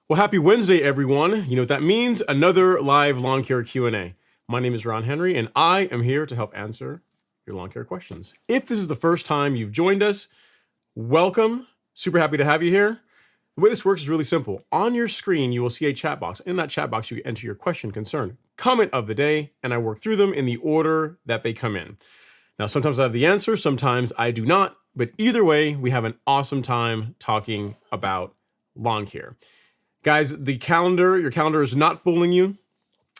Well, happy Wednesday, everyone. You know what that means? Another live lawn care Q&A. My name is Ron Henry, and I am here to help answer your lawn care questions. If this is the first time you've joined us, welcome. Super happy to have you here. The way this works is really simple. On your screen, you will see a chat box. In that chat box, you enter your question, concern, comment of the day, and I work through them in the order that they come in. Now, sometimes I have the answer, sometimes I do not, but either way, we have an awesome time talking about lawn care. Guys, your calendar is not fooling you.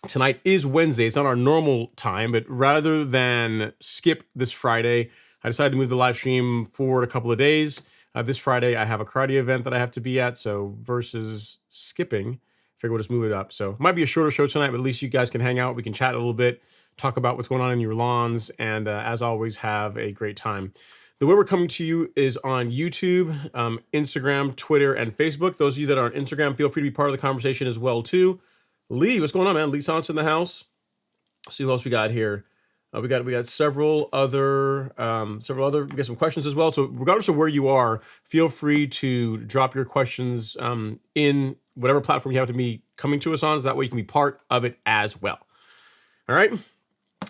Tonight is Wednesday. It's not our normal time, but rather than skip this Friday, I decided to move the live stream forward a couple of days. This Friday, I have a karate event that I have to be at, so versus skipping, I figure we'll just move it up. So it might be a shorter show tonight, but at least you guys can hang out. We can chat a little bit, talk about what's going on in your lawns, and as always, have a great time. The way we're coming to you is on YouTube, Instagram, Twitter, and Facebook. Those of you that are on Instagram, feel free to be part of the conversation as well, too. Lee, what's going on, man? Lee Sant's in the house. Let's see who else we got here. We got several other, we got some questions as well. So regardless of where you are, feel free to drop your questions in whatever platform you have to be coming to us on, so that way you can be part of it as well. All right.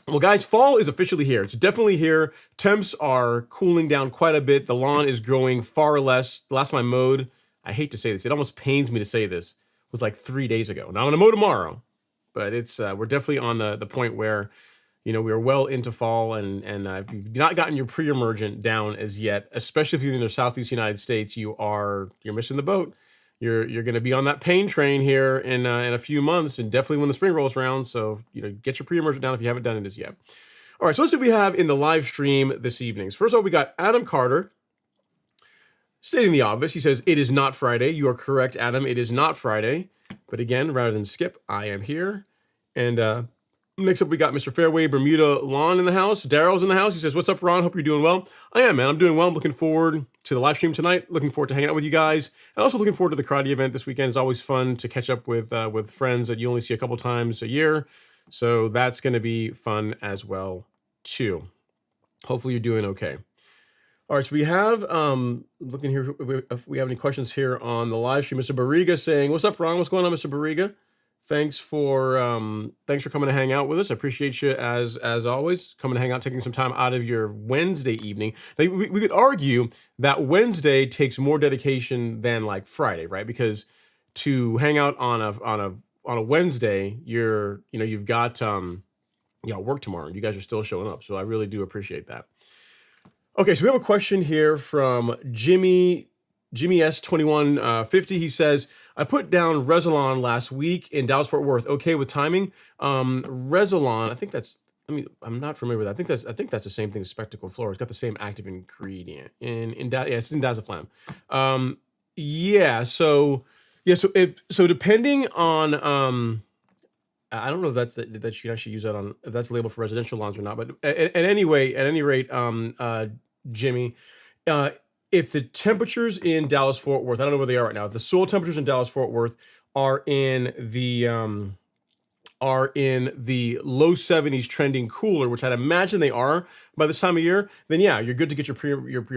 Well, guys, fall is officially here. It's definitely here. Temps are cooling down quite a bit. The lawn is growing far less. The last time I mowed, I hate to say this, it almost pains me to say this, was like 3 days ago. Now I'm gonna mow tomorrow, but it's we're definitely on the point where, you know, we are well into fall, and if you've not gotten your pre-emergent down as yet, especially if you're in the Southeast United States, you're missing the boat. You're going to be on that pain train here in a few months, and definitely when the spring rolls around. So, you know, get your pre-emergent down if you haven't done it as yet. All right, so let's see what we have in the live stream this evening. So first of all, we got Adam Carter stating the obvious. He says, it is not Friday. You are correct, Adam. It is not Friday. But again, rather than skip, I am here. And Next up, we got Mr. Fairway Bermuda Lawn in the house. Daryl's in the house. He says, "What's up, Ron? Hope you're doing well." I am, man. I'm doing well. I'm looking forward to the live stream tonight. Looking forward to hanging out with you guys, and also looking forward to the karate event this weekend. It's always fun to catch up with friends that you only see a couple times a year. So that's going to be fun as well too. Hopefully, you're doing okay. All right, so we have looking here if we have any questions here on the live stream. Mr. Barriga saying, "What's up, Ron? What's going on, Mr. Barriga? Thanks for coming to hang out with us. I appreciate you as always coming to hang out, taking some time out of your Wednesday evening. Like, we could argue that Wednesday takes more dedication than like Friday, right? Because to hang out on a Wednesday, you've got work tomorrow. You guys are still showing up, so I really do appreciate that. Okay, so we have a question here from Jimmy S2150. He says, "I put down Resilon last week in Dallas Fort Worth. Okay with timing?" Resilon, I'm not familiar with that. I think that's the same thing as Spectacle Flora. It's got the same active ingredient it's in Dazaflam. So depending on I don't know if that you can actually use that on, if that's labeled for residential lawns or not, but at any rate, Jimmy, if the temperatures in Dallas Fort Worth, I don't know where they are right now. If the soil temperatures in Dallas Fort Worth are in the low 70s, trending cooler, which I'd imagine they are by this time of year, then yeah, you're good to get your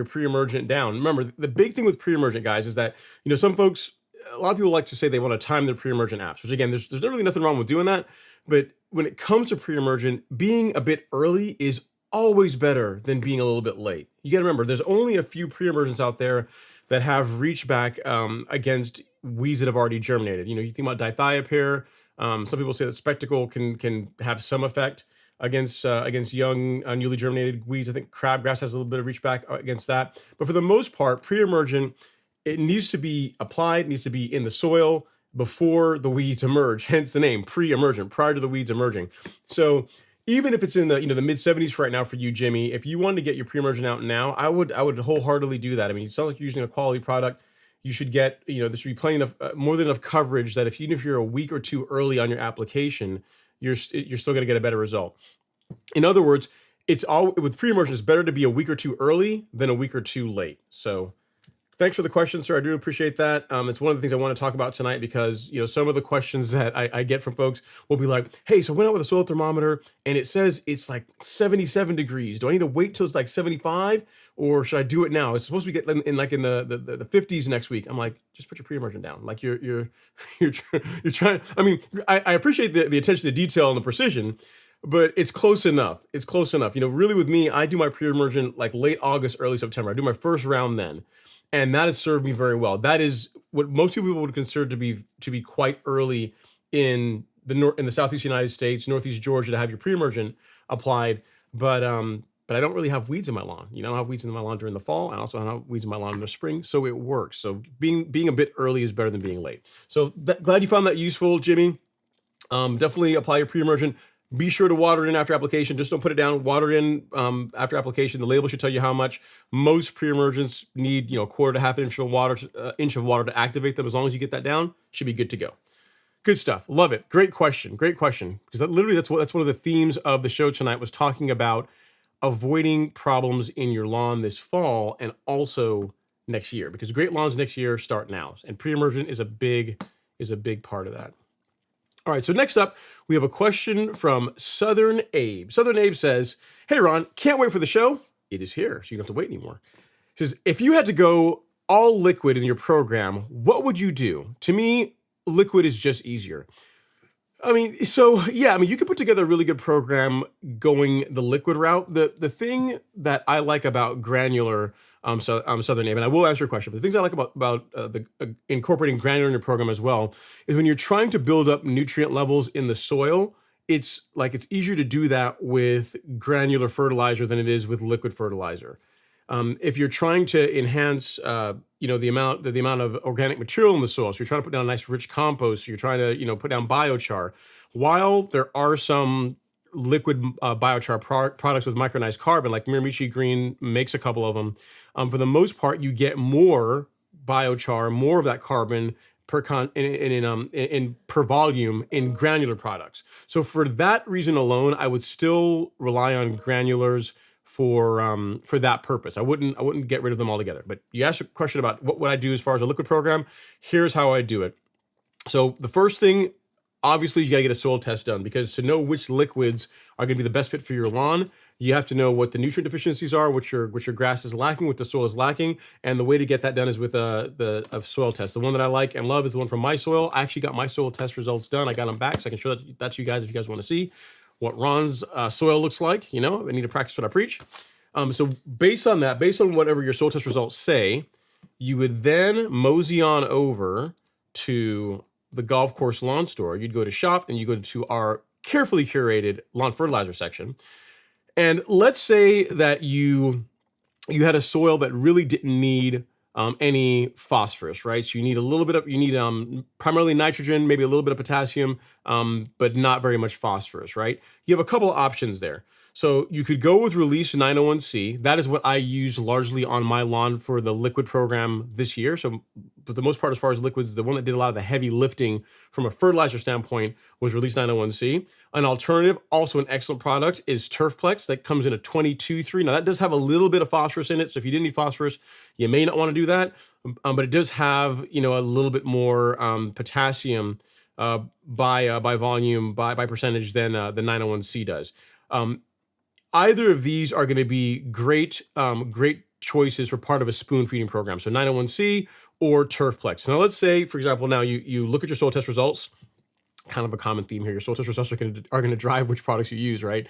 pre-emergent down. Remember, the big thing with pre-emergent, guys, is that some folks, a lot of people like to say they want to time their pre-emergent apps, which again, there's really nothing wrong with doing that. But when it comes to pre-emergent, being a bit early is always better than being a little bit late. You got to remember, there's only a few pre-emergents out there that have reached back against weeds that have already germinated. You think about dithiopyr. Some people say that Spectacle can have some effect against young, newly germinated weeds. I think crabgrass has a little bit of reach back against that. But for the most part, pre-emergent, it needs to be applied, needs to be in the soil before the weeds emerge. Hence the name, pre-emergent, prior to the weeds emerging. So even if it's in the the mid 70s right now for you, Jimmy, if you wanted to get your pre-emergent out now, I would wholeheartily do that. I mean, it sounds like you're using a quality product. You should get, there should be plenty enough, more than enough coverage that even if you're a week or two early on your application, you're still going to get a better result. In other words, with pre-emergent, it's better to be a week or two early than a week or two late. So thanks for the question, sir. I do appreciate that. It's one of the things I want to talk about tonight because, some of the questions that I get from folks will be like, "Hey, so I went out with a soil thermometer and it says it's like 77 degrees. Do I need to wait till it's like 75 or should I do it now? It's supposed to be in the 50s next week." I'm like, just put your pre-emergent down. Like you're trying. I mean, I appreciate the attention to detail and the precision, but it's close enough. It's close enough. Really with me, I do my pre-emergent like late August, early September. I do my first round then. And that has served me very well. That is what most people would consider to be quite early in the Southeast United States, Northeast Georgia, to have your pre-emergent applied. But I don't really have weeds in my lawn. I don't have weeds in my lawn during the fall. I also don't have weeds in my lawn in the spring. So it works. So being a bit early is better than being late. So glad you found that useful, Jimmy. Definitely apply your pre-emergent. Be sure to water it in after application. Just don't put it down. Water it in after application. The label should tell you how much. Most pre-emergents need, quarter to half an inch of water to activate them. As long as you get that down, should be good to go. Good stuff. Love it. Great question. Because that's one of the themes of the show tonight, was talking about avoiding problems in your lawn this fall and also next year, because great lawns next year start now, and pre-emergent is a big part of that. All right, so next up, we have a question from Southern Abe. Southern Abe says, "Hey, Ron, can't wait for the show. It is here, so you don't have to wait anymore." He says, "If you had to go all liquid in your program, what would you do? To me, liquid is just easier." I mean, you could put together a really good program going the liquid route. The thing that I like about Granular, Southern Abe, and I will answer your question, but the things I like about incorporating Granular in your program as well is when you're trying to build up nutrient levels in the soil, it's easier to do that with Granular Fertilizer than it is with liquid fertilizer. If you're trying to enhance, the amount of organic material in the soil, so you're trying to put down a nice rich compost, so you're trying to, put down biochar. While there are some liquid biochar products with micronized carbon, like Miramichi Green makes a couple of them, for the most part, you get more biochar, more of that carbon per per volume in granular products. So for that reason alone, I would still rely on granulars for that purpose. I wouldn't get rid of them altogether. But you asked a question about what would I do as far as a liquid program. Here's how I do it. So the first thing, obviously, you got to get a soil test done, because to know which liquids are going to be the best fit for your lawn, you have to know what the nutrient deficiencies are, what your grass is lacking, what the soil is lacking, and the way to get that done is with a soil test. The one that I like and love is the one from My Soil. I actually got my soil test results done. I got them back, so I can show that to you guys if you guys want to see what Ron's soil looks like. You know, I need to practice what I preach. So based on that, based on whatever your soil test results say, you would then mosey on over to the golf course lawn store. You'd go to shop and you go to our carefully curated lawn fertilizer section. And let's say that you had a soil that really didn't need any phosphorus, right? So you need primarily nitrogen, maybe a little bit of potassium, but not very much phosphorus, right? You have a couple of options there. So you could go with Release 901C. That is what I use largely on my lawn for the liquid program this year. So for the most part, as far as liquids, the one that did a lot of the heavy lifting from a fertilizer standpoint was Release 901C. An alternative, also an excellent product, is Turfplex. That comes in a 22-3. Now that does have a little bit of phosphorus in it. So if you didn't need phosphorus, you may not want to do that. But it does have, a little bit more potassium by volume, by percentage than the 901C does. Either of these are going to be great choices for part of a spoon feeding program. So 901C or Turfplex. Now let's say, for example, now you look at your soil test results. Kind of a common theme here. Your soil test results are going to drive which products you use, right?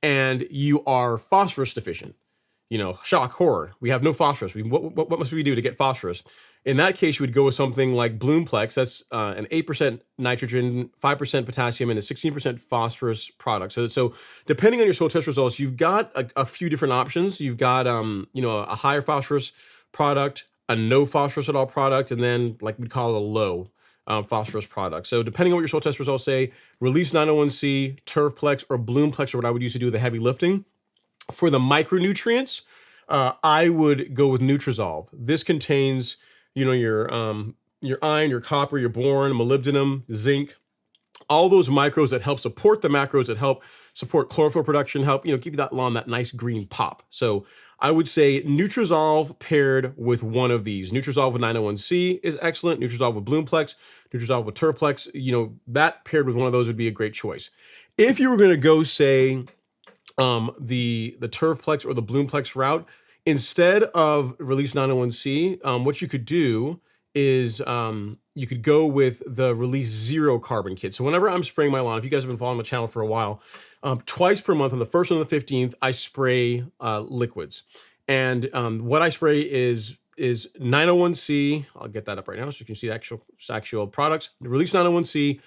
And you are phosphorus deficient. Shock, horror. We have no phosphorus. What must we do to get phosphorus? In that case, you would go with something like Bloomplex. That's an 8% nitrogen, 5% potassium, and a 16% phosphorus product. So depending on your soil test results, you've got a few different options. You've got a higher phosphorus product, a no phosphorus at all product, and then like we'd call it a low phosphorus product. So depending on what your soil test results say, Release 901C, Turfplex, or Bloomplex are what I would use to do the heavy lifting. For the micronutrients, I would go with Nutrizolve. This contains, your iron, your copper, your boron, molybdenum, zinc, all those micros that help support the macros, that help support chlorophyll production, help, give you that lawn that nice green pop. So I would say Nutrizolve paired with one of these. Nutrizolve with 901C is excellent. Nutrizolve with Bloomplex, Nutrizolve with Turfplex, that paired with one of those would be a great choice. If you were going to go, say, the Turfplex or the Bloomplex route, instead of Release 901C, what you could do is you could go with the Release Zero Carbon Kit. So whenever I'm spraying my lawn, if you guys have been following the channel for a while, twice per month, on the 1st and the 15th, I spray liquids. And what I spray is 901C. I'll get that up right now so you can see the actual products. Release 901C,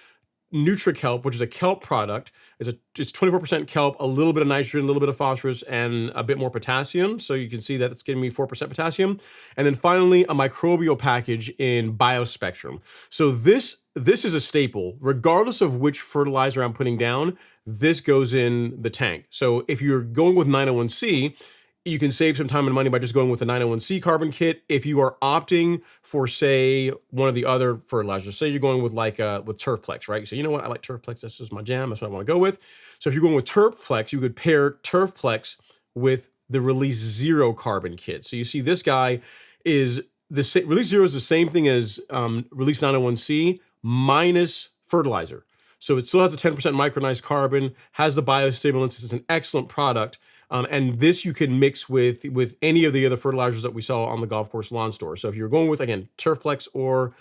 NutriKelp, which is a kelp product, it's 24% kelp, a little bit of nitrogen, a little bit of phosphorus, and a bit more potassium. So you can see that it's giving me 4% potassium. And then finally, a microbial package in Biospectrum. So this is a staple. Regardless of which fertilizer I'm putting down, this goes in the tank. So if you're going with 901C, you can save some time and money by just going with the 901C carbon kit. If you are opting for, say, one of the other fertilizers, say you're going with with Turfplex, right? You say, you know what, I like Turfplex. This is my jam. That's what I want to go with. So if you're going with Turfplex, you could pair Turfplex with the Release Zero carbon kit. So you see this guy is Release Zero is the same thing as Release 901C minus fertilizer. So it still has a 10% micronized carbon, has the biostimulants. It's an excellent product. And this you can mix with any of the other fertilizers that we sell on the golf course lawn store. So if you're going with, again, Turfplex or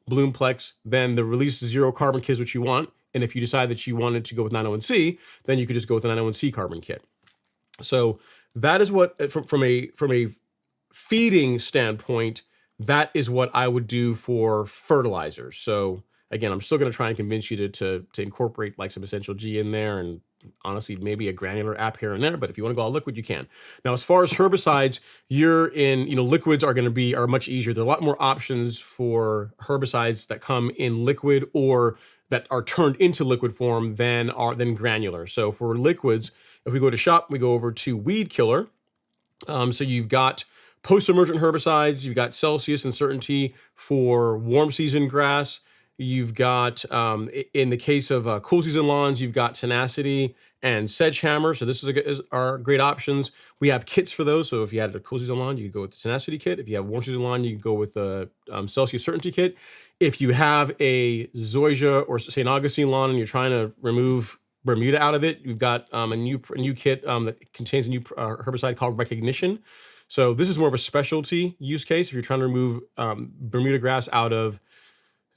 Bloomplex, then the Release Zero carbon kit is what you want. And if you decide that you wanted to go with 901C, then you could just go with the 901C carbon kit. So that is what, from a feeding standpoint, that is what I would do for fertilizers. So again, I'm still going to try and convince you to incorporate like some Essential G in there, and honestly, maybe a granular app here and there. But if you want to go all liquid, you can. Now, as far as herbicides, liquids are much easier. There are a lot more options for herbicides that come in liquid or that are turned into liquid form than granular. So for liquids, if we go to shop, we go over to Weed Killer. So you've got Post-emergent herbicides, you've got Celsius and Certainty for warm season grass. You've got, in the case of cool season lawns, you've got Tenacity and Sedgehammer. So this are great options. We have kits for those. So if you had a cool season lawn, you could go with the Tenacity kit. If you have a warm season lawn, you can go with the Celsius Certainty kit. If you have a Zoysia or St. Augustine lawn and you're trying to remove Bermuda out of it, you've got a new kit that contains a new herbicide called Recognition. So this is more of a specialty use case. If you're trying to remove Bermuda grass out of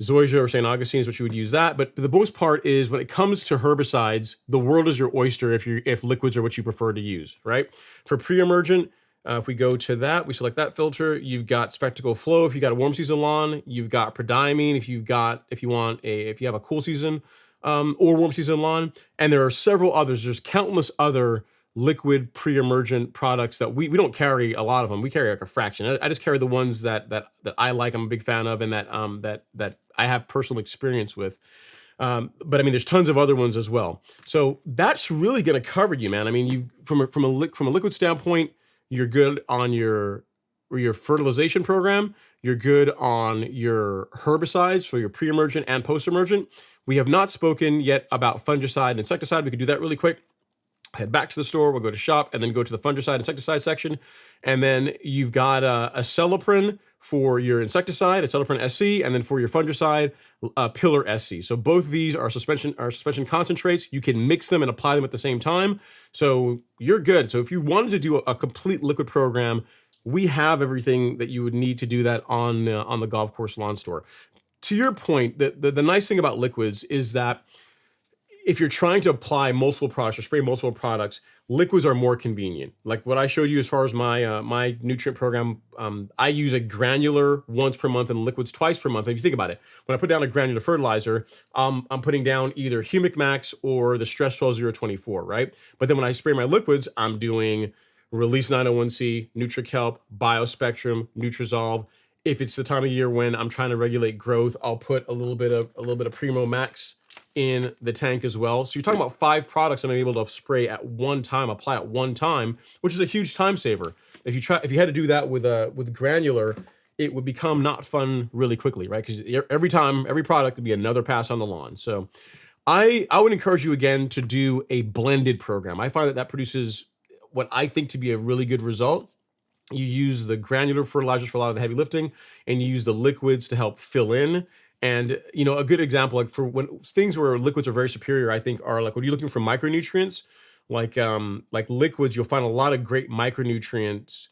Zoysia or St. Augustine is what you would use that. But the most part is when it comes to herbicides, the world is your oyster if liquids are what you prefer to use, right? For pre-emergent, if we go to that, we select that filter. You've got Spectacle Flow. If you got a warm season lawn, you've got Prodiamine. If you have a cool season or warm season lawn, and there are several others. There's countless other liquid pre-emergent products that we don't carry a lot of them. We carry like a fraction. I just carry the ones that I like, I'm a big fan of, and that I have personal experience with. But I mean, there's tons of other ones as well. So that's really going to cover you, man. I mean, you from a liquid standpoint, you're good on your fertilization program. You're good on your herbicides for your pre-emergent and post-emergent. We have not spoken yet about fungicide and insecticide. We could do that really quick. Head back to the store, we'll go to shop, and then go to the fungicide insecticide section. And then you've got a Celiprin for your insecticide, a Celiprin SC, and then for your fungicide, Pillar SC. So both of these are suspension concentrates. You can mix them and apply them at the same time. So you're good. So if you wanted to do a complete liquid program, we have everything that you would need to do that on the golf course lawn store. To your point, the nice thing about liquids is that if you're trying to apply multiple products or spray multiple products, liquids are more convenient. Like what I showed you as far as my nutrient program, I use a granular once per month and liquids twice per month. And if you think about it, when I put down a granular fertilizer, I'm putting down either Humic Max or the Stress 12024, right? But then when I spray my liquids, I'm doing Release 901C, NutriKelp, BioSpectrum, Nutrizolve. If it's the time of year when I'm trying to regulate growth, I'll put a little bit of Primo Max in the tank as well. So you're talking about 5 products I'm able to spray at one time, apply at one time, which is a huge time saver. If you had to do that with granular, it would become not fun really quickly, right? Because every product would be another pass on the lawn. So I would encourage you again to do a blended program. I find that produces what I think to be a really good result. You use the granular fertilizers for a lot of the heavy lifting, and you use the liquids to help fill in. And, you know, a good example, like for when things where liquids are very superior, I think are like when you're looking for micronutrients, like liquids, you'll find a lot of great micronutrients,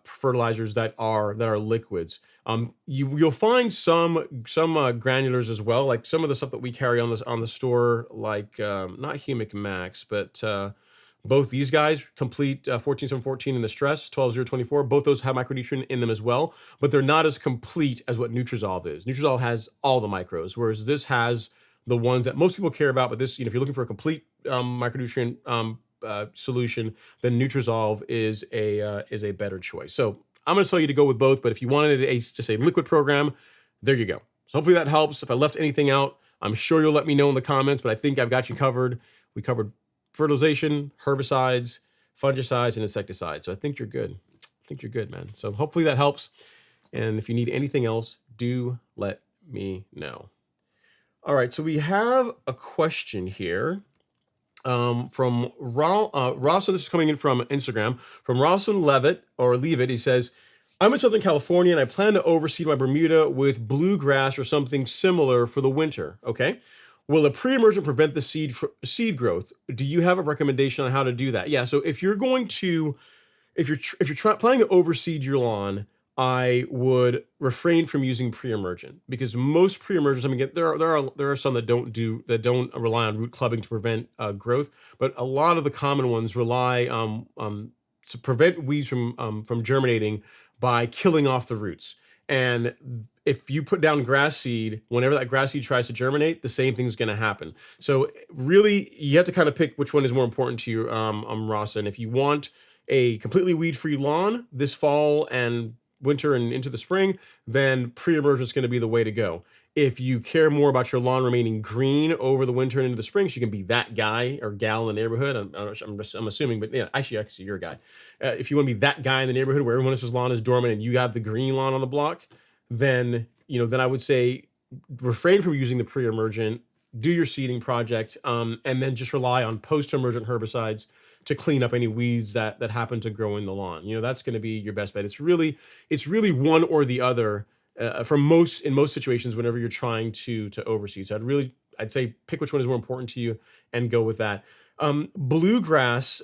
fertilizers that are liquids. You'll find some granulars as well, like some of the stuff that we carry on the store, like not Humic Max, but both these guys, Complete 14714 and the Stress 12024, both those have micronutrient in them as well, but they're not as complete as what Nutrizolve is. Nutrizolve has all the micros, whereas this has the ones that most people care about. But this, if you're looking for a complete micronutrient solution, then Nutrizolve is a better choice. So I'm going to tell you to go with both, but if you wanted just a liquid program, there you go. So hopefully that helps. If I left anything out, I'm sure you'll let me know in the comments, but I think I've got you covered. We covered fertilization, herbicides, fungicides, and insecticides. So I think you're good. I think you're good, man. So hopefully that helps. And if you need anything else, do let me know. All right, so we have a question here from Ross. So this is coming in from Instagram, from Rawson Levitt. He says, I'm in Southern California and I plan to overseed my Bermuda with bluegrass or something similar for the winter. Okay. Will a pre-emergent prevent the seed growth? Do you have a recommendation on how to do that? Yeah. So if you're planning to overseed your lawn, I would refrain from using pre-emergent, because most pre-emergents, I mean, there are some that don't rely on root clubbing to prevent growth, but a lot of the common ones rely to prevent weeds from germinating by killing off the roots. And if you put down grass seed, whenever that grass seed tries to germinate, the same thing's going to happen. So really, you have to kind of pick which one is more important to you, Ross. And if you want a completely weed-free lawn this fall and winter and into the spring, then pre-emergent is going to be the way to go. If you care more about your lawn remaining green over the winter and into the spring, so you can be that guy or gal in the neighborhood. I'm assuming, but yeah, actually, you're a guy. If you want to be that guy in the neighborhood where everyone else's lawn is dormant and you have the green lawn on the block, then then I would say refrain from using the pre-emergent. Do your seeding project, and then just rely on post-emergent herbicides to clean up any weeds that happen to grow in the lawn. That's going to be your best bet. It's really one or the other. In most situations, whenever you're trying to overseed. So I'd say pick which one is more important to you and go with that. Bluegrass,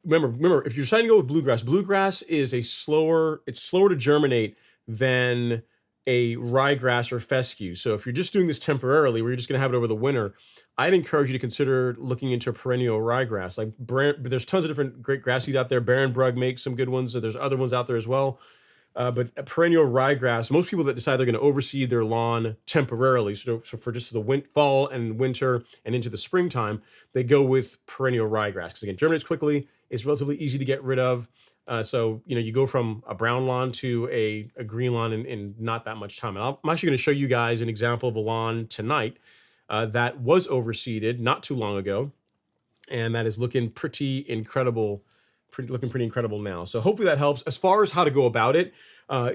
remember, if you're deciding to go with bluegrass is it's slower to germinate than a ryegrass or fescue. So if you're just doing this temporarily, where you're just going to have it over the winter, I'd encourage you to consider looking into perennial ryegrass. There's tons of different great grass seeds out there. Barenbrug makes some good ones. So there's other ones out there as well. But a perennial ryegrass, most people that decide they're going to overseed their lawn temporarily, so for just the fall and winter and into the springtime, they go with perennial ryegrass because again, germinates quickly. It's relatively easy to get rid of. So you go from a brown lawn to a green lawn in not that much time. And I'm actually going to show you guys an example of a lawn tonight that was overseeded not too long ago, and that is looking pretty incredible. Looking pretty incredible now. So hopefully that helps. As far as how to go about it,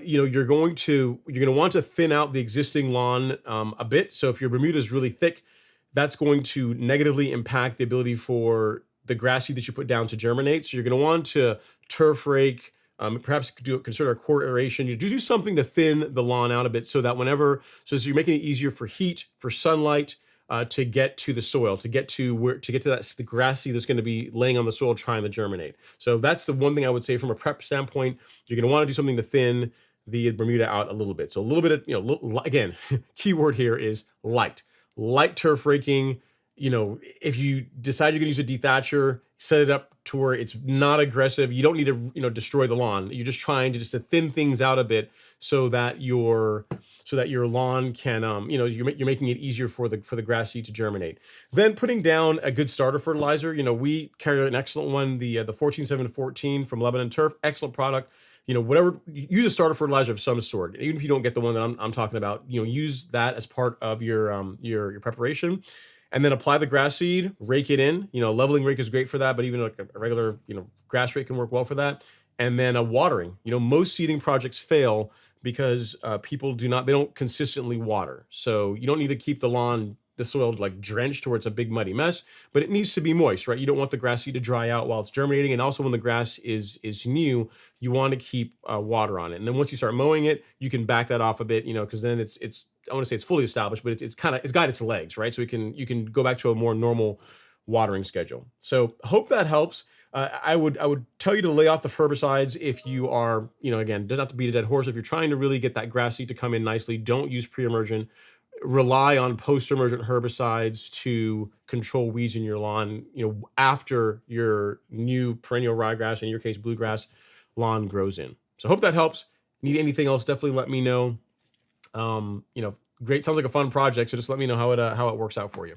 you're going to want to thin out the existing lawn a bit. So if your Bermuda is really thick, that's going to negatively impact the ability for the grass seed that you put down to germinate. So you're going to want to turf rake, perhaps consider a core aeration. You do something to thin the lawn out a bit so that so you're making it easier for heat, for sunlight, to get to the soil, to get to the grass seed that's going to be laying on the soil trying to germinate. So that's the one thing I would say from a prep standpoint. You're going to want to do something to thin the Bermuda out a little bit. So a little bit of, again, key word here is light turf raking. If you decide you're going to use a dethatcher, set it up to where it's not aggressive. You don't need to, destroy the lawn. You're just trying to thin things out a bit so that your lawn can, you're making it easier for the grass seed to germinate. Then putting down a good starter fertilizer. We carry an excellent one, the 14714 from Lebanon Turf, excellent product. Use a starter fertilizer of some sort. Even if you don't get the one that I'm talking about, use that as part of your preparation. And then apply the grass seed, rake it in. Leveling rake is great for that, but even like a regular, grass rake can work well for that. And then watering. Most seeding projects fail because people don't consistently water. So you don't need to keep the soil like drenched where it's a big muddy mess, but it needs to be moist, right? You don't want the grass seed to dry out while it's germinating. And also when the grass is new, you want to keep water on it. And then once you start mowing it, you can back that off a bit, because then it's I want to say it's fully established, but it's got its legs, right? So you can go back to a more normal watering schedule. So hope that helps. I would tell you to lay off the herbicides if you are, again, doesn't have to beat a dead horse. If you're trying to really get that grass seed to come in nicely, don't use pre-emergent. Rely on post-emergent herbicides to control weeds in your lawn, after your new perennial ryegrass, in your case, bluegrass lawn grows in. So hope that helps. Need anything else, definitely let me know. Great. Sounds like a fun project. So just let me know how it works out for you.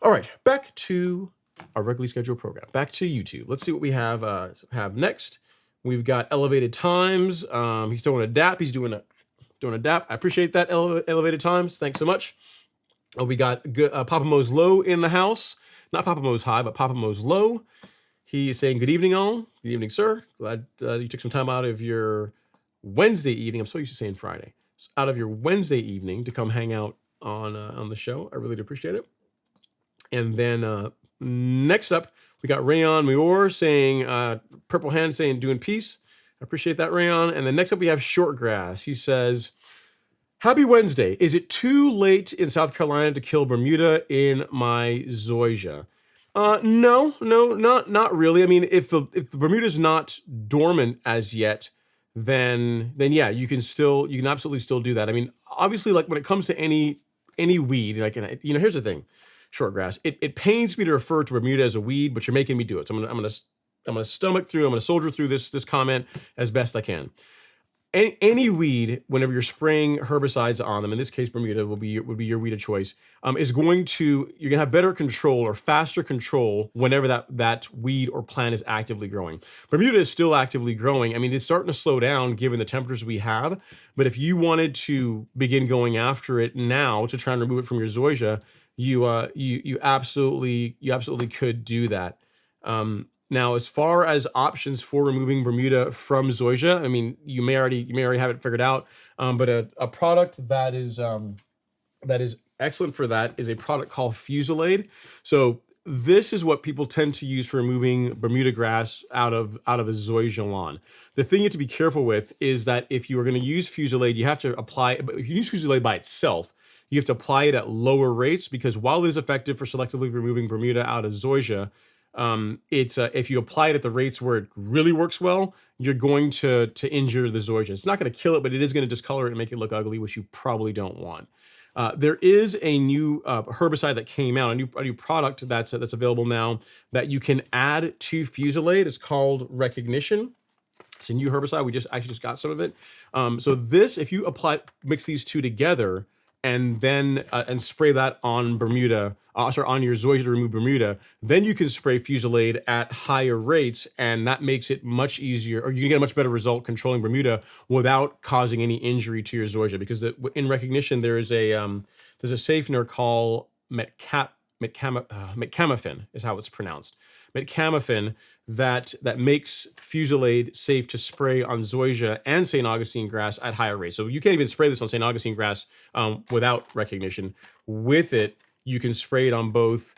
All right, back to our regularly scheduled program. Back to YouTube. Let's see what we have next. We've got elevated times. He's doing a DAP. He's doing a DAP. I appreciate that, elevated times. Thanks so much. We got Papa Mo's Low in the house. Not Papa Mo's High, but Papa Mo's Low. He is saying, good evening, all. Good evening, sir. Glad you took some time out of your Wednesday evening. I'm so used to saying Friday. Out of your Wednesday evening to come hang out on the show. I really do appreciate it. And then next up, we got Rayon Mower saying, Purple Hand saying, doing peace. I appreciate that, Rayon. And then next up, we have Shortgrass. He says, happy Wednesday. Is it too late in South Carolina to kill Bermuda in my zoysia? No, not really. I mean, if the Bermuda's not dormant as yet, then yeah, you can absolutely still do that. I mean, obviously, like when it comes to any weed, like, here's the thing, Shortgrass, it pains me to refer to Bermuda as a weed, but you're making me do it. So I'm gonna soldier through this comment as best I can. any weed, whenever you're spraying herbicides on them, in this case Bermuda would be your weed of choice, is you're gonna have better control or faster control whenever that weed or plant is actively growing. Bermuda is still actively growing. I mean, it's starting to slow down given the temperatures we have, but if you wanted to begin going after it now to try and remove it from your zoysia, you absolutely could do that. Now, as far as options for removing Bermuda from zoysia, I mean, you may already have it figured out. But a product that is excellent for that is a product called Fusilade. So this is what people tend to use for removing Bermuda grass out of a zoysia lawn. The thing you have to be careful with is that if you are going to use Fusilade, you have to apply. But if you use Fusilade by itself, you have to apply it at lower rates, because while it is effective for selectively removing Bermuda out of zoysia, if you apply it at the rates where it really works well, you're going to injure the zoysia. It's not going to kill it, but it is going to discolor it and make it look ugly, which you probably don't want. There is a new herbicide that came out, a new product that's available now that you can add to Fusilade. It's called Recognition. It's a new herbicide. We actually just got some of it. So this, if you mix these two together, and then and spray that on Bermuda, on your zoysia to remove Bermuda, then you can spray Fusilade at higher rates, and that makes it much easier, or you can get a much better result controlling Bermuda without causing any injury to your zoysia. Because in Recognition, there's a safener called metcamaphin is how it's pronounced. Metcamaphin that makes Fusilade safe to spray on zoysia and St. Augustine grass at higher rates. So you can't even spray this on St. Augustine grass without Recognition. With it, you can spray it on both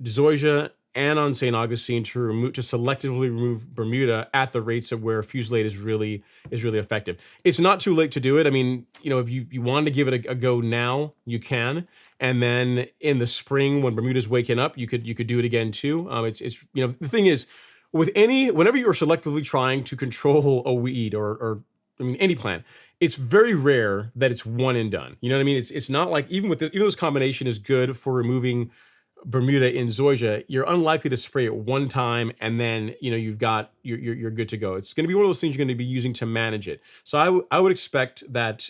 zoysia and on St. Augustine to selectively remove Bermuda at the rates of where Fusilade is really effective. It's not too late to do it. I mean, if you wanted to give it a go now, you can. And then in the spring, when Bermuda's waking up, you could do it again too. It's the thing is, whenever you're selectively trying to control a weed or any plant, it's very rare that it's one and done. You know what I mean? It's not like even though this combination is good for removing Bermuda in zoysia, you're unlikely to spray it one time and then you're good to go. It's going to be one of those things you're going to be using to manage it. So I would expect that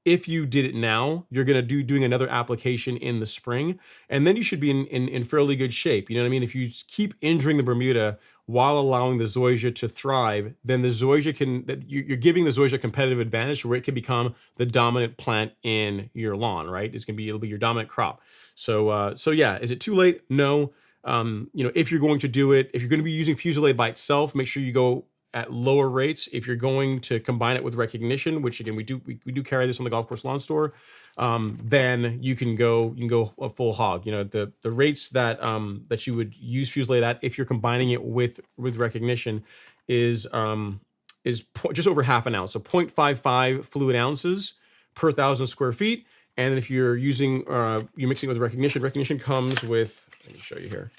if you did it now, you're going to doing another application in the spring, and then you should be in fairly good shape. You know what I mean? If you keep injuring the Bermuda while allowing the zoysia to thrive, then the zoysia you're giving the zoysia a competitive advantage where it can become the dominant plant in your lawn, right? It'll be your dominant crop. So yeah, is it too late? No. If you're going to do it, if you're going to be using Fusilade by itself, make sure you go at lower rates. If you're going to combine it with Recognition, which again we do carry this on the Golf Course Lawn Store, then you can go a full hog. The rates that you would use Fusilade at if you're combining it with Recognition is just over half an ounce, so 0.55 fluid ounces per 1,000 square feet. And if you're you're mixing it with Recognition comes with, let me show you here.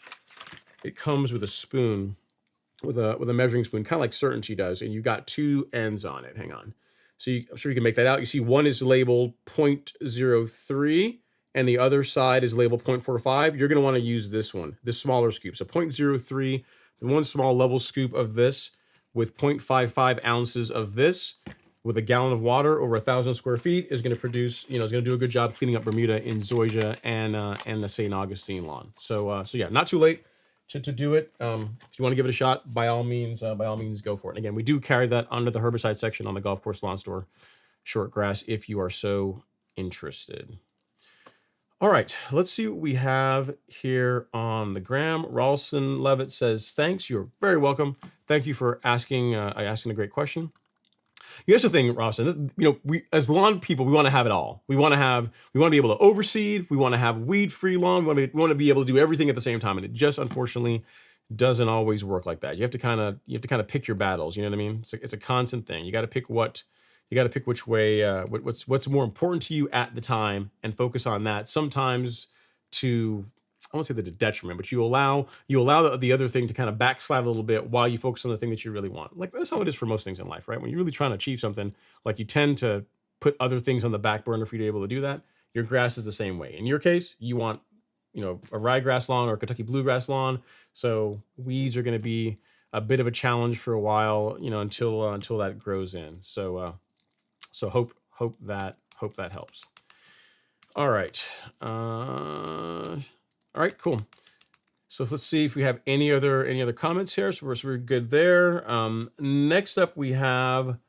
It comes with a spoon, with a measuring spoon, kind of like Certainty does, and you've got two ends on it. Hang on. So I'm sure you can make that out. You see one is labeled 0.03 and the other side is labeled 0.45. You're going to want to use this smaller scoop. So 0.03, the one small level scoop of this with 0.55 ounces of this with a gallon of water over 1,000 square feet is going to produce, is going to do a good job cleaning up Bermuda in zoysia and the St. Augustine lawn. So yeah, not too late to do it. If you want to give it a shot, by all means go for it. And again, we do carry that under the herbicide section on the Golf Course Lawn Store short grass if you are so interested. All right, let's see what we have here on the gram. Ralston Levitt says, thanks, you're very welcome. Thank you for asking a great question. Here's the thing, Ralston, we as lawn people, we want to have it all. We want to be able to overseed. We want to have weed-free lawn. We want to be able to do everything at the same time. And it just, unfortunately, doesn't always work like that. You have to kind of pick your battles. You know what I mean? It's a constant thing. You got to pick which way, what's more important to you at the time and focus on that. Sometimes I won't say the detriment, but you allow the other thing to kind of backslide a little bit while you focus on the thing that you really want. Like that's how it is for most things in life, right? When you're really trying to achieve something, like you tend to put other things on the back burner for you to be able to do that. Your grass is the same way. In your case, you want, a ryegrass lawn or a Kentucky bluegrass lawn. So weeds are going to be a bit of a challenge for a while, until that grows in. So So hope that helps. All right. All right, cool. So let's see if we have any other comments here. So we're good there. Next up we have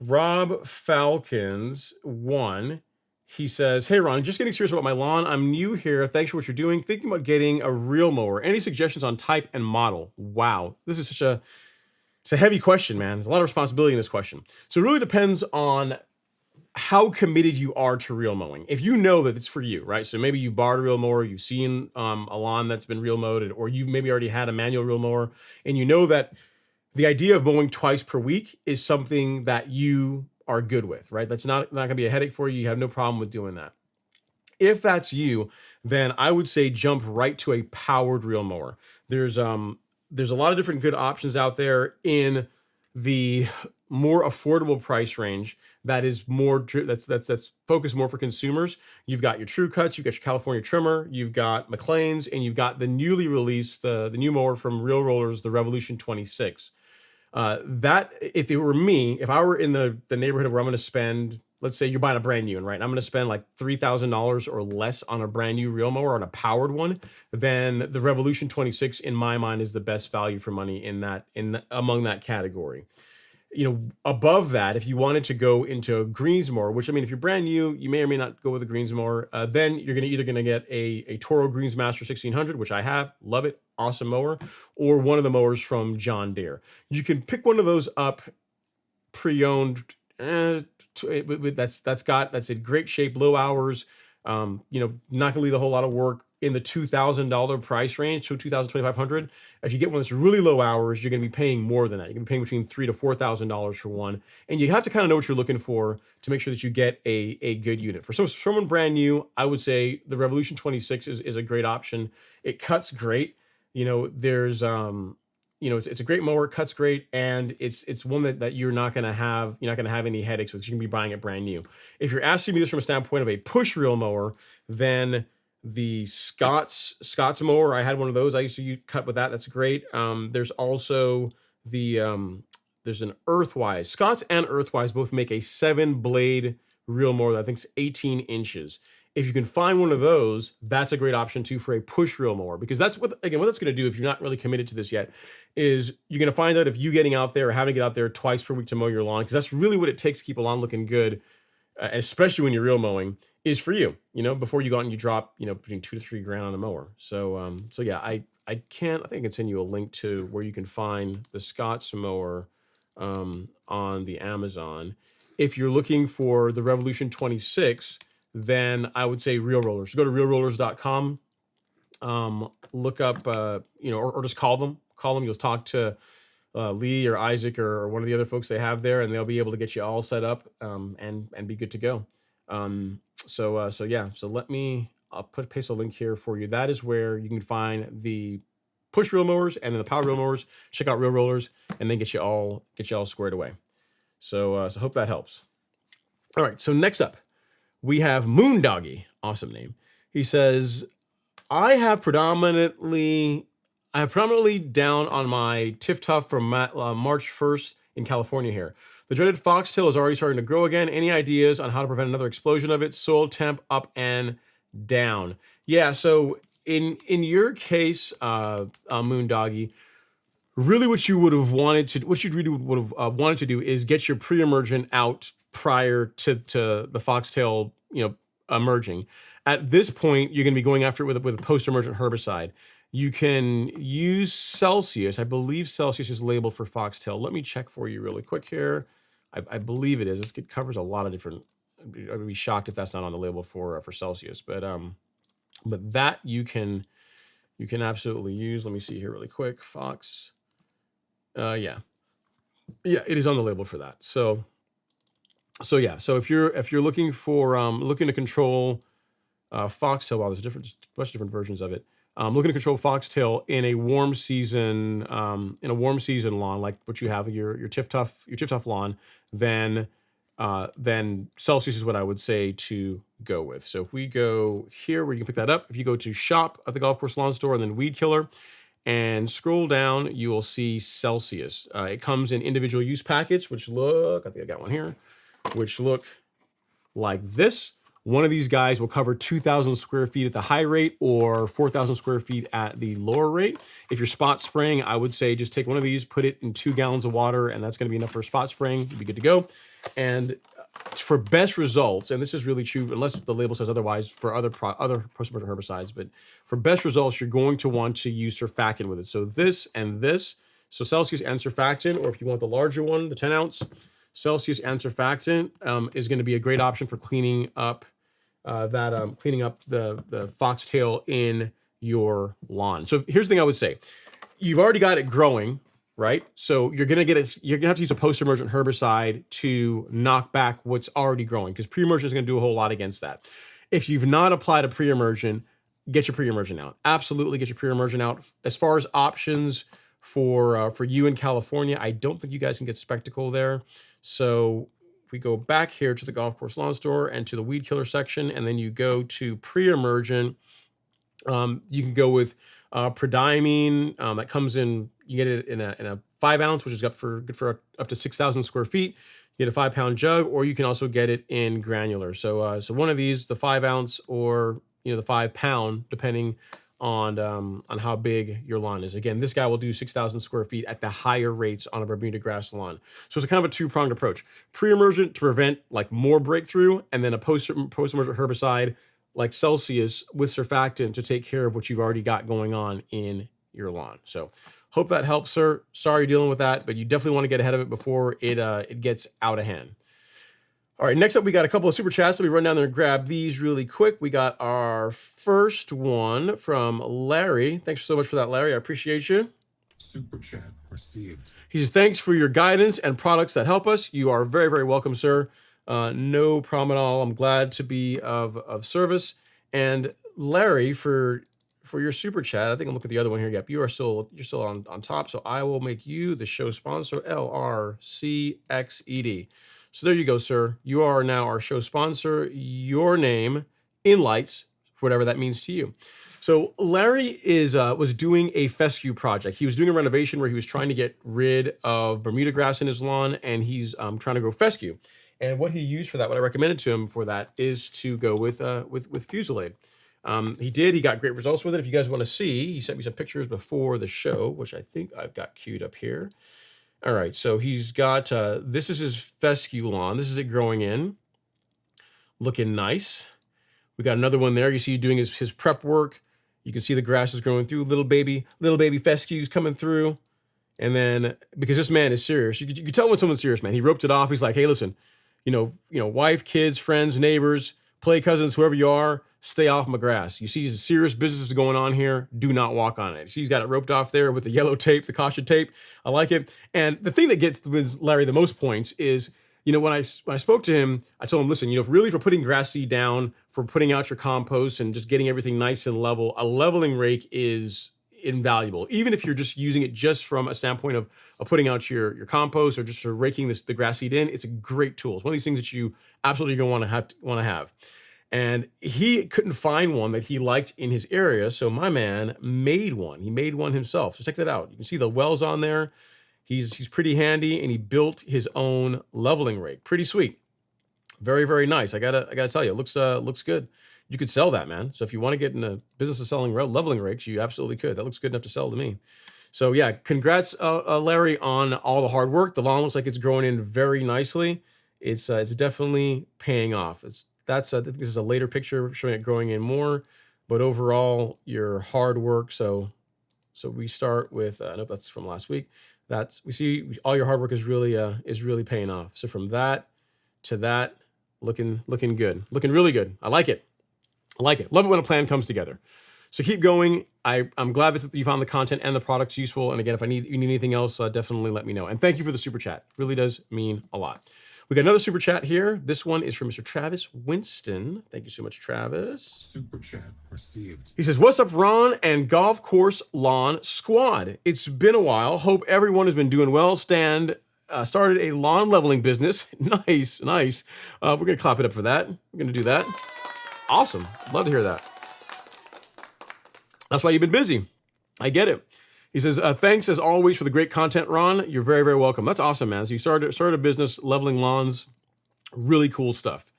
Rob Falcons 1. He says, "Hey Ron, just getting serious about my lawn. I'm new here. Thanks for what you're doing. Thinking about getting a reel mower. Any suggestions on type and model?" Wow, this is it's a heavy question, man. There's a lot of responsibility in this question. So it really depends on how committed you are to reel mowing. If you know that it's for you, right? So maybe you borrowed a reel mower, you've seen a lawn that's been reel mowed, or you've maybe already had a manual reel mower, and you know that the idea of mowing twice per week is something that you are good with, right? That's not going to be a headache for you. You have no problem with doing that. If that's you, then I would say jump right to a powered reel mower. There's a lot of different good options out there in the more affordable price range that is more that's focused more for consumers. You've got your True Cuts, you've got your California trimmer, you've got McLean's, and you've got the newly released the new mower from Reel Rollers, the Revolution 26. That if it were me, if I were in the neighborhood where I'm going to spend, let's say you're buying a brand new one, right? I'm going to spend like $3,000 or less on a brand new reel mower, on a powered one, then the Revolution 26 in my mind is the best value for money among that category. You know, above that, if you wanted to go into a greens mower, which I mean, if you're brand new, you may or may not go with a greens mower. Then you're either going to get a Toro Greensmaster 1600, which I have, love it, awesome mower, or one of the mowers from John Deere. You can pick one of those up pre-owned. That's in great shape, low hours. You know, not gonna leave a whole lot of work in the $2,000 price range, so $2,000-$2,500. If you get one that's really low hours, you're gonna be paying more than that. You're gonna be paying between $3,000 to $4,000 for one, and you have to kind of know what you're looking for to make sure that you get a good unit. For someone brand new, I would say the Revolution 26 is a great option. It cuts great. You know, there's you know, it's a great mower, cuts great, and it's one that you're not gonna have any headaches with. You're gonna be buying it brand new. If you're asking me this from a standpoint of a push reel mower, then the Scott's mower, I had one of those. I used to cut with that. That's great. There's also there's an Earthwise. Scott's and Earthwise both make a 7-blade reel mower that I think is 18 inches. If you can find one of those, that's a great option too for a push reel mower, because that's what that's going to do if you're not really committed to this yet, is you're going to find out if you getting out there or having to get out there twice per week to mow your lawn, because that's really what it takes to keep a lawn looking good, especially when you're reel mowing, is for you, you know, before you go out and you drop, you know, between $2 to $3 on a mower. So, so yeah, I think I can send you a link to where you can find the Scott's mower on the Amazon. If you're looking for the Revolution 26, then I would say Reel Rollers. Go to reelrollers.com, look up, you know, or just call them. You'll talk to Lee or Isaac or one of the other folks they have there, and they'll be able to get you all set up and be good to go. So yeah, so I'll paste a link here for you. That is where you can find the push reel mowers and then the power reel mowers. Check out Reel Rollers, and then get you all squared away. So hope that helps. All right, so next up, we have Moondoggy, awesome name. He says, I have predominantly down on my Tiff Tuff from March 1st in California here. The dreaded foxtail is already starting to grow again. Any ideas on how to prevent another explosion of it? Soil temp up and down. Yeah, so in your case, Moondoggy, really what you would have wanted to, wanted to do is get your pre-emergent out prior to the foxtail, you know, emerging. At this point, you're going to be going after it with a post-emergent herbicide. You can use Celsius. I believe Celsius is labeled for foxtail. Let me check for you really quick here. I believe it is. It covers a lot of different. I'd be shocked if that's not on the label for Celsius, but that you can absolutely use. Let me see here really quick. Fox. Yeah, it is on the label for that. So yeah, so if you're looking for looking to control foxtail, well, there's a bunch of different versions of it. Looking to control foxtail in a warm season lawn, like what you have your Tiff Tuff lawn, then Celsius is what I would say to go with. So if we go here where you can pick that up, if you go to shop at the golf course lawn store and then weed killer, and scroll down, you will see Celsius. It comes in individual use packets, which look, I think I got one here. which look like this. One of these guys will cover 2,000 square feet at the high rate or 4,000 square feet at the lower rate. If you're spot spraying, I would say just take one of these, put it in 2 gallons of water, and that's going to be enough for spot spraying. You'll be good to go. And for best results, and this is really true unless the label says otherwise for other post-emergent herbicides, but for best results, you're going to want to use surfactant with it. So this and this, so Celsius and surfactant, or if you want the larger one, the 10 ounce, Celsius and surfactant is going to be a great option for cleaning up the foxtail in your lawn. So here's the thing I would say. You've already got it growing, right? So you're gonna have to use a post-emergent herbicide to knock back what's already growing, because pre-emergent is gonna do a whole lot against that. If you've not applied a pre-emergent, get your pre-emergent out. Absolutely get your pre-emergent out. As far as options for you in California, I don't think you guys can get Spectacle there. So if we go back here to the golf course lawn store and to the weed killer section, and then you go to pre-emergent, you can go with prodiamine. That comes in, you get it in a 5 ounce, which is good for up to 6,000 square feet. You get a 5-pound jug, or you can also get it in granular. So one of these, the 5 ounce or the 5 pound, depending on how big your lawn is. Again, this guy will do 6,000 square feet at the higher rates on a Bermuda grass lawn. So it's a kind of a 2-pronged approach. Pre-emergent to prevent like more breakthrough, and then a post-emergent herbicide like Celsius with surfactant to take care of what you've already got going on in your lawn. So hope that helps, sir. Sorry you're dealing with that, but you definitely want to get ahead of it before it gets out of hand. All right, next up, we got a couple of super chats. So we run down there and grab these really quick. We got our first one from Larry. Thanks so much for that, Larry. I appreciate you. Super chat received. He says, thanks for your guidance and products that help us. You are very, very welcome, sir. No problem at all. I'm glad to be of service. And Larry, for your super chat, I think I'm looking at the other one here. Yep, you're still on top. So I will make you the show sponsor, LRCXED. So there you go, sir. You are now our show sponsor. Your name in lights, whatever that means to you. So Larry was doing a fescue project. He was doing a renovation where he was trying to get rid of Bermuda grass in his lawn, and he's trying to grow fescue. And what he used for that, what I recommended to him for that, is to go with Fusilade. He got great results with it. If you guys want to see, he sent me some pictures before the show, which I think I've got queued up here. All right, so he's got, this is his fescue lawn. This is it growing in, looking nice. We got another one there. You see doing his prep work. You can see the grass is growing through, little baby fescues coming through. And then, because this man is serious, you can tell when someone's serious, man. He roped it off. He's like, hey, listen, wife, kids, friends, neighbors, play cousins, whoever you are, stay off my grass. You see serious business going on here. Do not walk on it. He's got it roped off there with the yellow tape, the caution tape. I like it. And the thing that gets Larry the most points is, when I spoke to him, I told him, listen, really for putting grass seed down, for putting out your compost and just getting everything nice and level, a leveling rake is invaluable. Even if you're just using it just from a standpoint of putting out your compost or just for raking the grass seed in, it's a great tool. It's one of these things that you absolutely going to want to have. And he couldn't find one that he liked in his area, so my man made one. He made one himself. So check that out. You can see the wells on there. He's pretty handy, and he built his own leveling rake. Pretty sweet. Very, very nice. I gotta tell you, it looks good. You could sell that, man. So if you want to get in the business of selling leveling rakes, you absolutely could. That looks good enough to sell to me. So yeah, congrats, Larry, on all the hard work. The lawn looks like it's growing in very nicely. It's definitely paying off. I think this is a later picture showing it growing in more, but overall, your hard work. So we start with nope, that's from last week. We see all your hard work is really paying off. So from that to that, looking good, looking really good. I like it. Love it when a plan comes together. So keep going. I'm glad that you found the content and the products useful. And again, if you need anything else, definitely let me know. And thank you for the super chat. It really does mean a lot. We got another super chat here. This one is from Mr. Travis Winston. Thank you so much, Travis. Super chat received. He says, what's up, Ron and Golf Course Lawn Squad? It's been a while. Hope everyone has been doing well. Started a lawn leveling business. Nice. We're going to clap it up for that. We're going to do that. Awesome. Love to hear that. That's why you've been busy. I get it. He says, thanks as always for the great content, Ron. You're very, very welcome. That's awesome, man. So you started a business leveling lawns. Really cool stuff.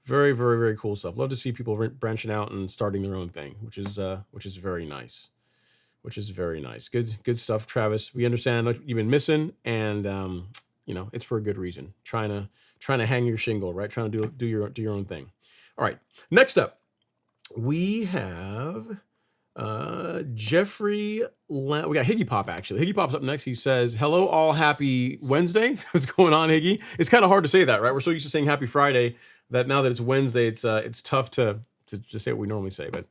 Very, very, very cool stuff. Love to see people branching out and starting their own thing, which is very nice. Which is very nice. Good stuff, Travis. We understand what you've been missing, and it's for a good reason. Trying to hang your shingle, right? Trying to do your own thing. All right. Next up, we have Jeffrey. We got Higgy Pop actually. Higgy Pop's up next. He says, "Hello, all. Happy Wednesday." What's going on, Higgy? It's kind of hard to say that, right? We're so used to saying Happy Friday that now that it's Wednesday, it's tough to just say what we normally say, but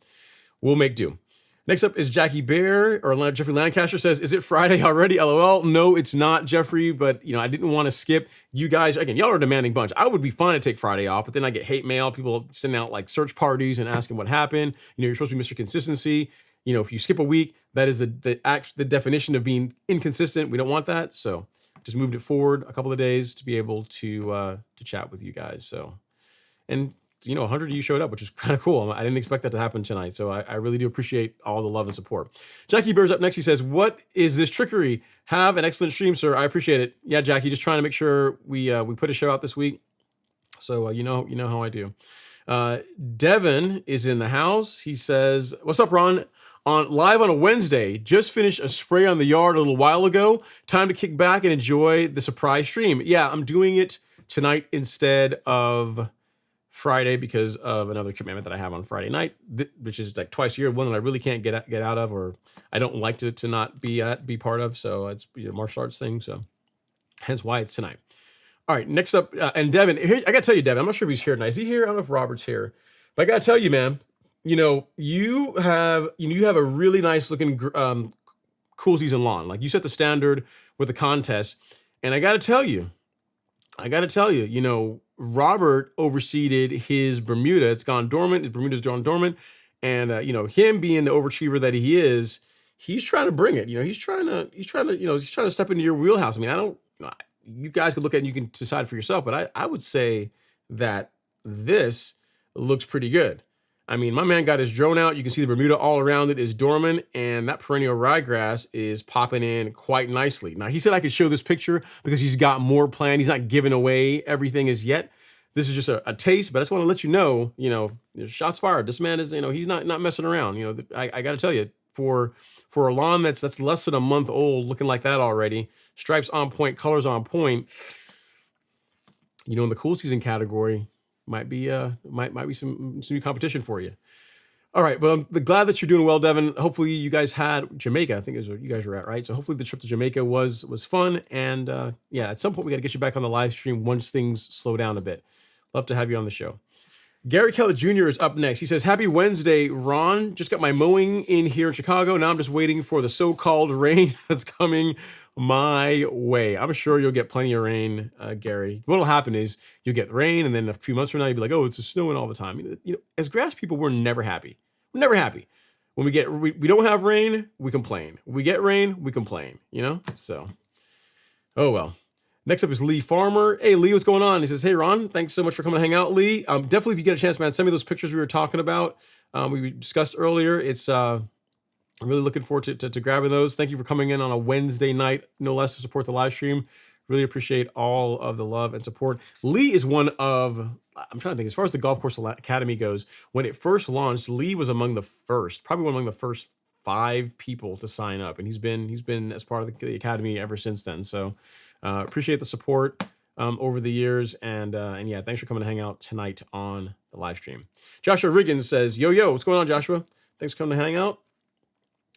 we'll make do. Next up is Jackie Bear, or Jeffrey Lancaster says, "Is it Friday already? LOL." No, it's not, Jeffrey, but I didn't want to skip you guys. Again, y'all are a demanding bunch. I would be fine to take Friday off, but then I get hate mail, people sending out like search parties and asking what happened. You're supposed to be Mr. Consistency. If you skip a week, that is the definition of being inconsistent. We don't want that. So just moved it forward a couple of days to be able to chat with you guys. So, and 100 of you showed up, which is kind of cool. I didn't expect that to happen tonight. So I really do appreciate all the love and support. Jackie Bear's up next. He says, "What is this trickery? Have an excellent stream, sir. I appreciate it." Yeah, Jackie, just trying to make sure we put a show out this week. So you know how I do. Devin is in the house. He says, "What's up, Ron? Live on a Wednesday. Just finished a spray on the yard a little while ago. Time to kick back and enjoy the surprise stream." Yeah, I'm doing it tonight instead of Friday because of another commitment that I have on Friday night, which is like twice a year, one that I really can't get out of, or I don't like to not be part of. So it's a martial arts thing. So hence why it's tonight. All right, next up, and Devin, here, I gotta tell you, Devin, I'm not sure if he's here tonight. Is he here? I don't know if Robert's here, but I gotta tell you, man, you have a really nice looking cool season lawn. Like, you set the standard with the contest, and I gotta tell you, Robert overseeded his Bermuda. It's gone dormant. His Bermuda's gone dormant. And, him being the overachiever that he is, he's trying to bring it. He's trying to step into your wheelhouse. I mean, you guys can look at it and you can decide for yourself, but I would say that this looks pretty good. I mean, my man got his drone out. You can see the Bermuda all around it is dormant, and that perennial ryegrass is popping in quite nicely. Now, he said I could show this picture because he's got more planned. He's not giving away everything as yet. This is just a taste, but I just want to let you know, there's shots fired. This man is, he's not messing around. I got to tell you, for a lawn that's less than a month old, looking like that already, stripes on point, colors on point, in the cool season category, might be some new competition for you. All right, well, I'm glad that you're doing well, Devin. Hopefully you guys had Jamaica. I think is where you guys were at, right? So hopefully the trip to Jamaica was fun. And at some point we got to get you back on the live stream once things slow down a bit. Love to have you on the show. Gary Kelly Jr. is up next. He says, "Happy Wednesday, Ron. Just got my mowing in here in Chicago. Now I'm just waiting for the so-called rain that's coming my way." I'm sure you'll get plenty of rain, Gary. What'll happen is you'll get rain, and then a few months from now, you'll be like, "Oh, it's just snowing all the time." As grass people, we're never happy. We're never happy. When we don't have rain, we complain. We get rain, we complain. So, oh well. Next up is Lee Farmer. Hey, Lee, what's going on? He says, "Hey, Ron, thanks so much for coming to hang out, Lee. Definitely, if you get a chance, man, send me those pictures we were talking about. We discussed earlier. It's I'm really looking forward to grabbing those. Thank you for coming in on a Wednesday night, no less, to support the live stream. Really appreciate all of the love and support." Lee is one of, I'm trying to think, as far as the Golf Course Academy goes, when it first launched, Lee was among the first 5 people to sign up, and he's been as part of the academy ever since then. So appreciate the support over the years, and yeah, thanks for coming to hang out tonight on the live stream. Joshua Riggins says, "Yo, what's going on, Joshua? Thanks for coming to hang out."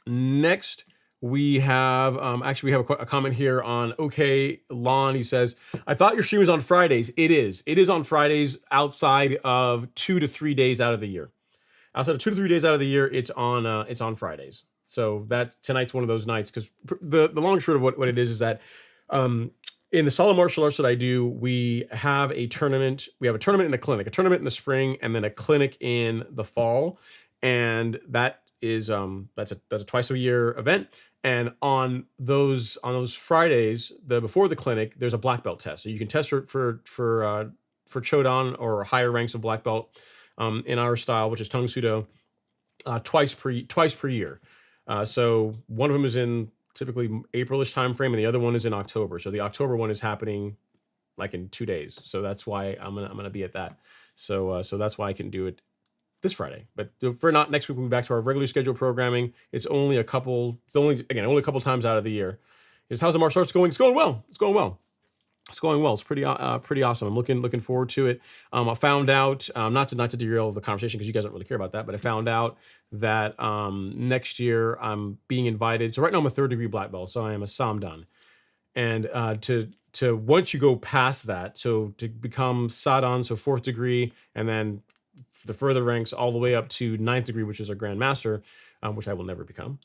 Next, we have we have a comment here on OK Lawn. He says, "I thought your stream was on Fridays." It is. It is on Fridays outside of 2 to 3 days out of the year. Outside of 2 to 3 days out of the year, it's on Fridays. So that tonight's one of those nights, because the long and short of what it is that in the solid martial arts that I do, we have a tournament. We have a tournament and a clinic. A tournament in the spring, and then a clinic in the fall. And that is that's a twice a year event. And on those Fridays, before the clinic, there's a black belt test. So you can test for Chodan or higher ranks of black belt in our style, which is Tung Sudo, twice per year. So one of them is in typically Aprilish time frame, and the other one is in October. So the October one is happening like in 2 days. So that's why I'm gonna be at that. So that's why I can do it this Friday. But for not next week, we'll be back to our regularly scheduled programming. It's only a couple times out of the year. Is how's the martial arts going? It's going well. It's going well. It's pretty awesome. I'm looking forward to it. I found out, not to derail the conversation because you guys don't really care about that, but I found out that next year I'm being invited. So right now I'm a 3rd degree black belt, so I am a Samdan. And to once you go past that, so to become Sadan, so 4th degree, and then the further ranks all the way up to 9th degree, which is a Grand Master, which I will never become,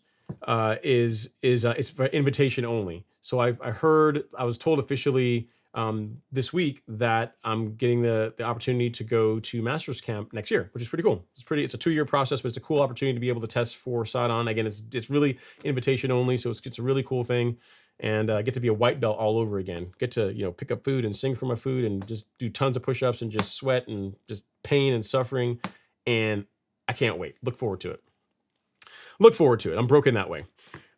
is it's for invitation only. So I was told officially this week that I'm getting the opportunity to go to Masters Camp next year, which is pretty cool. It's a 2-year process, but it's a cool opportunity to be able to test for Sadan. Again, it's really invitation only, so it's a really cool thing. And get to be a white belt all over again. Get to pick up food and sing for my food and just do tons of push-ups and just sweat and just pain and suffering. And I can't wait. Look forward to it. I'm broken that way.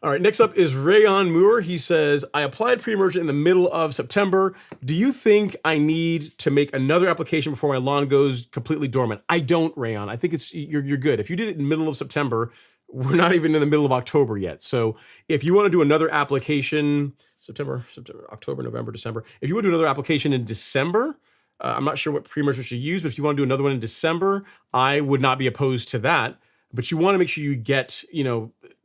All right, next up is Rayon Moore. He says, I applied pre-emergent in the middle of September. Do you think I need to make another application before my lawn goes completely dormant? I don't, Rayon. I think you're good. If you did it in the middle of September, we're not even in the middle of October yet. So if you want to do another application, September, October, November, December, if you want to do another application in December, I'm not sure what pre-emergent you use, but if you want to do another one in December, I would not be opposed to that. But you want to make sure you get,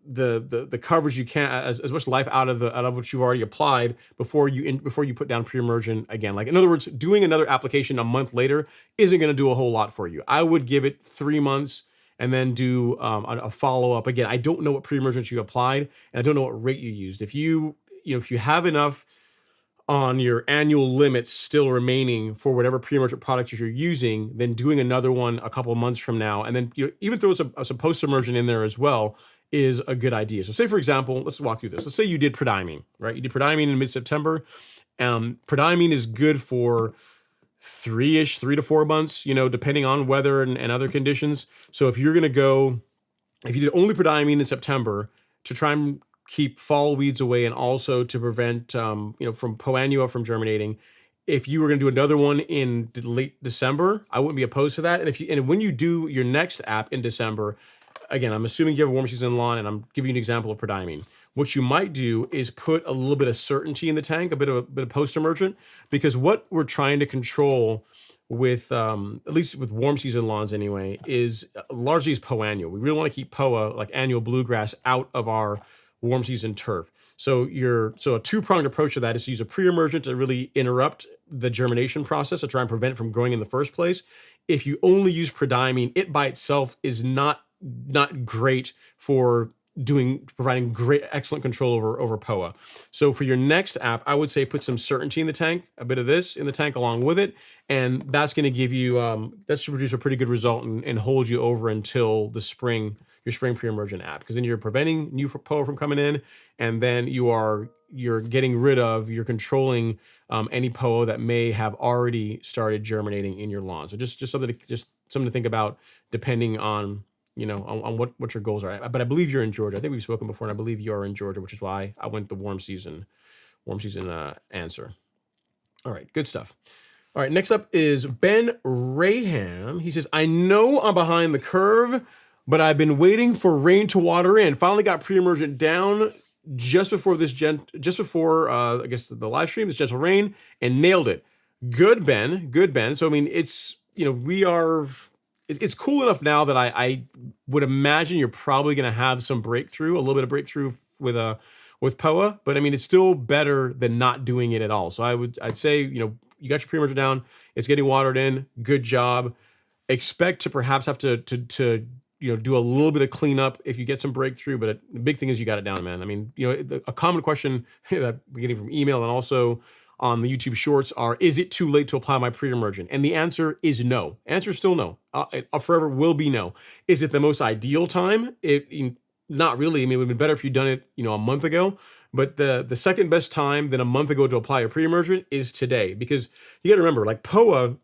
the coverage you can, as much life out of what you've already applied before you put down pre-emergent again. Like, in other words, doing another application a month later isn't going to do a whole lot for you. I would give it 3 months and then do a follow-up. Again, I don't know what pre-emergent you applied, and I don't know what rate you used. If you have enough on your annual limits still remaining for whatever pre-emergent product you're using, then doing another one a couple of months from now, and then even throw some post-emergent in there as well, is a good idea. So say, for example, let's walk through this. Let's say you did prodiamine, right? You did prodiamine in mid-September. Prodiamine is good for 3 to 4 months, depending on weather and other conditions. So if you did only prodiamine in September to try and keep fall weeds away and also to prevent, from poannual from germinating, if you were going to do another one in late December, I wouldn't be opposed to that. And when you do your next app in December, again, I'm assuming you have a warm season lawn, and I'm giving you an example of prodiamine. What you might do is put a little bit of certainty in the tank, a bit of post-emergent, because what we're trying to control with, at least with warm season lawns anyway, is largely poannual. We really want to keep POA, like annual bluegrass, out of our warm season turf. So a 2-pronged approach to that is to use a pre-emergent to really interrupt the germination process, to try and prevent it from growing in the first place. If you only use prodiamine, it by itself is not great for providing excellent control over POA. So for your next app, I would say put some certainty in the tank, a bit of this in the tank along with it, and that's going to give you that should produce a pretty good result and hold you over until the spring, your spring pre-emergent app, because then you're preventing new POA from coming in, and then you're controlling any POA that may have already started germinating in your lawn. So just something to think about, depending on on what your goals are. But I believe you're in Georgia. I think we've spoken before, and I believe you are in Georgia, which is why I went the warm season answer. All right, good stuff. All right, next up is Ben Raham. He says, I know I'm behind the curve, but I've been waiting for rain to water in. Finally got pre-emergent down just before I guess the live stream, this gentle rain, and nailed it. Good, Ben. Good, Ben. So I mean, it's it's cool enough now that I would imagine you're probably going to have a little bit of breakthrough with POA, but I mean, it's still better than not doing it at all. So I'd say, you got your pre-emergent down, it's getting watered in, good job. Expect to perhaps have to do a little bit of cleanup if you get some breakthrough, but the big thing is you got it down, man. I mean, a common question that we're getting from email and also on the YouTube shorts are, is it too late to apply my pre-emergent? And the answer is no. Answer is still no. It forever will be no. Is it the most ideal time? Not really. I mean, it would have been better if you'd done it, a month ago. But the second best time than a month ago to apply a pre-emergent is today, because you got to remember, like POA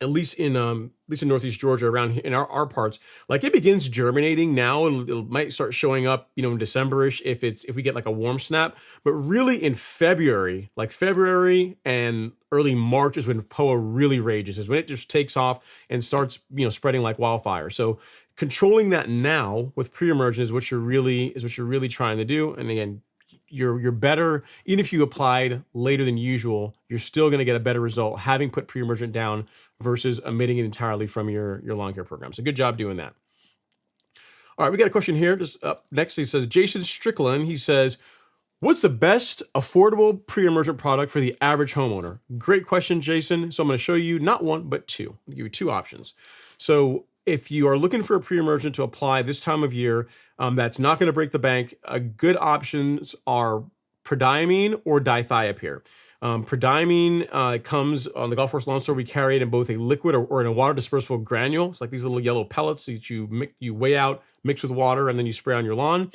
at least in Northeast Georgia, around here, in our parts, like it begins germinating now. It might start showing up, in December-ish if we get like a warm snap. But really in February, like February and early March is when POA really rages, is when it just takes off and starts, spreading like wildfire. So controlling that now with pre-emergent is what you're really trying to do. And again, you're better, even if you applied later than usual, you're still going to get a better result having put pre-emergent down versus omitting it entirely from your lawn care program. So good job doing that. All right, we got a question here. Just up next, he says, Jason Strickland, he says, what's the best affordable pre-emergent product for the average homeowner? Great question, Jason. So I'm going to show you not one, but two. I'll give you two options. So if you are looking for a pre-emergent to apply this time of year, that's not going to break the bank, good options are prodiamine or dithiopyr. Prodiamine comes on the Golf Course Lawn Store. We carry it in both a liquid or in a water dispersible granule. It's like these little yellow pellets that you weigh out, mix with water, and then you spray on your lawn.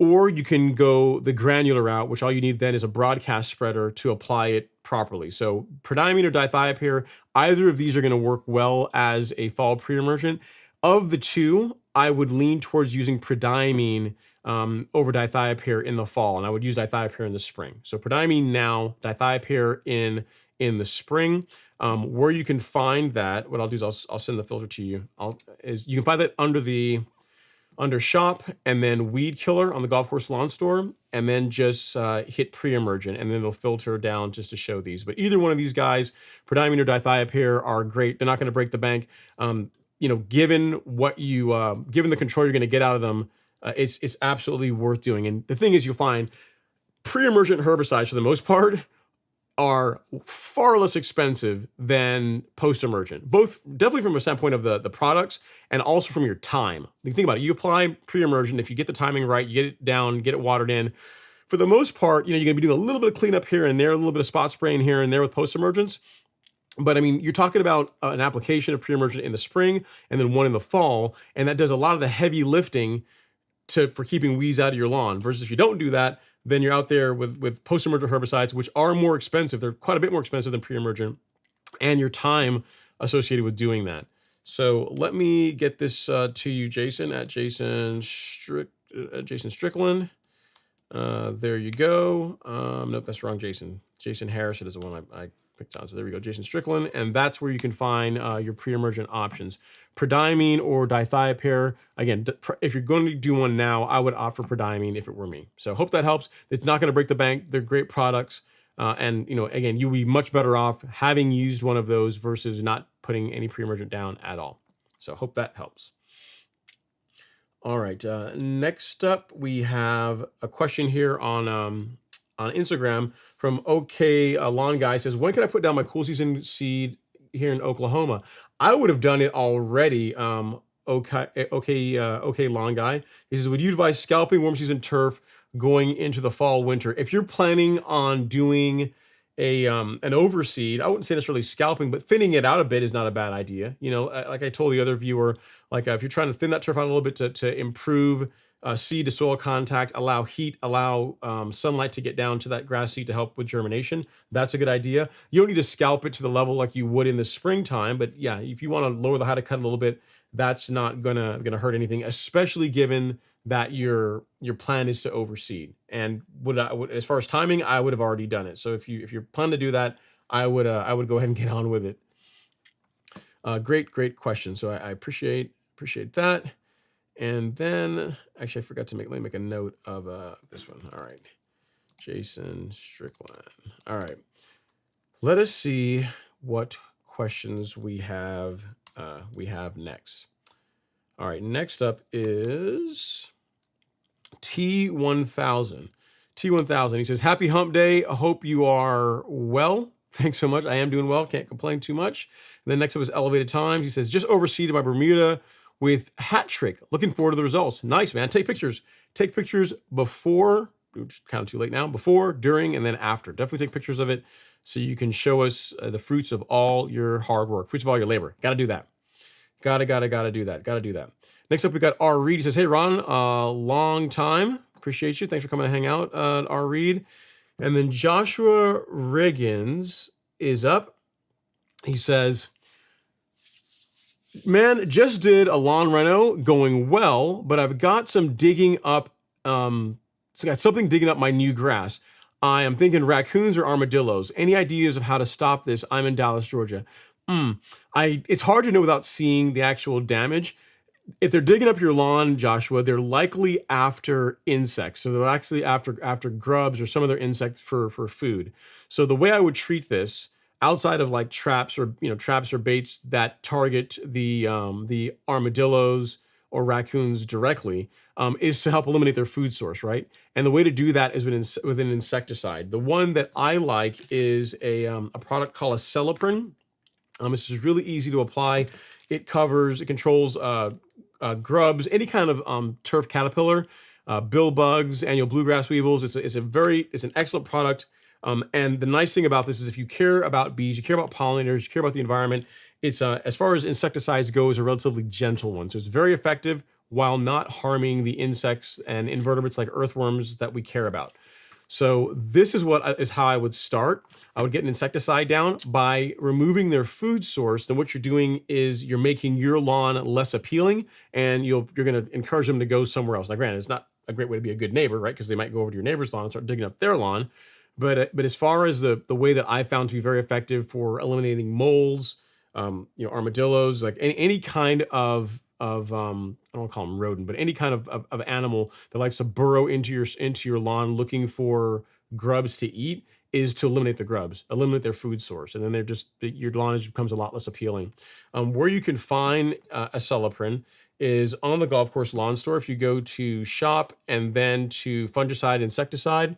Or you can go the granular route, which all you need then is a broadcast spreader to apply it properly. So prodiamine or dithiopyr, either of these are going to work well as a fall pre-emergent. Of the two, I would lean towards using prodiamine over dithiopyr in the fall, and I would use dithiopyr in the spring. So prodiamine now, dithiopyr in the spring. Where you can find that, what I'll do is I'll send the filter to you. You can find that under shop and then weed killer on the Golf Course Lawn Store, and then just hit pre-emergent, and then it'll filter down just to show these. But either one of these guys, prodiamine or dithiopyr, are great. They're not going to break the bank. Given the control you're going to get out of them, it's absolutely worth doing. And the thing is, you'll find pre-emergent herbicides for the most part are far less expensive than post-emergent, both definitely from a standpoint of the products and also from your time. Think about it. You apply pre-emergent, if you get the timing right, you get it down, get it watered in. For the most part, you're going to be doing a little bit of cleanup here and there, a little bit of spot spraying here and there with post-emergents. But I mean, you're talking about an application of pre-emergent in the spring and then one in the fall, and that does a lot of the heavy lifting for keeping weeds out of your lawn. Versus if you don't do that, then you're out there with post-emergent herbicides, which are more expensive. They're quite a bit more expensive than pre-emergent, and your time associated with doing that. So let me get this to you, Jason, at Jason Strickland. There you go. Nope, that's wrong, Jason. Jason Harrison is the one I picked on. So there we go, Jason Strickland. And that's where you can find your pre-emergent options. Prodiamine or dithiopyr. Again, if you're going to do one now, I would opt for prodiamine if it were me. So hope that helps. It's not going to break the bank. They're great products. And again, you'll be much better off having used one of those versus not putting any pre-emergent down at all. So hope that helps. All right. Next up, we have a question here on Instagram from OK Lawn Guy. Says, when can I put down my cool season seed here in Oklahoma? I would have done it already. OK Lawn Guy. He says, would you advise scalping warm season turf going into the fall winter? If you're planning on doing an overseed, I wouldn't say necessarily scalping, but thinning it out a bit is not a bad idea. Like I told the other viewer, like if you're trying to thin that turf out a little bit to improve seed to soil contact, allow heat, allow sunlight to get down to that grass seed to help with germination, that's a good idea. You don't need to scalp it to the level like you would in the springtime, but yeah, if you want to lower the height of cut a little bit, that's not gonna hurt anything, especially given that your plan is to overseed. And as far as timing, I would have already done it. So if you're planning to do that, I would go ahead and get on with it. Great question. So I appreciate that. And then actually I forgot to let me make a note of this one. All right, Jason Strickland. All right, let us see what questions we have next. All right, next up is T1000. T1000, he says, happy hump day. I hope you are well. Thanks so much. I am doing well. Can't complain too much. And then next up is Elevated Times. He says, just overseeded my Bermuda with Hat Trick. Looking forward to the results. Nice, man. Take pictures. Take pictures before, it's kind of too late now, before, during, and then after. Definitely take pictures of it so you can show us the fruits of all your hard work, fruits of all your labor. Got to do that. Got to do that. Next up, we got R. Reed. He says, hey, Ron, long time. Appreciate you. Thanks for coming to hang out, R. Reed. And then Joshua Riggins is up. He says, Man, just did a lawn reno, going well, but I've got some digging up. So I got something digging up my new grass. I am thinking raccoons or armadillos. Any ideas of how to stop this? I'm in Dallas, Georgia. It's hard to know without seeing the actual damage. If they're digging up your lawn, Joshua, they're likely after insects. So they're actually after grubs or some other insects for food. So the way I would treat this, outside of like traps or traps or baits that target the armadillos or raccoons directly, is to help eliminate their food source, right? And the way to do that is with an insecticide. The one that I like is a product called a Celiprin. This is really easy to apply. It controls grubs, any kind of turf caterpillar, bill bugs, annual bluegrass weevils. It's an excellent product. And the nice thing about this is if you care about bees, you care about pollinators, you care about the environment, it's as far as insecticides go, is a relatively gentle one. So it's very effective while not harming the insects and invertebrates like earthworms that we care about. So this is how I would start. I would get an insecticide down by removing their food source. Then what you're doing is you're making your lawn less appealing, and you're going to encourage them to go somewhere else. Now, granted, it's not a great way to be a good neighbor, right? Because they might go over to your neighbor's lawn and start digging up their lawn. But as far as the way that I found to be very effective for eliminating moles, armadillos, like any kind of I don't want to call them rodent, but any kind of animal that likes to burrow into your lawn looking for grubs to eat, is to eliminate the grubs, eliminate their food source, and then your lawn becomes a lot less appealing. Where you can find a Celiprin is on the golf course lawn store. If you go to shop and then to fungicide, insecticide,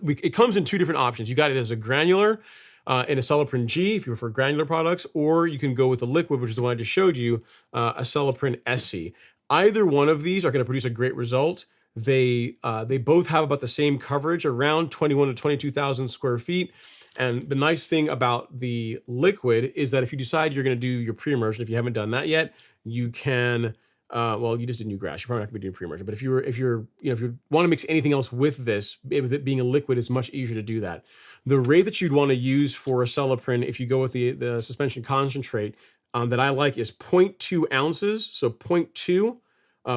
it comes in two different options. You got it as a granular in a Celiprin G if you prefer granular products, or you can go with the liquid, which is the one I just showed you, a Celiprin SC. Either one of these are going to produce a great result. They both have about the same coverage, around 21 to 22,000 square feet. And the nice thing about the liquid is that if you decide you're going to do your pre-emergent, if you haven't done that yet, you can. Well, you just did new grass. You're probably not going to be doing pre-emergent. But if you want to mix anything else with this, with it being a liquid, it's much easier to do that. The rate that you'd want to use for a Celiprin, if you go with the suspension concentrate, that I like is 0.2 ounces. So 0.2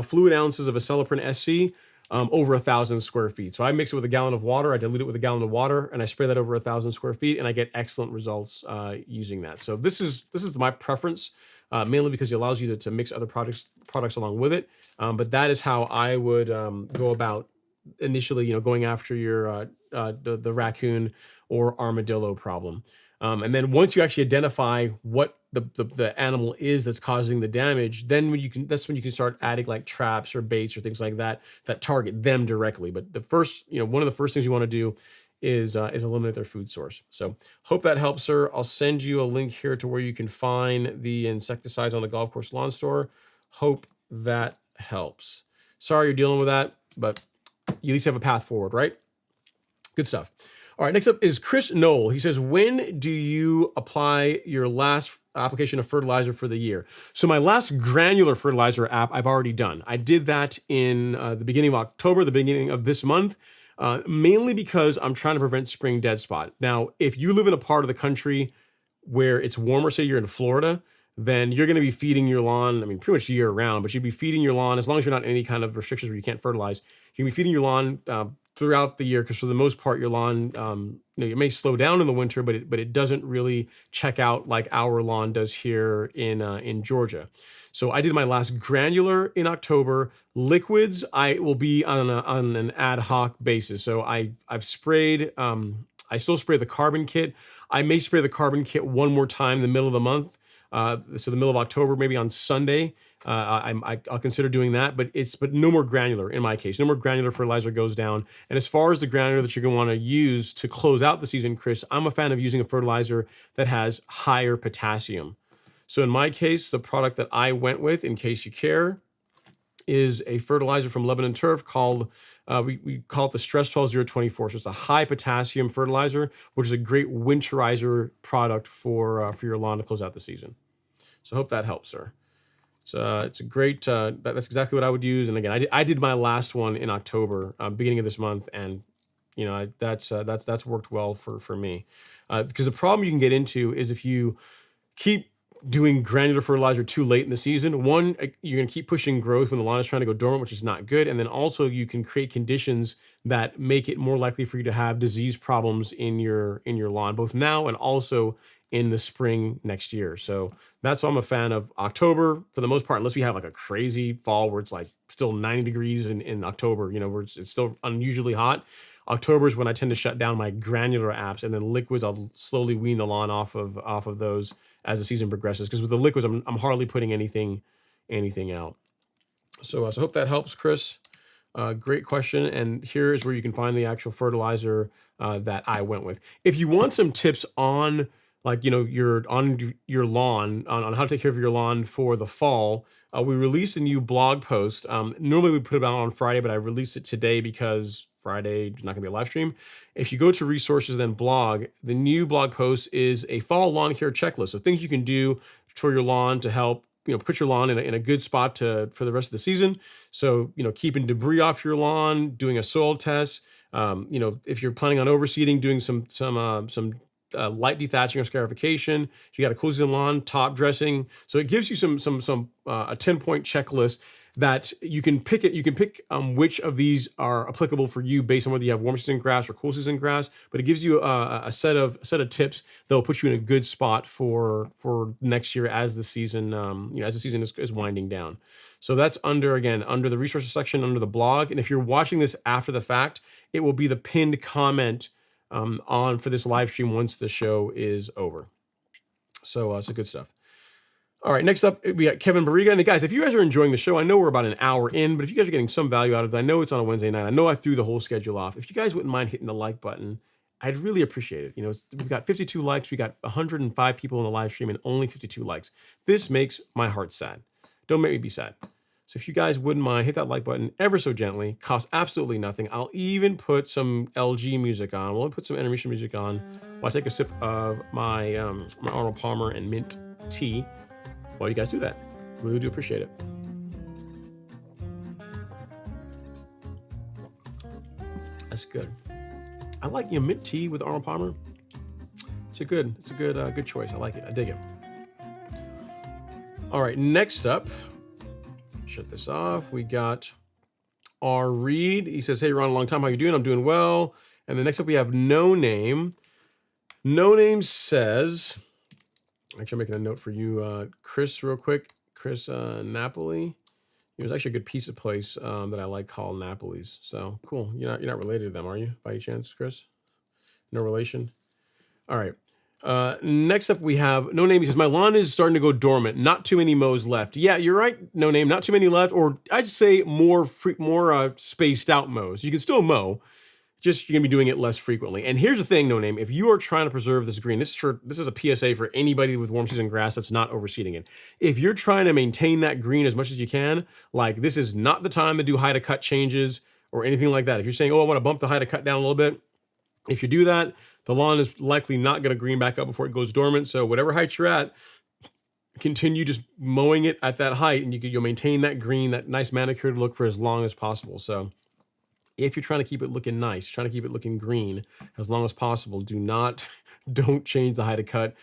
fluid ounces of a Celiprin SC over 1,000 square feet. So I mix it with a gallon of water. I dilute it with a gallon of water, and I spray that over 1,000 square feet, and I get excellent results using that. So this is my preference. Mainly because it allows you to mix other products along with it. But that is how I would go about initially, going after your the raccoon or armadillo problem. And then once you actually identify what the animal is that's causing the damage, then that's when you can start adding like traps or baits or things like that target them directly. But the first, one of the first things you want to do is eliminate their food source. So hope that helps, sir. I'll send you a link here to where you can find the insecticides on the golf course lawn store. Hope that helps. Sorry you're dealing with that, but you at least have a path forward, right? Good stuff. All right, next up is Chris Knoll. He says, when do you apply your last application of fertilizer for the year? So my last granular fertilizer app I've already done. I did that in the beginning of October, the beginning of this month. Mainly because I'm trying to prevent spring dead spot. Now, if you live in a part of the country where it's warmer, say you're in Florida, then you're going to be feeding your lawn, pretty much year round, but you'd be feeding your lawn, as long as you're not in any kind of restrictions where you can't fertilize, you can be feeding your lawn throughout the year, because for the most part, your lawn, it may slow down in the winter, but it doesn't really check out like our lawn does here in Georgia. So I did my last granular in October. Liquids, I will be on an ad hoc basis. So I've sprayed. I still spray the carbon kit. I may spray the carbon kit one more time in the middle of the month. So the middle of October, maybe on Sunday. I'll consider doing that, but no more granular in my case. No more granular fertilizer goes down. And as far as the granular that you're going to want to use to close out the season, Chris, I'm a fan of using a fertilizer that has higher potassium. So in my case, the product that I went with, in case you care, is a fertilizer from Lebanon Turf called, we call it the Stress 12024. So it's a high potassium fertilizer, which is a great winterizer product for your lawn to close out the season. So I hope that helps, sir. It's a great, that's exactly what I would use. And again, I did my last one in October, beginning of this month. And that's worked well for me. Because the problem you can get into is if you keep doing granular fertilizer too late in the season. One, you're going to keep pushing growth when the lawn is trying to go dormant, which is not good. And then also you can create conditions that make it more likely for you to have disease problems in your lawn, both now and also in the spring next year. So that's why I'm a fan of October for the most part, unless we have like a crazy fall where it's like still 90 degrees in October, you know, where it's still unusually hot. October is when I tend to shut down my granular apps, and then liquids I'll slowly wean the lawn off of those as the season progresses. Because with the liquids, I'm hardly putting anything out. So I hope that helps, Chris. Great question. And here is where you can find the actual fertilizer that I went with. If you want some tips on, like, you know, your lawn, on how to take care of your lawn for the fall, we released a new blog post. Normally we put it out on Friday, but I released it today because Friday is not going to be a live stream. If you go to resources and blog, the new blog post is a fall lawn care checklist. So things you can do for your lawn to help, you know, put your lawn in a good spot for the rest of the season. So, you know, keeping debris off your lawn, doing a soil test. You know, if you're planning on overseeding, doing some light dethatching or scarification. If you got a cool season lawn, top dressing. So it gives you a 10-point checklist that you can pick it. You can pick which of these are applicable for you based on whether you have warm season grass or cool season grass. But it gives you a set of tips that will put you in a good spot for next year as the season is winding down. So that's under the resources section under the blog. And if you're watching this after the fact, it will be the pinned comment on for this live stream once the show is over. So good stuff. All right, next up, we got Kevin Barriga. And guys, if you guys are enjoying the show, I know we're about an hour in, but if you guys are getting some value out of it, I know it's on a Wednesday night. I know I threw the whole schedule off. If you guys wouldn't mind hitting the like button, I'd really appreciate it. You know, we've got 52 likes. We got 105 people in the live stream and only 52 likes. This makes my heart sad. Don't make me be sad. So if you guys wouldn't mind, hit that like button ever so gently. Costs absolutely nothing. I'll even put some LG music on. We'll put some intermission music on while I take a sip of my Arnold Palmer and mint tea. While you guys do that, really do appreciate it. That's good. I like mint tea with Arnold Palmer. It's a good choice. I like it. I dig it. All right, next up, shut this off. We got R. Reed. He says, "Hey, Ron, a long time. How you doing? I'm doing well." And then next up, we have No Name. No Name says, actually, I'm making a note for you, Chris, real quick. Chris Napoli. There's actually a good pizza place that I like called Napoli's. So cool. You're not related to them, are you, by any chance, Chris? No relation. All right. Next up, we have No Name. He says, "My lawn is starting to go dormant. Not too many mows left." Yeah, you're right, No Name. Not too many left, or I'd say more spaced out mows. You can still mow, just you're gonna be doing it less frequently. And here's the thing, No Name. If you are trying to preserve this green, this is a PSA for anybody with warm season grass that's not overseeding it. If you're trying to maintain that green as much as you can, like, this is not the time to do height of cut changes or anything like that. If you're saying, "Oh, I want to bump the height of cut down a little bit," if you do that, the lawn is likely not going to green back up before it goes dormant. So whatever height you're at, continue just mowing it at that height, and you'll maintain that green, that nice manicured look for as long as possible. So if you're trying to keep it looking nice, trying to keep it looking green as long as possible, don't change the height of cut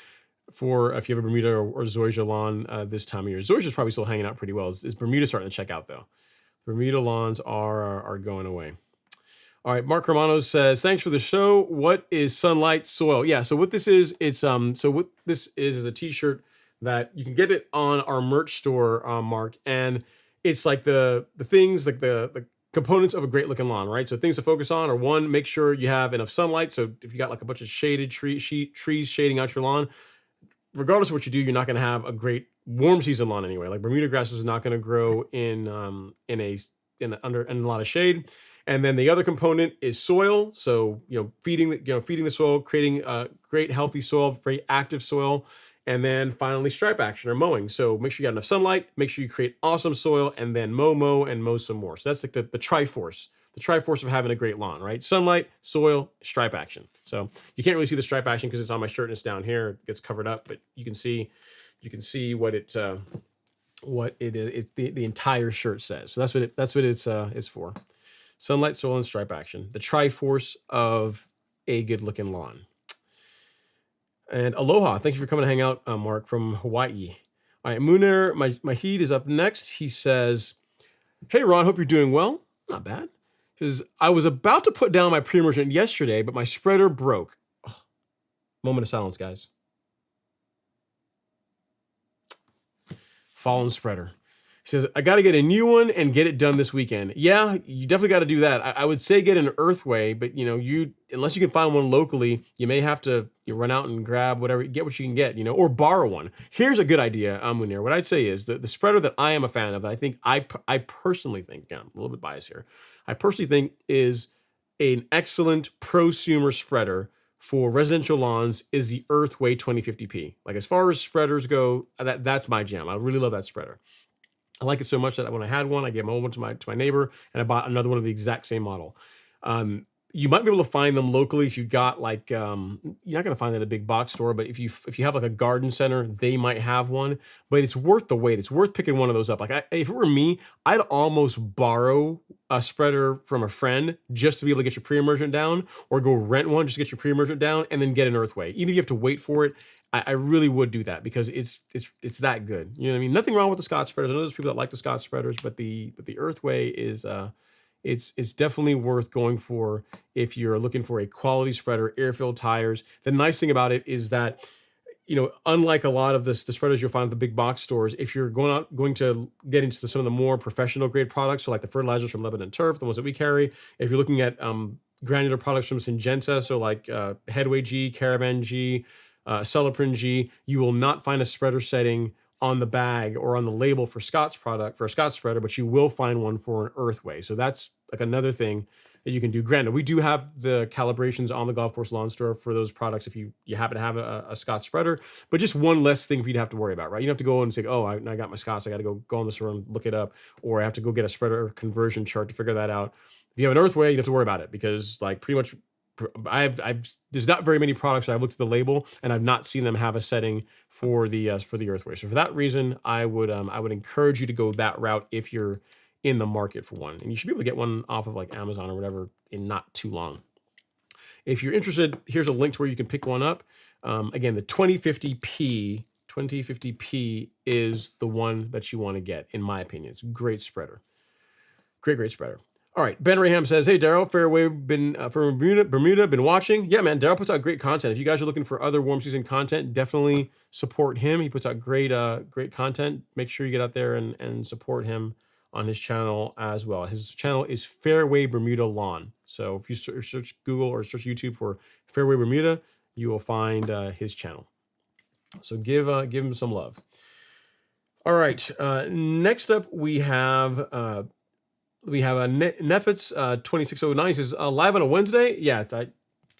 for if you have a Bermuda or Zoysia lawn this time of year. Zoysia's probably still hanging out pretty well. Is Bermuda starting to check out though? Bermuda lawns are going away. All right, Mark Romano says, "Thanks for the show. What is sunlight soil?" Yeah, so what this is, is a t-shirt that you can get it on our merch store, Mark, and it's like the things, like the components of a great looking lawn, right? So things to focus on are, one, make sure you have enough sunlight. So if you got like a bunch of shaded trees shading out your lawn, regardless of what you do, you're not going to have a great warm season lawn anyway. Like Bermuda grass is not going to grow in a lot of shade. And then the other component is soil. So, feeding the soil, creating a great healthy soil, very active soil. And then finally, stripe action or mowing. So make sure you got enough sunlight, make sure you create awesome soil, and then mow some more. So that's like the triforce, of having a great lawn, right? Sunlight, soil, stripe action. So you can't really see the stripe action because it's on my shirt and it's down here. It gets covered up, but you can see what it is. The entire shirt says. So that's what it's for. Sunlight, soil, and stripe action. The triforce of a good looking lawn. And aloha. Thank you for coming to hang out, Mark from Hawaii. All right, Munir Mahid is up next. He says, hey, Ron, hope you're doing well. Not bad. He says, I was about to put down my pre-emergent yesterday, but my spreader broke. Oh, moment of silence, guys. Fallen spreader. He says, I got to get a new one and get it done this weekend. Yeah, you definitely got to do that. I would say get an Earthway, but unless you can find one locally, you may have to run out and grab whatever, get what you can get, or borrow one. Here's a good idea, Munir. What I'd say is the spreader that I am a fan of, that I think I personally think, I'm a little bit biased here, I personally think is an excellent prosumer spreader for residential lawns is the Earthway 2050P. Like as far as spreaders go, that's my jam. I really love that spreader. I like it so much that when I had one, I gave my old one to my neighbor, and I bought another one of the exact same model. You might be able to find them locally if you got like you're not going to find that at a big box store, but if you have like a garden center, they might have one. But it's worth the wait. It's worth picking one of those up. Like if it were me, I'd almost borrow a spreader from a friend just to be able to get your pre-emergent down, or go rent one just to get your pre-emergent down, and then get an Earthway. Even if you have to wait for it, I really would do that because it's that good. You know what I mean? Nothing wrong with the Scott spreaders. I know there's people that like the Scott spreaders, but the Earthway is it's definitely worth going for if you're looking for a quality spreader, air-filled tires. The nice thing about it is that, unlike a lot of the spreaders you'll find at the big box stores, if you're going to get into some of the more professional grade products, so like the fertilizers from Lebanon Turf, the ones that we carry, if you're looking at granular products from Syngenta, so like Headway G, Caravan G, Celiprin G, you will not find a spreader setting on the bag or on the label for Scott's product, for a Scott spreader, but you will find one for an Earthway. So that's like another thing that you can do. Granted, we do have the calibrations on the Golf Course Lawn Store for those products if you happen to have a Scott spreader, but just one less thing for you to have to worry about, right? You don't have to go and say, oh, I got my Scotts, I got to go on the store and look it up, or I have to go get a spreader conversion chart to figure that out. If you have an Earthway, you don't have to worry about it, because like pretty much there's not very many products that I've looked at the label and I've not seen them have a setting for the Earthway. So for that reason, I would encourage you to go that route if you're in the market for one, and you should be able to get one off of like Amazon or whatever in not too long. If you're interested, here's a link to where you can pick one up. Again, the 2050P is the one that you want to get, in my opinion. It's a great spreader. Great spreader. All right, Ben Raham says, hey, Daryl, Fairway from Bermuda, been watching. Yeah, man, Daryl puts out great content. If you guys are looking for other warm season content, definitely support him. He puts out great content. Make sure you get out there and support him on his channel as well. His channel is Fairway Bermuda Lawn. So if you search Google or search YouTube for Fairway Bermuda, you will find his channel. So give him some love. All right, next up we have a Nefitz 2609. He says, live on a Wednesday. Yeah,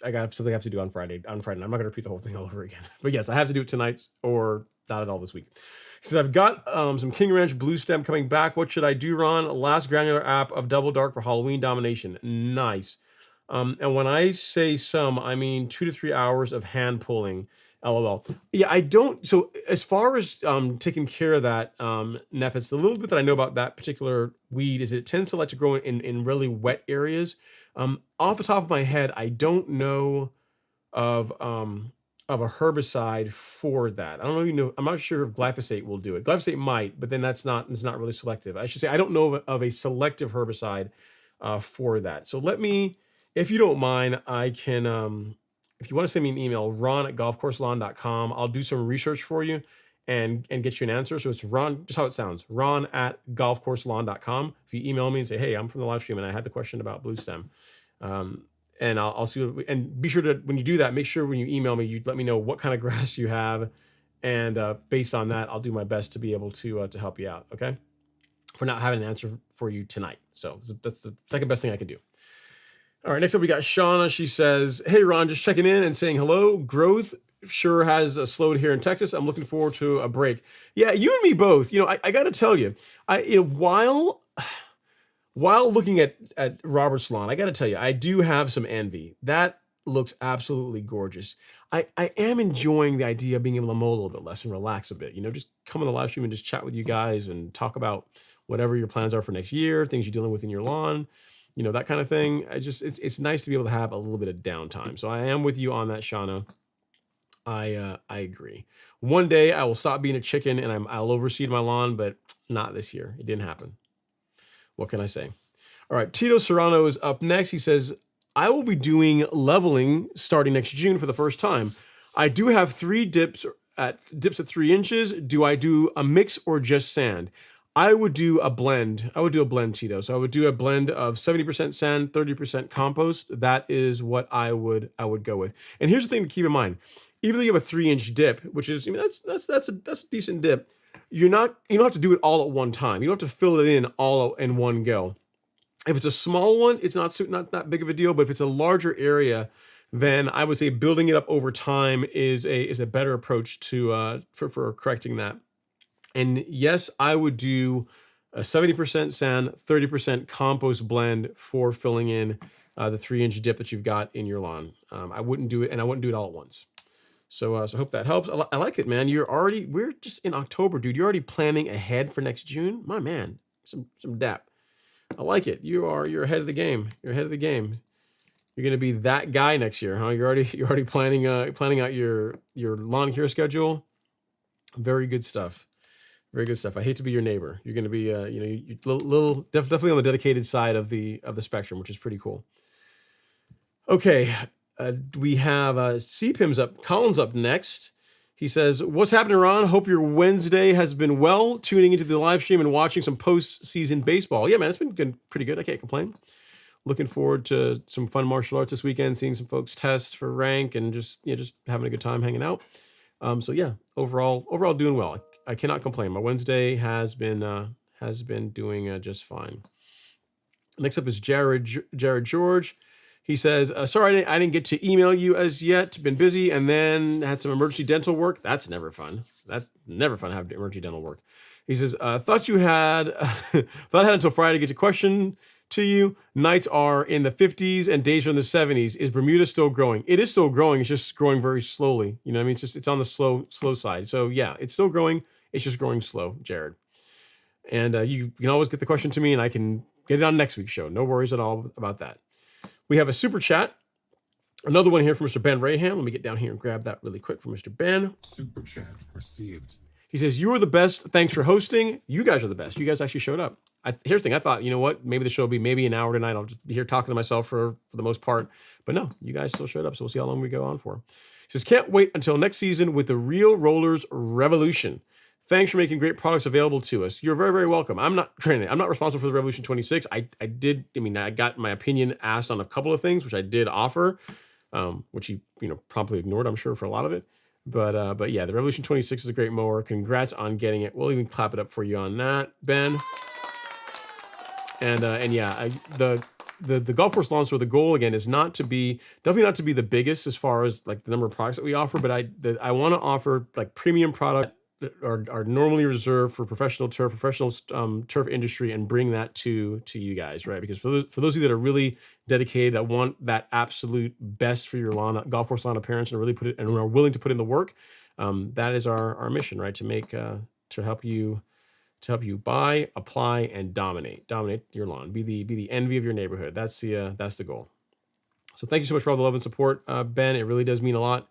I got something I have to do on Friday. I'm not going to repeat the whole thing all over again. But yes, I have to do it tonight or not at all this week. He says, I've got some King Ranch Blue Stem coming back. What should I do, Ron? Last granular app of Double Dark for Halloween domination. Nice. And when I say some, I mean 2 to 3 hours of hand pulling. LOL. Yeah, I don't. So as far as taking care of that, Nefitz, the little bit that I know about that particular weed is it tends to like to grow in really wet areas. Off the top of my head, I don't know of a herbicide for that. I don't know. I'm not sure if glyphosate will do it. Glyphosate might, but then it's not really selective. I should say I don't know of a selective herbicide for that. So let me, if you don't mind, I can. If you want to send me an email, ron@golfcourselawn.com, I'll do some research for you and get you an answer. So it's Ron, just how it sounds, ron@golfcourselawn.com. If you email me and say, hey, I'm from the live stream and I had the question about blue stem, and I'll see what and be sure to, when you do that, make sure when you email me, you let me know what kind of grass you have. And based on that, I'll do my best to be able to help you out. Okay. For not having an answer for you tonight. So that's the second best thing I can do. All right, next up we got Shauna. She says, hey, Ron, just checking in and saying hello. Growth sure has slowed here in Texas. I'm looking forward to a break. Yeah, you and me both. I got to tell you, while looking at Robert's lawn, I got to tell you, I do have some envy. That looks absolutely gorgeous. I am enjoying the idea of being able to mow a little bit less and relax a bit. Just come on the live stream and just chat with you guys and talk about whatever your plans are for next year, things you're dealing with in your lawn. That kind of thing. It's nice to be able to have a little bit of downtime. So I am with you on that, Shauna. I agree. One day I will stop being a chicken and I'll overseed my lawn, but not this year. It didn't happen. What can I say? All right, Tito Serrano is up next. He says, I will be doing leveling starting next June for the first time. I do have dips at 3 inches. Do I do a mix or just sand? I would do a blend. Tito. So I would do a blend of 70% sand, 30% compost. That is what I would go with. And here's the thing to keep in mind: even though you have a 3-inch dip, which is, that's a decent dip, you don't have to do it all at one time. You don't have to fill it in all in one go. If it's a small one, it's not that big of a deal. But if it's a larger area, then I would say building it up over time is a better approach to for correcting that. And yes, I would do a 70% sand, 30% compost blend for filling in the 3-inch dip that you've got in your lawn. I wouldn't do it, and I wouldn't do it all at once. So I hope that helps. I like it, man. We're just in October, dude. You're already planning ahead for next June. My man, some dap. I like it. You're ahead of the game. You're ahead of the game. You're gonna be that guy next year, huh? You're already planning out your lawn care schedule. Very good stuff. Very good stuff. I hate to be your neighbor. You're gonna be you're definitely on the dedicated side of the spectrum, which is pretty cool. Okay, we have CPIM's up. Colin's up next. He says, what's happening, Ron? Hope your Wednesday has been well. Tuning into the live stream and watching some postseason baseball. Yeah, man, it's been pretty good. I can't complain. Looking forward to some fun martial arts this weekend, seeing some folks test for rank and just having a good time hanging out. So yeah, overall doing well. I cannot complain. My Wednesday has been doing just fine. Next up is Jared George. He says, sorry, I didn't get to email you as yet. Been busy and then had some emergency dental work. That's never fun. That's never fun to have emergency dental work. He says, thought I had until Friday to get your question to you. Nights are in the 50s and days are in the 70s. Is Bermuda still growing? It is still growing. It's just growing very slowly. You know what I mean? It's on the slow side. So yeah, it's still growing. It's just growing slow, Jared. And you can always get the question to me and I can get it on next week's show. No worries at all about that. We have a super chat. Another one here from Mr. Ben Raham. Let me get down here and grab that really quick from Mr. Ben. Super chat received. He says, you are the best. Thanks for hosting. You guys are the best. You guys actually showed up. Here's the thing. I thought, you know what? Maybe the show will be maybe an hour tonight. I'll just be here talking to myself for the most part. But no, you guys still showed up. So we'll see how long we go on for. He says, can't wait until next season with the Real Rollers Revolution. Thanks for making great products available to us. You're very, very welcome. I'm not responsible for the Revolution 26. I got my opinion asked on a couple of things, which I did offer, which he promptly ignored, I'm sure, for a lot of it. But yeah, the Revolution 26 is a great mower. Congrats on getting it. We'll even clap it up for you on that, Ben. And yeah, the golf course lawn store, the goal again is definitely not to be the biggest as far as like the number of products that we offer, but I want to offer like premium product that are normally reserved for professional turf industry and bring that to you guys, right? Because for those of you that are really dedicated, that want that absolute best for your lawn, golf course lawn appearance, and really are willing to put in the work, that is our mission, right? To help you buy, apply, and dominate your lawn. Be the envy of your neighborhood. That's the goal. So thank you so much for all the love and support, Ben. It really does mean a lot.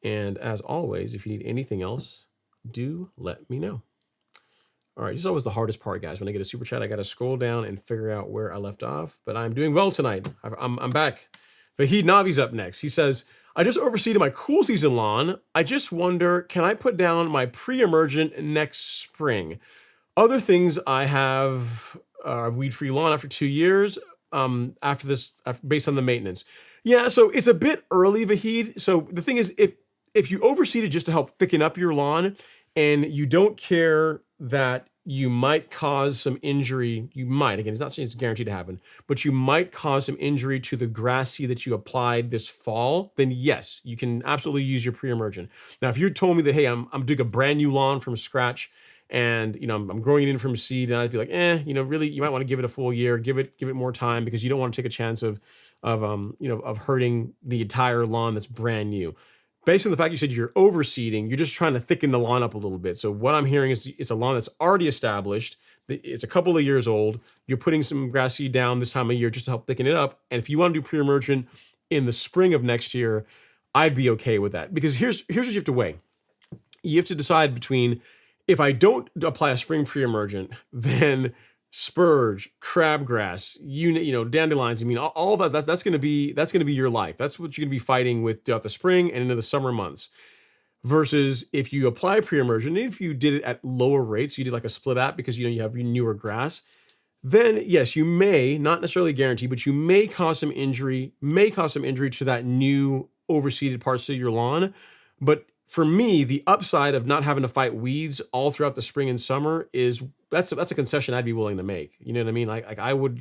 And as always, if you need anything else, do let me know. All right, this is always the hardest part, guys. When I get a super chat, I got to scroll down and figure out where I left off. But I'm doing well tonight. I'm back. Vahid Navi's up next. He says, I just overseeded my cool season lawn. I just wonder, can I put down my pre-emergent next spring? Other things I have weed-free lawn after 2 years. After this, based on the maintenance. Yeah, so it's a bit early, Vahid. So the thing is, if you overseeded just to help thicken up your lawn, and you don't care that you might cause some injury, again, it's not saying it's guaranteed to happen, but you might cause some injury to the grass seed that you applied this fall, then yes, you can absolutely use your pre-emergent. Now, if you told me that, hey, I'm doing a brand new lawn from scratch, and I'm growing it in from seed, and I'd be like, really, you might want to give it a full year, give it more time, because you don't want to take a chance of hurting the entire lawn that's brand new. Based on the fact you said you're overseeding, you're just trying to thicken the lawn up a little bit. So what I'm hearing is it's a lawn that's already established. It's a couple of years old. You're putting some grass seed down this time of year just to help thicken it up. And if you want to do pre-emergent in the spring of next year, I'd be okay with that, because here's what you have to weigh. You have to decide between, if I don't apply a spring pre-emergent, then spurge, crabgrass, dandelions. I mean, all that that's going to be your life. That's what you're going to be fighting with throughout the spring and into the summer months. Versus if you apply pre-emergent, and if you did it at lower rates, you did like a split app because you have newer grass, then yes, you may, not necessarily guarantee, but you may cause some injury to that new overseeded parts of your lawn. But for me, the upside of not having to fight weeds all throughout the spring and summer is that's a concession I'd be willing to make. You know what I mean? Like I would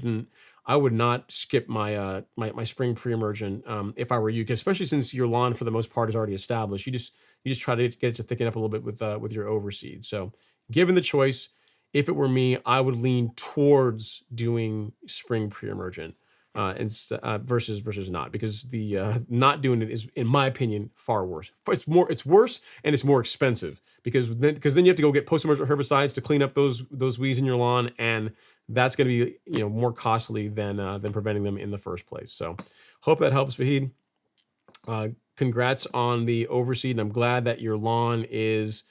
not skip my my spring pre-emergent if I were you, especially since your lawn for the most part is already established. You just try to get it to thicken up a little bit with your overseed. So given the choice, if it were me, I would lean towards doing spring pre-emergent versus not, because the not doing it is, in my opinion, far worse. It's worse and it's more expensive, because then you have to go get post-emergent herbicides to clean up those weeds in your lawn, and that's going to be more costly than preventing them in the first place. So hope that helps, Vahid. Congrats on the overseed, and I'm glad that your lawn is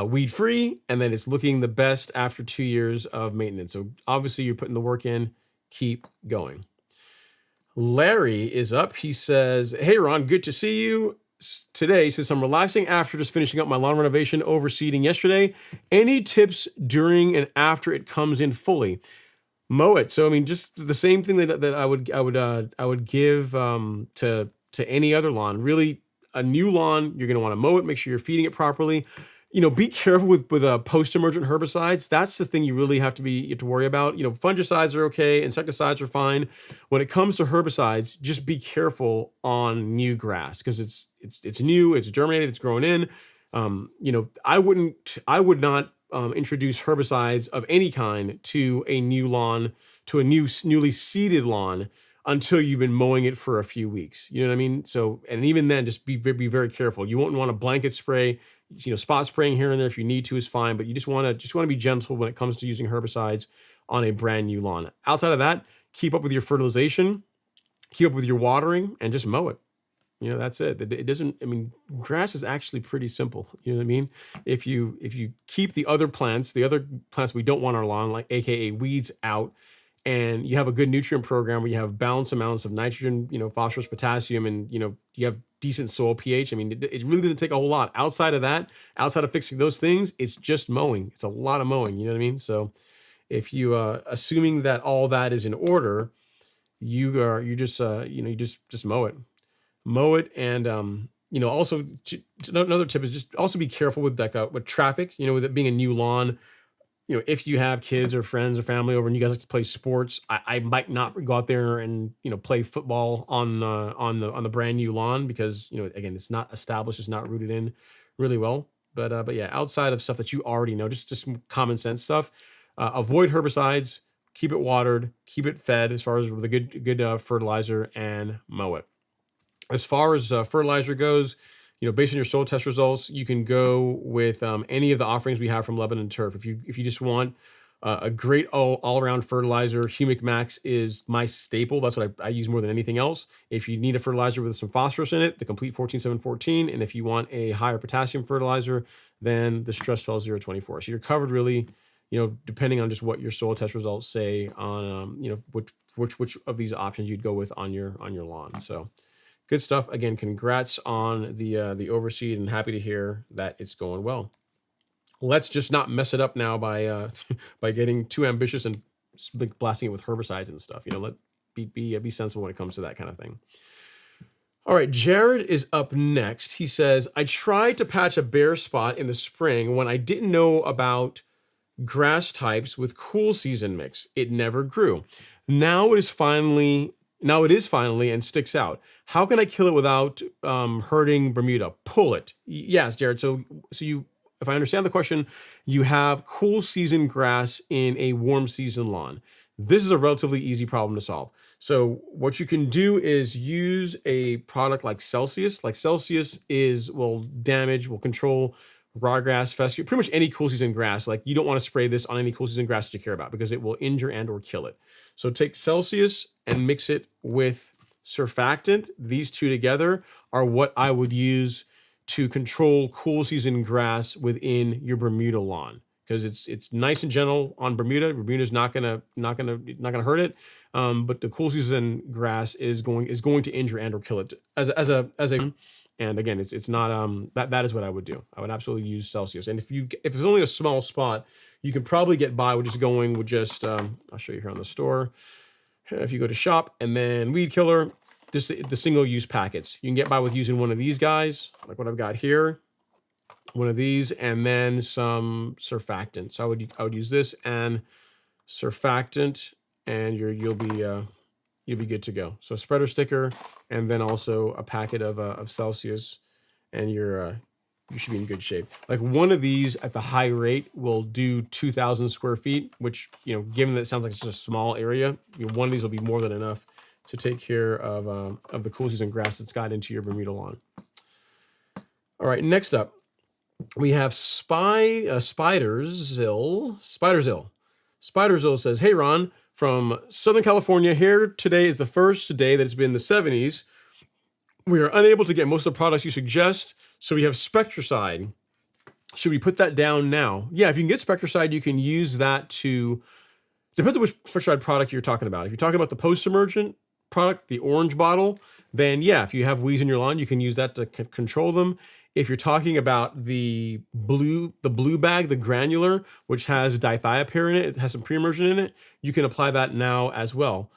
weed free and that it's looking the best after 2 years of maintenance. So obviously you're putting the work in. Keep going. Larry is up. He says, "Hey Ron, good to see you today. Since I'm relaxing after just finishing up my lawn renovation overseeding yesterday, any tips during and after it comes in fully?" Mow it. So I mean, just the same thing that I would give to any other lawn. Really, a new lawn, you're going to want to mow it. Make sure you're feeding it properly. Be careful with post-emergent herbicides. That's the thing you really have to worry about. Fungicides are okay, insecticides are fine. When it comes to herbicides, just be careful on new grass, because it's new, it's germinated, it's growing in. I would not introduce herbicides of any kind to a new lawn, to a newly seeded lawn, until you've been mowing it for a few weeks. You know what I mean? So, and even then, just be very careful. You won't want to blanket spray. Spot spraying here and there if you need to is fine, but you just want to be gentle when it comes to using herbicides on a brand new lawn. Outside of that, keep up with your fertilization, keep up with your watering, and just mow it. That's it. It doesn't, I mean, grass is actually pretty simple. You know what I mean? If you keep the other plants we don't want on our lawn, like AKA weeds, out, and you have a good nutrient program where you have balanced amounts of nitrogen, phosphorus, potassium, and, you have decent soil pH. I mean, it really doesn't take a whole lot. Outside of that, outside of fixing those things, it's just mowing. It's a lot of mowing. You know what I mean? So if you, assuming that all that is in order, you just mow it. Mow it. And, also another tip is just also be careful with with traffic, with it being a new lawn. If you have kids or friends or family over and you guys like to play sports, I might not go out there and, play football on the brand new lawn, because, again, it's not established, it's not rooted in really well. But yeah, outside of stuff that you already know, just some common sense stuff, avoid herbicides, keep it watered, keep it fed as far as with a good fertilizer, and mow it. As far as fertilizer goes, based on your soil test results, you can go with any of the offerings we have from Lebanon Turf. If you just want a great all-around fertilizer, Humic Max is my staple. That's what I use more than anything else. If you need a fertilizer with some phosphorus in it, the Complete 14714. And if you want a higher potassium fertilizer, then the Stress 12024. So you're covered really, depending on just what your soil test results say on, which of these options you'd go with on your lawn. So good stuff. Again, congrats on the overseed, and happy to hear that it's going well. Let's just not mess it up now by by getting too ambitious and blasting it with herbicides and stuff. Let be sensible when it comes to that kind of thing. All right, Jared is up next. He says, "I tried to patch a bare spot in the spring when I didn't know about grass types with cool season mix. It never grew. Now it is finally and sticks out. How can I kill it without hurting Bermuda? Pull it." Yes, Jared. So you, if I understand the question, you have cool season grass in a warm season lawn. This is a relatively easy problem to solve. So what you can do is use a product like Celsius. Like Celsius will control ryegrass, fescue, pretty much any cool season grass. Like you don't want to spray this on any cool season grass that you care about, because it will injure and or kill it. So take Celsius and mix it with surfactant, these two together are what I would use to control cool season grass within your Bermuda lawn, because it's nice and gentle on Bermuda. Bermuda's not gonna hurt it, but the cool season grass is going to injure and or kill it as a. And again, it's not that is what I would do. I would absolutely use Celsius. And if it's only a small spot, you can probably get by with just going with just I'll show you here on the store. If you go to shop and then weed killer, this the single use packets. You can get by with using one of these guys, like what I've got here, one of these, and then some surfactant. So I would use this and surfactant, and you'll be good to go. So spreader sticker, and then also a packet of Celsius, and you should be in good shape. Like one of these at the high rate will do 2,000 square feet, which, given that it sounds like it's just a small area, one of these will be more than enough to take care of the cool season grass that's got into your Bermuda lawn. All right, next up, we have Spiderzil. Spiderzil says, "Hey Ron, from Southern California here. Today is the first day that it's been the 70s. We are unable to get most of the products you suggest, so we have Spectracide. Should we put that down now?" Yeah, if you can get Spectracide, you can use that to... Depends on which Spectracide product you're talking about. If you're talking about the Post-Emergent product, the orange bottle, then yeah, if you have weeds in your lawn, you can use that to control them. If you're talking about the blue bag, the granular, which has dithiopyr in it, it has some pre-emergent in it, you can apply that now as well.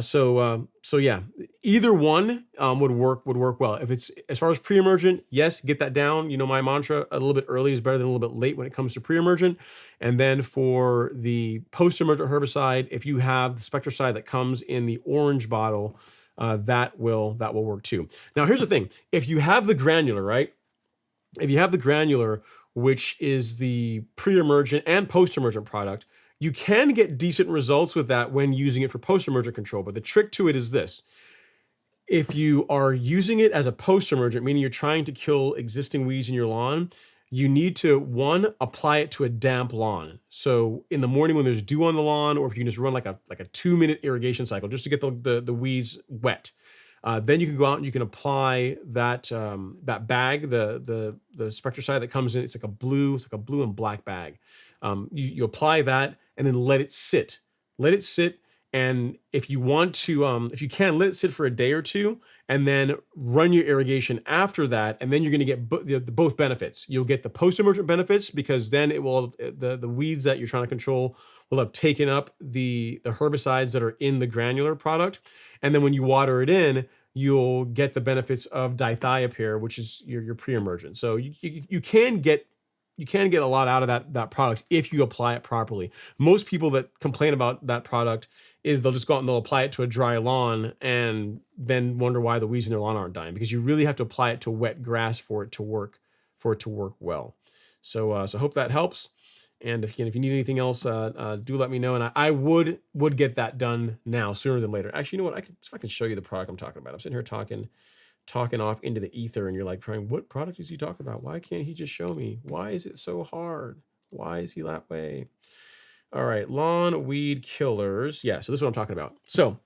So yeah, either one would work well. If it's as far as pre-emergent, yes, get that down. My mantra: a little bit early is better than a little bit late when it comes to pre-emergent. And then for the post-emergent herbicide, if you have the Spectracide that comes in the orange bottle, that will work too. Now here's the thing: if you have the granular, right? If you have the granular, which is the pre-emergent and post-emergent product, you can get decent results with that when using it for post-emergent control. But the trick to it is this: if you are using it as a post-emergent, meaning you're trying to kill existing weeds in your lawn, you need to, one, apply it to a damp lawn. So in the morning when there's dew on the lawn, or if you can just run like a 2-minute irrigation cycle just to get the weeds wet. Then you can go out and you can apply that bag, the Spectracide that comes in. It's like a blue and black bag. You apply that and then let it sit. And if you want to, if you can, let it sit for a day or two, and then run your irrigation after that. And then you're going to get both benefits. You'll get the post-emergent benefits, because then it will the weeds that you're trying to control will have taken up the herbicides that are in the granular product. And then when you water it in, you'll get the benefits of dithiopyr, which is your pre-emergent. So you can get a lot out of that product if you apply it properly. Most people that complain about that product is they'll just go out and they'll apply it to a dry lawn and then wonder why the weeds in their lawn aren't dying, because you really have to apply it to wet grass for it to work well. So I hope that helps. And if you need anything else, do let me know. And I would get that done now, sooner than later. Actually, you know what? If I can show you the product I'm talking about. I'm sitting here talking off into the ether, and you're like, what product is he talking about? Why can't he just show me? Why is it so hard? Why is he that way? All right, lawn weed killers. Yeah, so this is what I'm talking about. So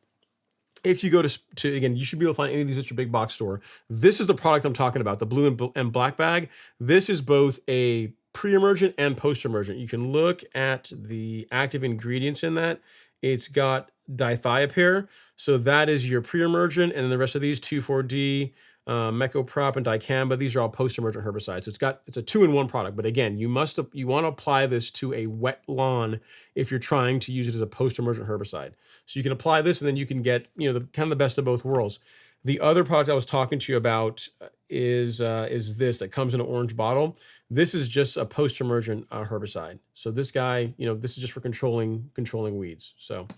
if you go to again, you should be able to find any of these at your big box store. This is the product I'm talking about, the blue and black bag. This is both a pre-emergent and post-emergent. You can look at the active ingredients in that. It's got dithiopyr, so that is your pre-emergent, and then the rest of these 2,4-D, mecoprop, and dicamba. These are all post-emergent herbicides. So it's a 2-in-1 product. But again, you want to apply this to a wet lawn if you're trying to use it as a post-emergent herbicide. So you can apply this, and then you can get the best of both worlds. The other product I was talking to you about is this that comes in an orange bottle. This is just a post-emergent herbicide. So this guy, this is just for controlling weeds. So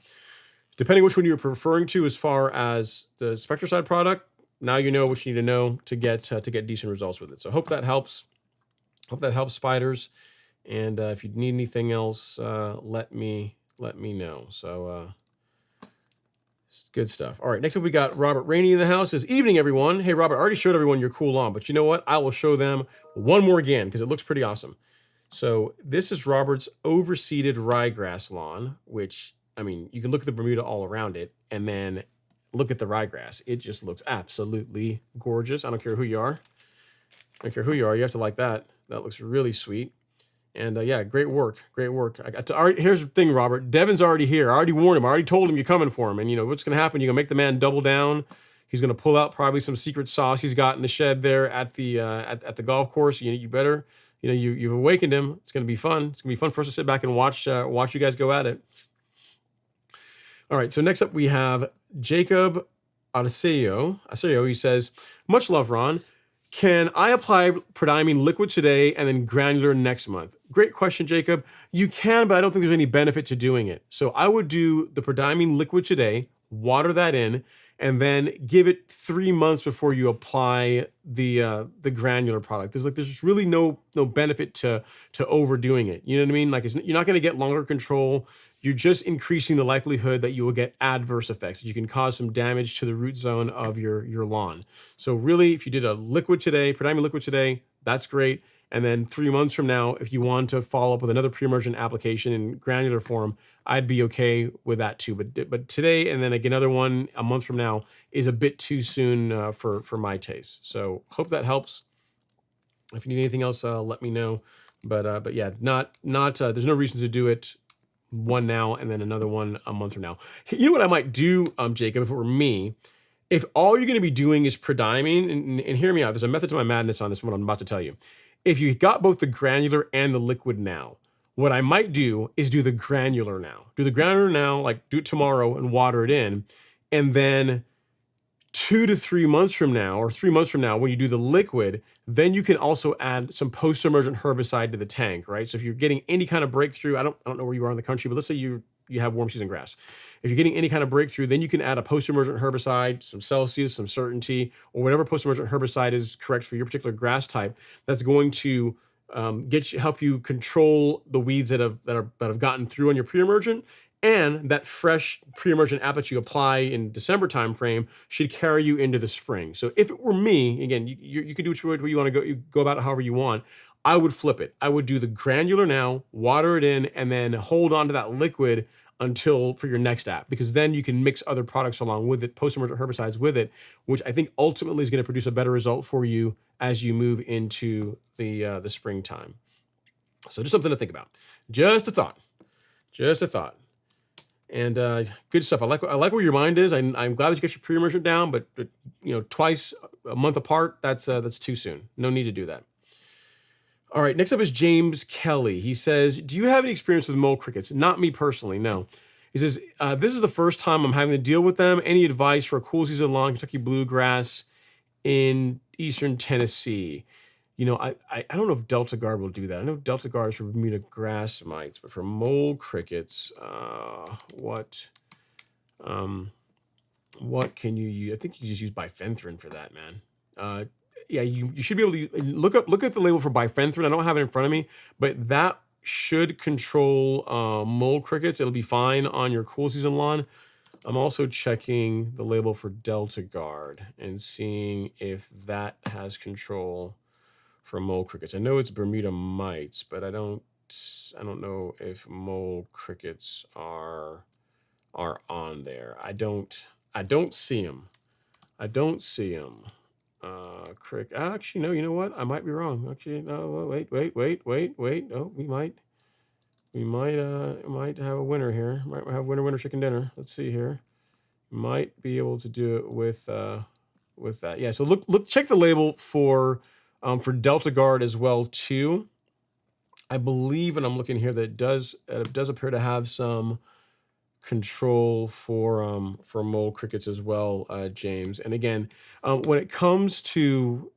depending which one you're referring to as far as the Spectracide product, now you know what you need to know to get decent results with it. So I hope that helps. Hope that helps, spiders. And if you need anything else, let me know. So good stuff. All right, next up we got Robert Rainey in the house. Says, "Evening, everyone." Hey, Robert, I already showed everyone your cool lawn, but you know what? I will show them one more again because it looks pretty awesome. So this is Robert's overseeded ryegrass lawn, which, I mean, you can look at the Bermuda all around it, and then look at the ryegrass. It just looks absolutely gorgeous. I don't care who you are. I don't care who you are. You have to like that. That looks really sweet. And yeah, great work. Great work. I got to, all right, here's the thing, Robert. Devin's already here. I already warned him. I already told him you're coming for him. And you know what's going to happen? You're going to make the man double down. He's going to pull out probably some secret sauce he's got in the shed there at the at the golf course. You better, you've awakened him. It's going to be fun. It's going to be fun for us to sit back and watch you guys go at it. All right. So next up we have Jacob Adeseo. He says, "Much love, Ron. Can I apply prodiamine liquid today and then granular next month?" Great question, Jacob. You can, but I don't think there's any benefit to doing it. So I would do the prodiamine liquid today, water that in, and then give it 3 months before you apply the granular product. There's really no benefit to overdoing it. You know what I mean? Like you're not going to get longer control. You're just increasing the likelihood that you will get adverse effects. You can cause some damage to the root zone of your lawn. So really, if you did a liquid today, prodiamine liquid today, that's great. And then 3 months from now, if you want to follow up with another pre-emergent application in granular form, I'd be okay with that too. But today, and then again, another one a month from now is a bit too soon for my taste. So hope that helps. If you need anything else, let me know. But yeah, not there's no reason to do it one now and then another one a month from now. You know what I might do, Jacob, if it were me? If all you're going to be doing is prodiamine, and hear me out, there's a method to my madness on this one I'm about to tell you. If you got both the granular and the liquid now, what I might do is do the granular now. Do the granular now, like do it tomorrow and water it in. And then 2 to 3 months from now, or 3 months from now, when you do the liquid, then you can also add some post-emergent herbicide to the tank, right? So if you're getting any kind of breakthrough, I don't know where you are in the country, but let's say you have warm season grass. If you're getting any kind of breakthrough, then you can add a post-emergent herbicide, some Celsius, some Certainty, or whatever post-emergent herbicide is correct for your particular grass type. That's going to help you control the weeds that have gotten through on your pre-emergent. And that fresh pre-emergent app that you apply in December timeframe should carry you into the spring. So if it were me, again, you can do which way you want to go. You go about it however you want. I would flip it. I would do the granular now, water it in, and then hold on to that liquid until for your next app, because then you can mix other products along with it, post-emergent herbicides with it, which I think ultimately is going to produce a better result for you as you move into the springtime. So just something to think about. Just a thought. Just a thought. And good stuff. I like where your mind is. I'm glad that you got your pre-emergent down, but twice a month apart, that's too soon. No need to do that. All right, next up is James Kelly. He says, "Do you have any experience with mole crickets?" Not me personally, no. He says, "This is the first time I'm having to deal with them. Any advice for a cool season long Kentucky bluegrass in eastern Tennessee?" I don't know if Delta Guard will do that. I know Delta Guard is for Bermuda grass mites, but for mole crickets, what can you use? I think you just use bifenthrin for that, man. Yeah, you should be able to look at the label for bifenthrin. I don't have it in front of me, but that should control mole crickets. It'll be fine on your cool season lawn. I'm also checking the label for Delta Guard and seeing if that has control for mole crickets. I know it's Bermuda mites, but I don't know if mole crickets are on there. I don't see them. I don't see them. Actually, no, you know what? I might be wrong. Actually, no, wait. Oh, we might have a winner here. Might have winner chicken dinner. Let's see here. Might be able to do it with that. Yeah, so look check the label for Delta Guard as well too. I believe, and I'm looking here, that it does appear to have some control for mole crickets as well, James. And again, when it comes to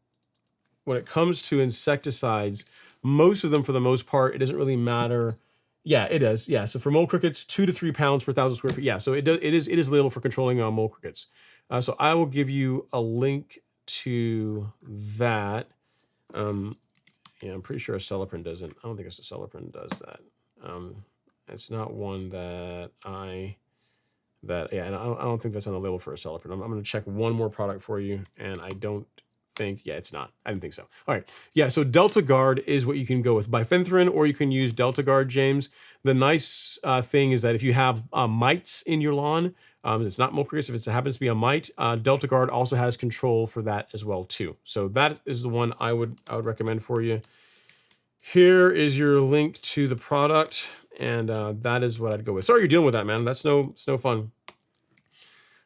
insecticides, most of them, for the most part, it doesn't really matter. Yeah, it does. Yeah, so for mole crickets, 2 to 3 pounds per 1,000 square feet. Yeah, so it is labeled for controlling mole crickets. So I will give you a link to that. Yeah, I'm pretty sure Acelepryn doesn't. I don't think Acelepryn does that. It's not one that and I don't think that's on the label for Acelepryn. I'm going to check one more product for you, and I don't think. Yeah, it's not. I didn't think so. All right. Yeah, so Delta Guard is what you can go with. Bifenthrin, or you can use Delta Guard, James. The nice thing is that if you have mites in your lawn, it's not mold crickets. If it happens to be a mite, Delta Guard also has control for that as well too. So that is the one I would recommend for you. Here is your link to the product, and that is what I'd go with. Sorry you're dealing with that, man. It's no fun.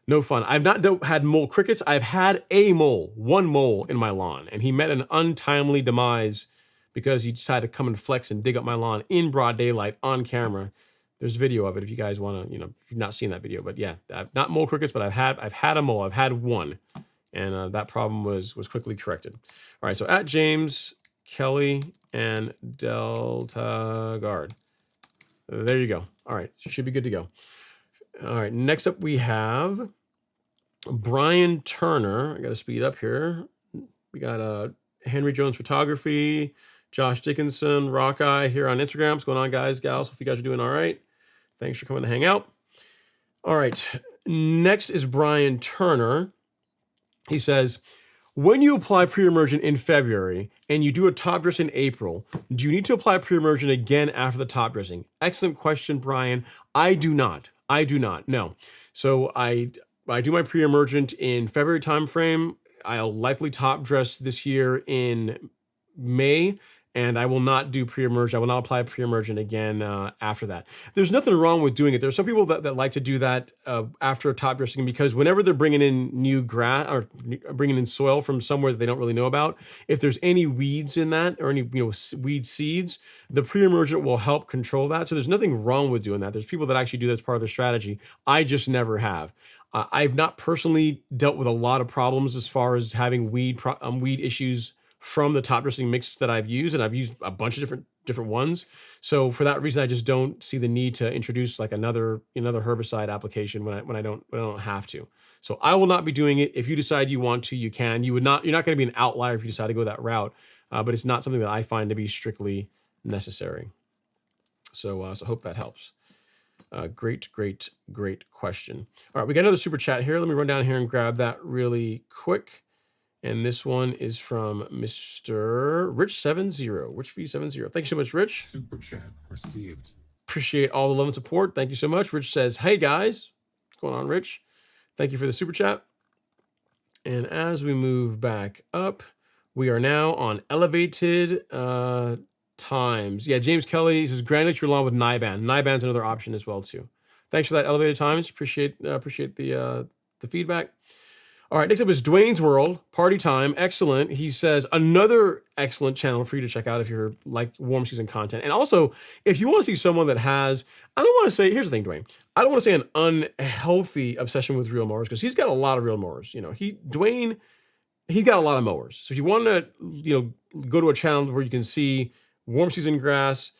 No fun. I've not had mole crickets. I've had one mole in my lawn, and he met an untimely demise because he decided to come and flex and dig up my lawn in broad daylight on camera. There's video of it if you guys want to, if you've not seen that video. But yeah, not mole crickets, but I've had a mole. I've had one, and that problem was quickly corrected. All right, so at James Kelly and Delta Guard. There you go. All right, should be good to go. All right, next up we have Brian Turner. I got to speed up here. We got Henry Jones Photography, Josh Dickinson, Rockeye here on Instagram. What's going on, guys, gals? Hope you guys are doing all right. Thanks for coming to hang out. All right, next is Brian Turner. He says, when you apply Pre-Emergent in February and you do a top dress in April, do you need to apply Pre-Emergent again after the top dressing? Excellent question, Brian. I do not. No. So I do my Pre-Emergent in February timeframe. I'll likely top dress this year in May, and I will not do Pre-Emergent. I will not apply Pre-Emergent again after that. There's nothing wrong with doing it. There's some people that like to do that after top dressing, because whenever they're bringing in new grass or bringing in soil from somewhere that they don't really know about, if there's any weeds in that or any weed seeds, the Pre-Emergent will help control that. So there's nothing wrong with doing that. There's people that actually do that as part of their strategy. I just never have. I've not personally dealt with a lot of problems as far as having weed issues from the top dressing mix that I've used, and I've used a bunch of different ones. So for that reason, I just don't see the need to introduce like another herbicide application when I don't have to. So I will not be doing it. If you decide you want to, you can. You're not going to be an outlier if you decide to go that route, but it's not something that I find to be strictly necessary. So so hope that helps. Great question. All right, we got another super chat here. Let me run down here and grab that really quick. And this one is from Mr. Rich70. Rich V70. Thank you so much, Rich. Super chat received. Appreciate all the love and support. Thank you so much. Rich says, hey guys. What's going on, Rich? Thank you for the super chat. And as we move back up, we are now on elevated times. Yeah, James Kelly says, granulate your lawn with Niban. Niban's another option as well, too. Thanks for that, elevated times. Appreciate the feedback. All right, next up is Dwayne's World, Party Time. Excellent. He says, another excellent channel for you to check out if you're like warm season content. And also, if you want to see someone that has, I don't want to say, here's the thing, Dwayne. I don't want to say an unhealthy obsession with reel mowers, because he's got a lot of reel mowers. Dwayne, he's got a lot of mowers. So if you want to, go to a channel where you can see warm season grass,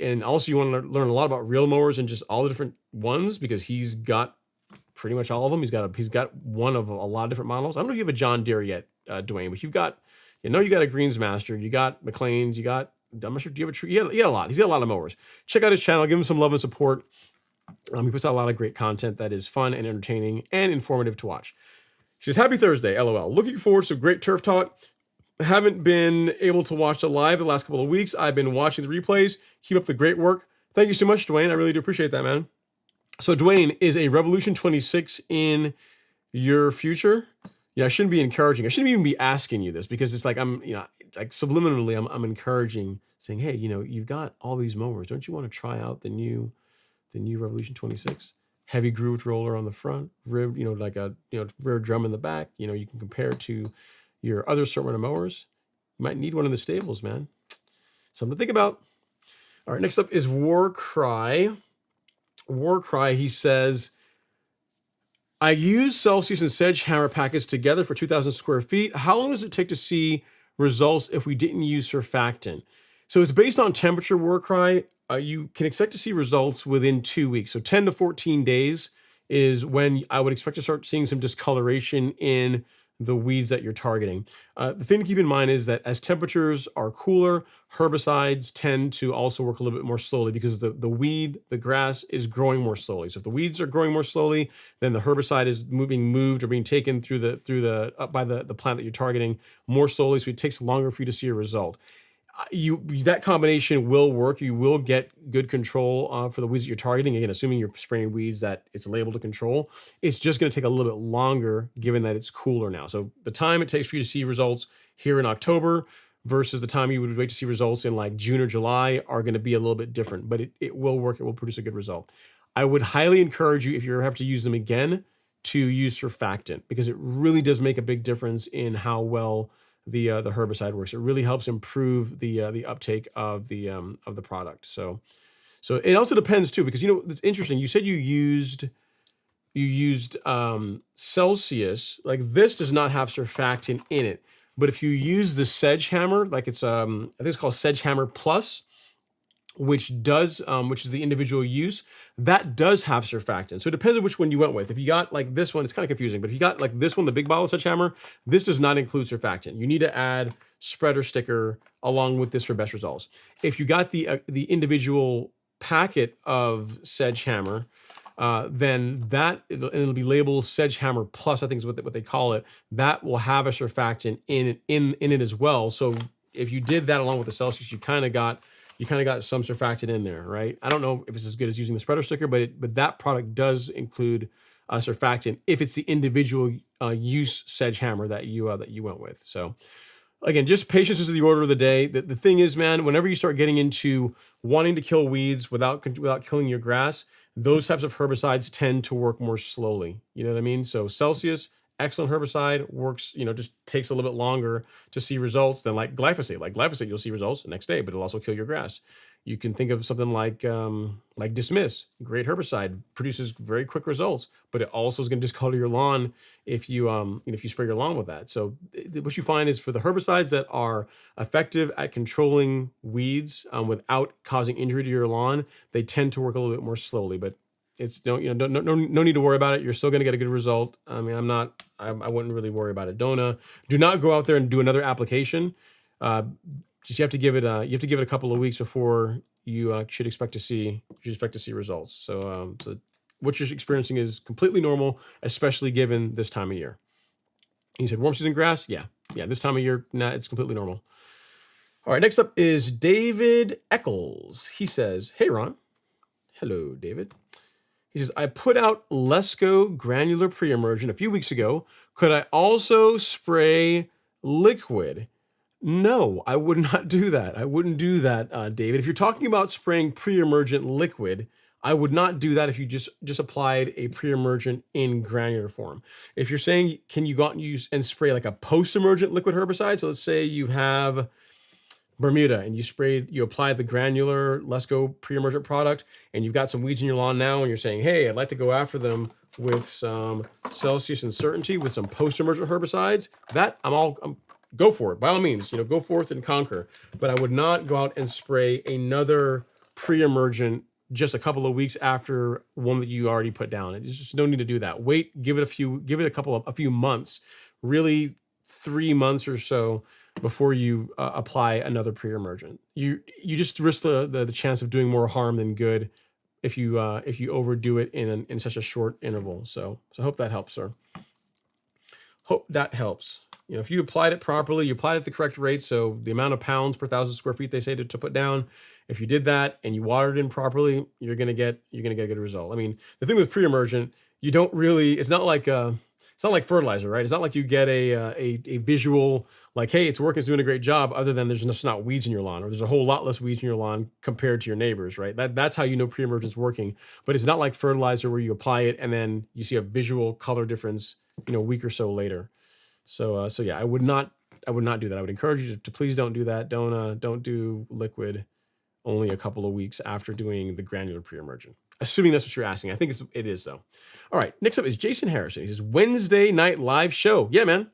and also you want to learn a lot about reel mowers and just all the different ones, because he's got pretty much all of them. He's got one of a lot of different models. I don't know if you have a John Deere yet, Dwayne, but you got a Greensmaster, you got McLean's, I'm not sure, do you have a tree? Yeah, a lot. He's got a lot of mowers. Check out his channel, give him some love and support. He puts out a lot of great content that is fun and entertaining and informative to watch. He says, happy Thursday, LOL. Looking forward to some great turf talk. Haven't been able to watch it live the last couple of weeks. I've been watching the replays. Keep up the great work. Thank you so much, Dwayne. I really do appreciate that, man. So Dwayne, is a Revolution 26 in your future? Yeah, I shouldn't be encouraging. I shouldn't even be asking you this, because it's like like subliminally, I'm encouraging, saying, hey, you've got all these mowers. Don't you want to try out the new Revolution 26? Heavy grooved roller on the front, ribbed, like a rear drum in the back. You can compare it to your other assortment of mowers. You might need one in the stables, man. Something to think about. All right, next up is Warcry. He says, I use Celsius and Sedgehammer packets together for 2,000 square feet. How long does it take to see results if we didn't use surfactant? So it's based on temperature, Warcry. You can expect to see results within 2 weeks. So 10 to 14 days is when I would expect to start seeing some discoloration in the weeds that you're targeting. The thing to keep in mind is that as temperatures are cooler, herbicides tend to also work a little bit more slowly because the weed, the grass, is growing more slowly. So if the weeds are growing more slowly, then the herbicide is being moved or being taken through the up by the plant that you're targeting more slowly. So it takes longer for you to see a result. That combination will work. You will get good control for the weeds that you're targeting. Again, assuming you're spraying weeds that it's labeled to control, it's just going to take a little bit longer given that it's cooler now. So the time it takes for you to see results here in October versus the time you would wait to see results in like June or July are going to be a little bit different, but it will work. It will produce a good result. I would highly encourage you, if you have to use them again, to use surfactant because it really does make a big difference in how well the herbicide works. It really helps improve the uptake of the product. So it also depends too, because it's interesting. You said you used Celsius. Like this does not have surfactant in it, but if you use the Sedgehammer, like it's I think it's called Sedgehammer Plus, which is the individual use, that does have surfactant. So it depends on which one you went with. If you got like this one, it's kind of confusing, but if you got like this one, the big bottle of Sedgehammer, this does not include surfactant. You need to add spreader sticker along with this for best results. If you got the individual packet of Sedgehammer, then it'll be labeled Sedgehammer Plus, I think is what they call it. That will have a surfactant in it as well. So if you did that along with the Celsius, you kind of got some surfactant in there, right? I don't know if it's as good as using the spreader sticker, but that product does include surfactant if it's the individual use Sedgehammer that you went with. So again, just patience is the order of the day. The thing is, man, whenever you start getting into wanting to kill weeds without killing your grass, those types of herbicides tend to work more slowly. You know what I mean? So Celsius, excellent herbicide, works, just takes a little bit longer to see results than like glyphosate. Like glyphosate, you'll see results the next day, but it'll also kill your grass. You can think of something like Dismiss, great herbicide, produces very quick results, but it also is going to discolor your lawn if you spray your lawn with that. So what you find is for the herbicides that are effective at controlling weeds without causing injury to your lawn, they tend to work a little bit more slowly, but it's no need to worry about it. You're still going to get a good result. I mean, I wouldn't really worry about it. Do not go out there and do another application. Just you have to give it a couple of weeks before you should expect to see results. So what you're experiencing is completely normal, especially given this time of year. You said warm season grass, yeah. This time of year, it's completely normal. All right, next up is David Eccles. He says, "Hey Ron, hello David." He says, "I put out Lesco Granular Pre-Emergent a few weeks ago. Could I also spray liquid?" No, I would not do that. I wouldn't do that, David. If you're talking about spraying Pre-Emergent liquid, I would not do that if you just applied a Pre-Emergent in granular form. If you're saying, can you go out and use and spray like a post-emergent liquid herbicide? So let's say you have Bermuda and you applied the granular Lesco Pre-Emergent product and you've got some weeds in your lawn now and you're saying, hey, I'd like to go after them with some Celsius and Certainty with some post-emergent herbicides, that go for it. By all means, go forth and conquer. But I would not go out and spray another Pre-Emergent just a couple of weeks after one that you already put down. There's just no need to do that. Wait, give it a few months, really 3 months or so before you apply another Pre-Emergent. You just risk the chance of doing more harm than good if you overdo it in such a short interval. So I hope that helps, sir. Hope that helps. If you applied it properly, you applied it at the correct rate, so the amount of pounds per 1,000 square feet they say to put down, if you did that and you watered in properly, you're gonna get a good result. I mean, the thing with Pre-Emergent, it's not like fertilizer, right? It's not like you get a visual like, hey, it's working, it's doing a great job, other than there's just not weeds in your lawn, or there's a whole lot less weeds in your lawn compared to your neighbors, right? That's how you know Pre-Emergent's working. But it's not like fertilizer where you apply it and then you see a visual color difference, a week or so later. So yeah, I would not do that. I would encourage you to please don't do that. Don't do liquid only a couple of weeks after doing the granular Pre-Emergent. Assuming that's what you're asking. I think it is though. All right, next up is Jason Harrison. He says, Wednesday night live show. Yeah, man.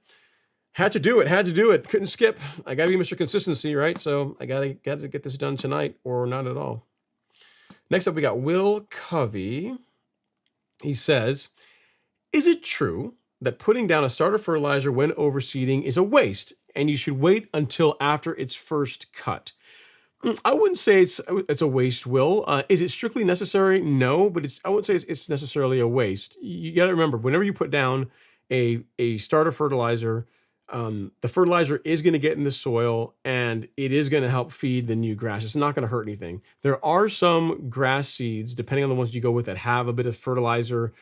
Had to do it. Couldn't skip. I gotta be Mr. Consistency, right? So I gotta get this done tonight or not at all. Next up, we got Will Covey. He says, is it true that putting down a starter fertilizer when overseeding is a waste, and you should wait until after it's first cut. I wouldn't say it's a waste, Will. Is it strictly necessary? No, but I wouldn't say it's necessarily a waste. You got to remember, whenever you put down a starter fertilizer, the fertilizer is going to get in the soil and it is going to help feed the new grass. It's not going to hurt anything. There are some grass seeds, depending on the ones you go with, that have a bit of fertilizer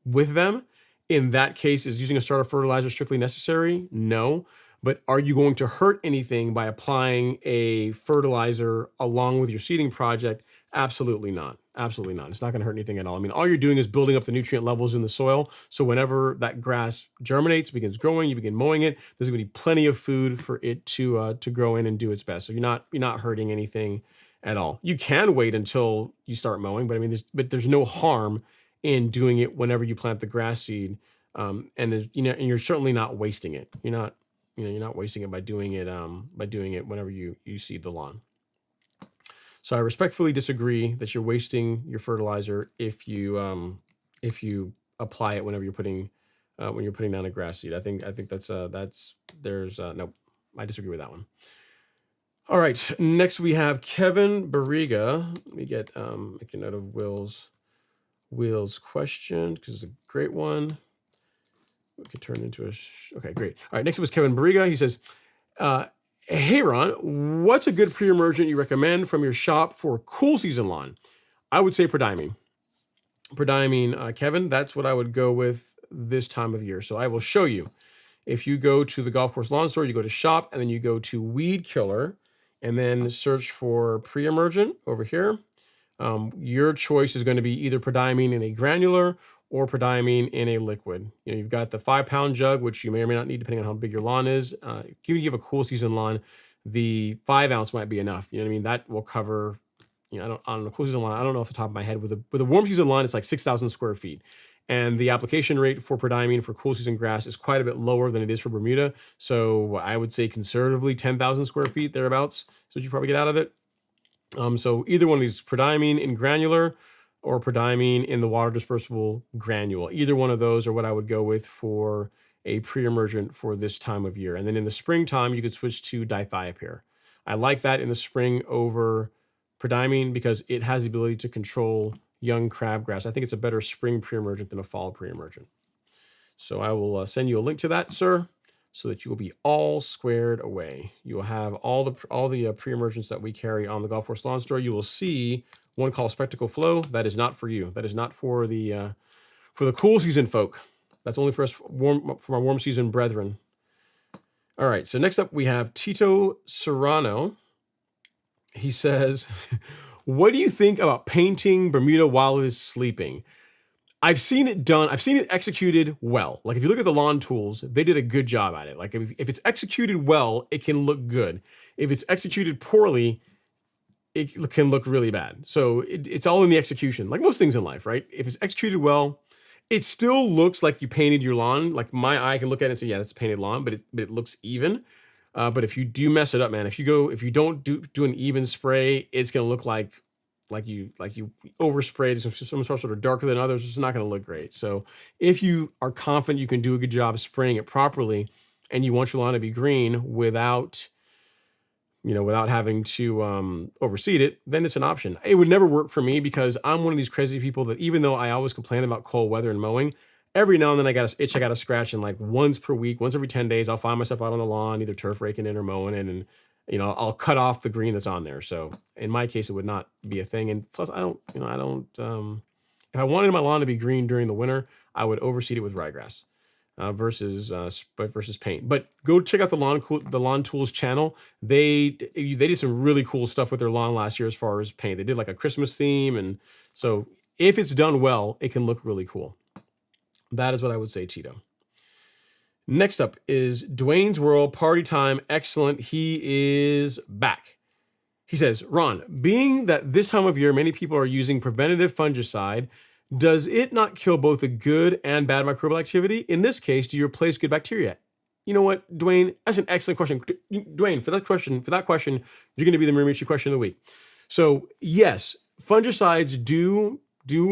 with them. In that case, is using a starter fertilizer strictly necessary? No. But are you going to hurt anything by applying a fertilizer along with your seeding project? Absolutely not. Absolutely not. It's not going to hurt anything at all. I mean, all you're doing is building up the nutrient levels in the soil. So whenever that grass germinates, begins growing, you begin mowing it, there's going to be plenty of food for it to grow in and do its best. So you're not hurting anything at all. You can wait until you start mowing, but I mean, there's no harm in doing it whenever you plant the grass seed. And you're certainly not wasting it. You're not wasting it by doing it whenever you seed the lawn. So I respectfully disagree that you're wasting your fertilizer if you apply it whenever you're putting down a grass seed. I think no, I disagree with that one. All right, next we have Kevin Barriga. Let me make a note of Will's question because it's a great one. We could turn into okay, great. All right, next up is Kevin Barriga. He says, hey, Ron, what's a good pre-emergent you recommend from your shop for a cool season lawn? I would say Prodiamine. Kevin, that's what I would go with this time of year. So I will show you. If you go to the golf course lawn store, you go to shop, and then you go to weed killer, and then search for pre-emergent over here. Your choice is going to be either Prodiamine in a granular or Prodiamine in a liquid. You've got the 5-pound jug, which you may or may not need depending on how big your lawn is. If you have a cool season lawn, the 5-ounce might be enough. You know what I mean? That will cover, on a cool season lawn, I don't know off the top of my head. With a warm season lawn, it's like 6,000 square feet. And the application rate for Prodiamine for cool season grass is quite a bit lower than it is for Bermuda. So I would say conservatively 10,000 square feet, thereabouts. So you probably get out of it. So either one of these, Prodiamine in granular or Prodiamine in the water dispersible granule. Either one of those are what I would go with for a pre-emergent for this time of year. And then in the springtime, you could switch to dithiopyr. I like that in the spring over Prodiamine because it has the ability to control young crabgrass. I think it's a better spring pre-emergent than a fall pre-emergent. So I will send you a link to that, sir, so that you will be all squared away. You will have all the pre-emergents that we carry on the golf course lawn store. You will see one called Spectacle Flow. That is not for you. That is not for the cool season folk. That's only for us for our warm season brethren. All right. So next up we have Tito Serrano. He says, "What do you think about painting Bermuda while it is sleeping?" I've seen it done. I've seen it executed well. Like if you look at the lawn tools, they did a good job at it. Like if it's executed well, it can look good. If it's executed poorly, it can look really bad. So it's all in the execution, like most things in life, right? If it's executed well, it still looks like you painted your lawn. Like my eye can look at it and say, yeah, that's a painted lawn, but it looks even. But if you do mess it up, man, if you don't do an even spray, it's gonna look like you oversprayed some sort of darker than others. It's not going to look great. So if you are confident you can do a good job spraying it properly, and you want your lawn to be green without having to overseed it, then it's an option. It would never work for me because I'm one of these crazy people that even though I always complain about cold weather and mowing, every now and then I got an itch I got to scratch, and like once per week, once every 10 days, I'll find myself out on the lawn, either turf raking it or mowing it, and I'll cut off the green that's on there. So in my case, it would not be a thing. And plus if I wanted my lawn to be green during the winter, I would overseed it with ryegrass versus paint. But go check out the Lawn Tools channel. They did some really cool stuff with their lawn last year as far as paint. They did like a Christmas theme. And so if it's done well, it can look really cool. That is what I would say, Tito. Next up is Dwayne's World Party Time. Excellent. He is back. He says, Ron, being that this time of year, many people are using preventative fungicide, does it not kill both the good and bad microbial activity? In this case, do you replace good bacteria? You know what, Dwayne, that's an excellent question. Dwayne, for that question, you're going to be the Miramichi question of the week. So yes, fungicides do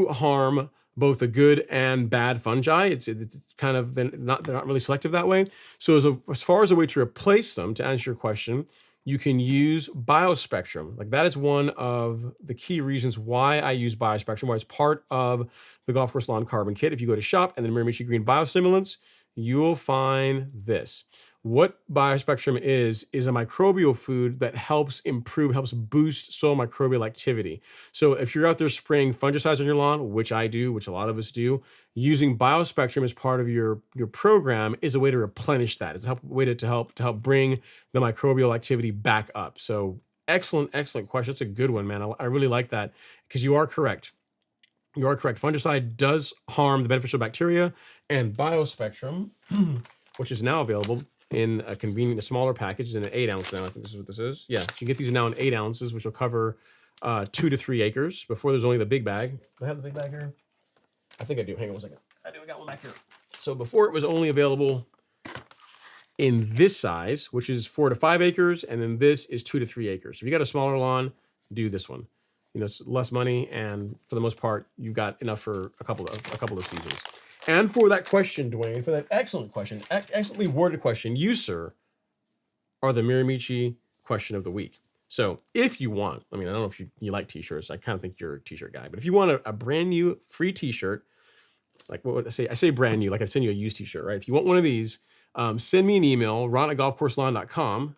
harm both the good and bad fungi. It's kind of they're not really selective that way. So as far as a way to replace them, to answer your question, you can use biospectrum. Like that is one of the key reasons why I use biospectrum, why it's part of the Golf Course Lawn Carbon Kit. If you go to shop and then Miramichi Green Biostimulants, you will find this. What biospectrum is a microbial food that helps boost soil microbial activity. So if you're out there spraying fungicides on your lawn, which I do, which a lot of us do, using biospectrum as part of your program is a way to replenish that. It's a way to help bring the microbial activity back up. So excellent question. It's a good one, man. I really like that because you are correct. You are correct. Fungicide does harm the beneficial bacteria, and biospectrum, which is now available in a convenient, smaller package, in an 8-ounce now. I think this is what this is. Yeah, you can get these now in 8 ounces, which will cover 2 to 3 acres. Before there's only the big bag. Do I have the big bag here? I think I do. Hang on one second. I do. I got one back here. So before it was only available in this size, which is 4 to 5 acres, and then this is 2 to 3 acres. If you got a smaller lawn, do this one. You know, it's less money, and for the most part, you've got enough for a couple of seasons. And for that question, Dwayne, for that excellent question, excellently worded question, you, sir, are the Miramichi question of the week. So if you want, I mean, I don't know if you like t-shirts. I kind of think you're a t-shirt guy. But if you want a brand new free t-shirt, like what would I say? I say brand new, like I send you a used t-shirt, right? If you want one of these, send me an email, ron@golfcourselawn.com.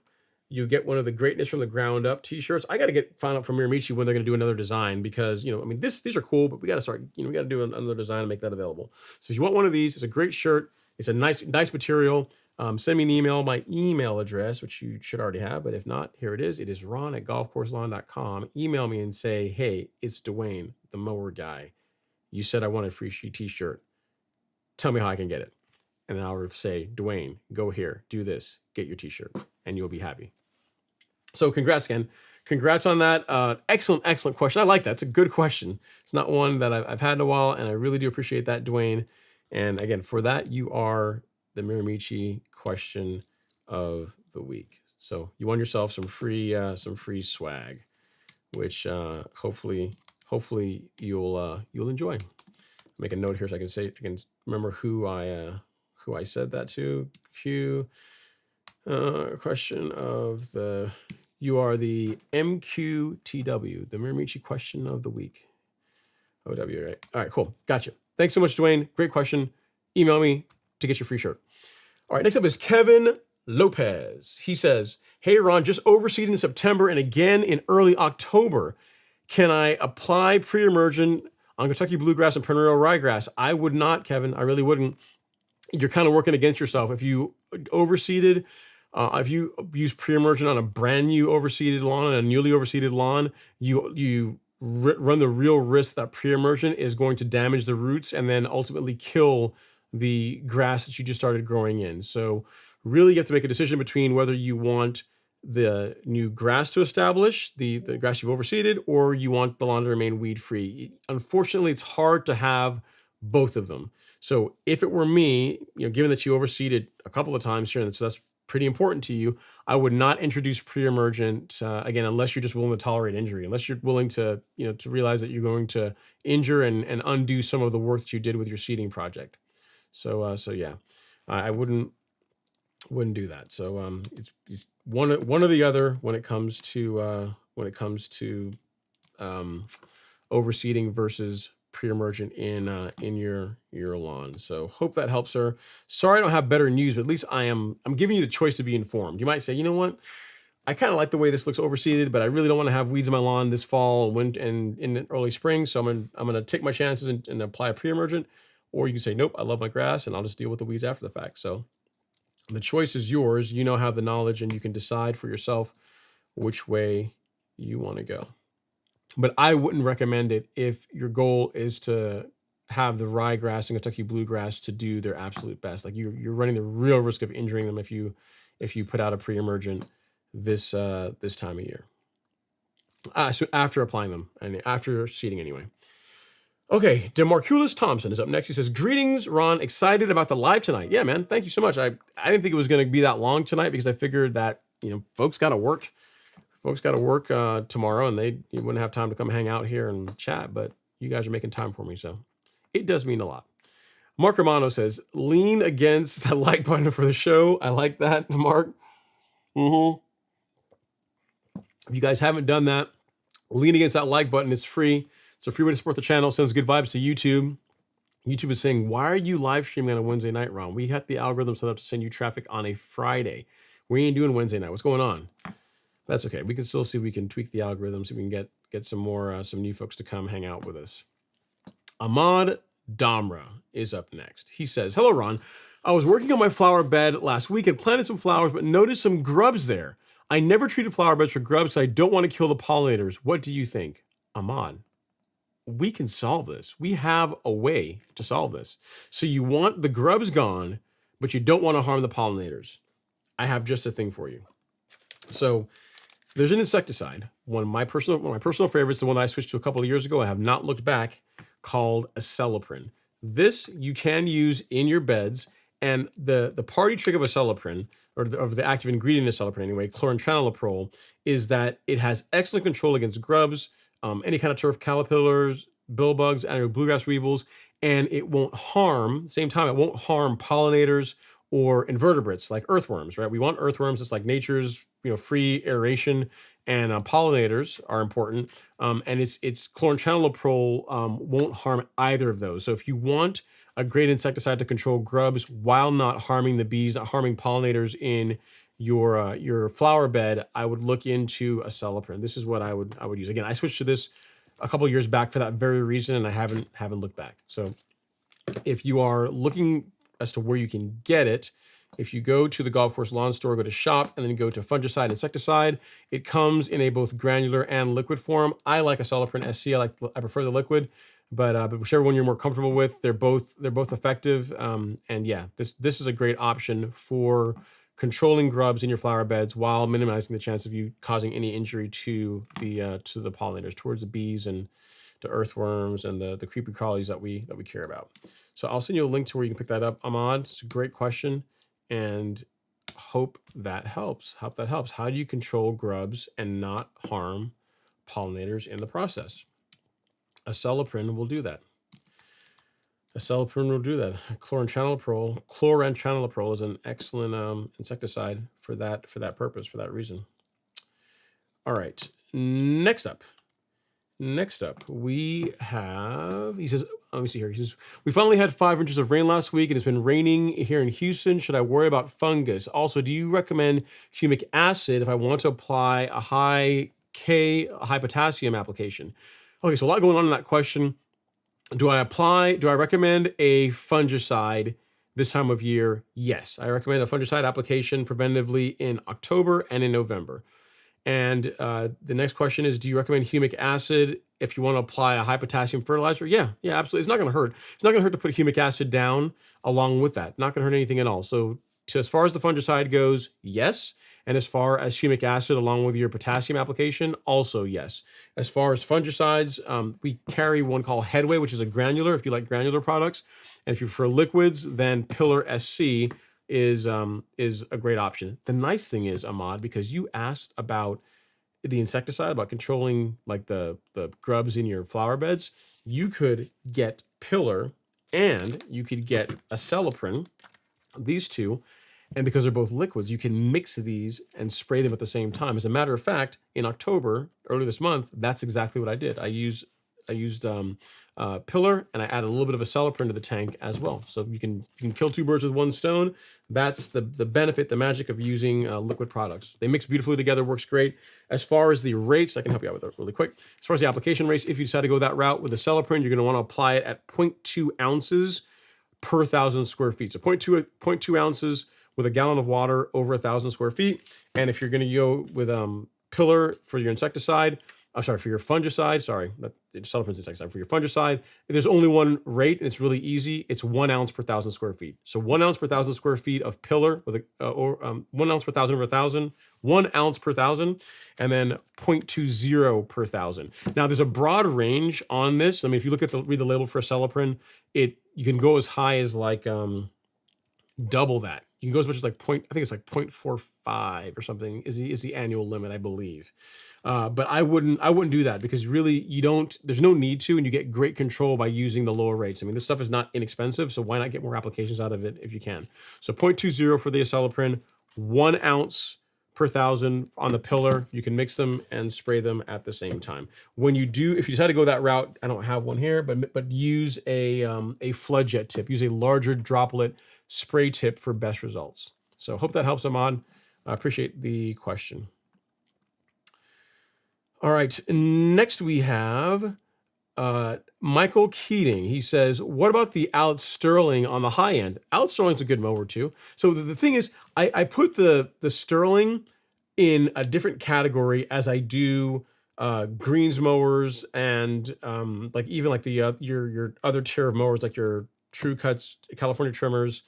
You get one of the Greatness from the Ground Up t-shirts. I got to find out from Miramichi when they're going to do another design because, you know, I mean, these are cool, but we got to start, you know, we got to do another design and make that available. So if you want one of these, it's a great shirt. It's a nice material. Send me an email. My email address, which you should already have, but if not, here it is. It is ron@golfcourselawn.com. Email me and say, hey, it's Dwayne, the mower guy. You said I wanted a free t-shirt. Tell me how I can get it. And then I'll say, Dwayne, go here, do this, get your t-shirt, and you'll be happy. So congrats again. Congrats on that. Excellent question. I like that. It's a good question. It's not one that I've had in a while, and I really do appreciate that, Dwayne. And again, for that, you are the Miramichi question of the week. So you won yourself some free swag, which hopefully you'll enjoy. Make a note here so I can remember who I said that to. Question of the, you are the MQTW, the Miramichi question of the week. OW, right? All right, cool. Gotcha. Thanks so much, Dwayne. Great question. Email me to get your free shirt. All right, next up is Kevin Lopez. He says, hey, Ron, just overseeded in September and again in early October. Can I apply pre-emergent on Kentucky bluegrass and perennial ryegrass? I would not, Kevin. I really wouldn't. You're kind of working against yourself. If you overseeded, if you use pre-emergent on a brand new overseeded lawn and a newly overseeded lawn, you run the real risk that pre-emergent is going to damage the roots and then ultimately kill the grass that you just started growing in. So really you have to make a decision between whether you want the new grass to establish, the grass you've overseeded, or you want the lawn to remain weed-free. Unfortunately, it's hard to have both of them. So if it were me, you know, given that you overseeded a couple of times here, and so that's pretty important to you, I would not introduce pre-emergent again, unless you're just willing to tolerate injury, unless you're willing to, you know, to realize that you're going to injure and undo some of the work that you did with your seeding project. So yeah, I wouldn't do that. So it's one or the other when it comes to overseeding versus pre-emergent in your lawn. So hope that helps her. Sorry I don't have better news, but at least I'm giving you the choice to be informed. You might say, you know what? I kind of like the way this looks overseeded, but I really don't want to have weeds in my lawn this fall and in early spring. So I'm gonna take my chances and apply a pre-emergent. Or you can say, nope, I love my grass and I'll just deal with the weeds after the fact. So the choice is yours. You now have the knowledge and you can decide for yourself which way you want to go. But I wouldn't recommend it if your goal is to have the ryegrass and Kentucky bluegrass to do their absolute best. Like you're running the real risk of injuring them if you put out a pre-emergent this time of year. So after applying them and after seeding anyway. Okay, Demarculus Thompson is up next. He says, greetings, Ron. Excited about the live tonight. Yeah, man. Thank you so much. I didn't think it was going to be that long tonight because I figured that, you know, folks got to work. Folks got to work tomorrow and you wouldn't have time to come hang out here and chat, but you guys are making time for me. So It does mean a lot. Mark Romano says, lean against the like button for the show. I like that, Mark. If you guys haven't done that, lean against that like button. It's free. It's a free way to support the channel. Sends good vibes to YouTube. YouTube is saying, why are you live streaming on a Wednesday night, Ron? We had the algorithm set up to send you traffic on a Friday. We ain't doing Wednesday night. What's going on? That's okay. We can still see if we can tweak the algorithm, see if we can get some more, some new folks to come hang out with us. Ahmad Damra is up next. He says, hello, Ron. I was working on my flower bed last week and planted some flowers, but noticed some grubs there. I never treated flower beds for grubs, so I don't want to kill the pollinators. What do you think? Ahmad, we can solve this. We have a way to solve this. So you want the grubs gone, but you don't want to harm the pollinators. I have just a thing for you. So there's an insecticide, one of my personal favorites, the one that I switched to a couple of years ago. I have not looked back, called Acelepryn. This you can use in your beds, and the party trick of Acelepryn, or of the active ingredient of Acelepryn anyway, chlorantraniliprole, is that it has excellent control against grubs, any kind of turf caterpillars, bill bugs, and bluegrass weevils, and it won't harm, same time, it won't harm pollinators or invertebrates like earthworms, right? We want earthworms. It's like nature's, free aeration, and pollinators are important. And it's chlorantraniliprole won't harm either of those. So if you want a great insecticide to control grubs while not harming the bees, not harming pollinators in your flower bed, I would look into Acelepryn. This is what I would use. Again, I switched to this a couple of years back for that very reason, and I haven't looked back. So if you are looking as to where you can get it, if you go to the golf course lawn store, go to shop, and then go to fungicide, insecticide, it comes in a both granular and liquid form. I like Acelepryn SC. I prefer the liquid, but whichever one you're more comfortable with, they're both effective. And yeah, this is a great option for controlling grubs in your flower beds while minimizing the chance of you causing any injury to the pollinators, towards the bees and the earthworms and the creepy crawlies that we care about. So I'll send you a link to where you can pick that up, Ahmad. It's a great question, and hope that helps. How do you control grubs and not harm pollinators in the process? Acelepryn will do that. Acelepryn will do that. Chlorantraniliprole is an excellent insecticide for that purpose, for that reason. All right, next up, we have, he says, let me see here. He says, we finally had 5 inches of rain last week. It has been raining here in Houston. Should I worry about fungus? Also, do you recommend humic acid if I want to apply a high potassium application? Okay, so a lot going on in that question. Do I recommend a fungicide this time of year? Yes, I recommend a fungicide application preventively in October and in November. And the next question is, do you recommend humic acid if you want to apply a high potassium fertilizer? Yeah, absolutely. It's not going to hurt. It's not going to hurt to put humic acid down along with that. Not going to hurt anything at all. So as far as the fungicide goes, yes. And as far as humic acid along with your potassium application, also yes. As far as fungicides, we carry one called Headway, which is a granular, if you like granular products. And if you prefer liquids, then Pillar SC is a great option. The nice thing is, Ahmad, because you asked about the insecticide, about controlling like the grubs in your flower beds, you could get Pillar and you could get Acelepryn, these two, and because they're both liquids, you can mix these and spray them at the same time. As a matter of fact, in October, earlier this month, that's exactly what I did. I used Pillar, and I added a little bit of Acelepryn to the tank as well. So you can kill 2 birds with 1 stone. That's the benefit, the magic of using liquid products. They mix beautifully together, works great. As far as the rates, I can help you out with that really quick. As far as the application rates, if you decide to go that route with Acelepryn, you're going to want to apply it at 0.2 ounces per 1,000 square feet. So 0.2 ounces with a gallon of water over 1,000 square feet. And if you're going to go with Pillar for your insecticide, for your fungicide, Acelepryn's insecticide. For your fungicide, there's only one rate, and it's really easy. It's 1 ounce per 1,000 square feet. So 1 ounce per 1,000 square feet of Pillar, with 1 ounce per 1,000 over 1,000, 1 ounce per 1,000, and then 0.20 per 1,000. Now, there's a broad range on this. I mean, if you read the label for Acelepryn, you can go as high as like double that. You can go as much as like point. I think it's like 0.45 or something is the annual limit, I believe. But I wouldn't do that because really you don't. There's no need to, and you get great control by using the lower rates. I mean, this stuff is not inexpensive, so why not get more applications out of it if you can? So 0.20 for the acelepryn, 1 ounce per 1,000 on the pillar. You can mix them and spray them at the same time. When you do, if you decide to go that route, I don't have one here, but use a flood jet tip. Use a larger droplet spray tip for best results. So hope that helps, Ahmad. I appreciate the question. All right, next we have Michael Keating. He says, what about the Out Sterling on the high end? Out Sterling's a good mower too. So the thing is, I put the Sterling in a different category as I do greens mowers and like even like the your other tier of mowers, like your True Cuts, California Trimmers,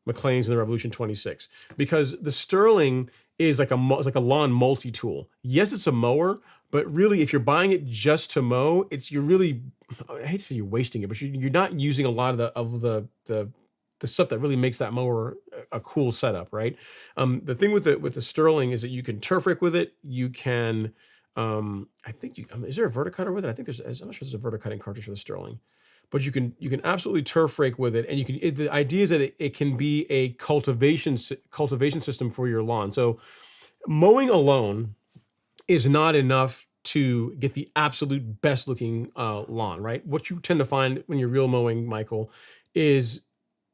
McLean's, and the Revolution 26, because the Sterling is like a lawn multi-tool. Yes, it's a mower, but really, if you're buying it just to mow, you're really, I hate to say you're wasting it, but you're not using a lot of the stuff that really makes that mower a cool setup, right? The thing with the Sterling is that you can turf rake with it. You can, I think is there a verticutter with it? I think I'm not sure there's a verticutting cartridge for the Sterling, but you can absolutely turf rake with it, and you can. The idea is that it can be a cultivation system for your lawn. So mowing alone is not enough to get the absolute best looking lawn, right? What you tend to find when you're real mowing, Michael, is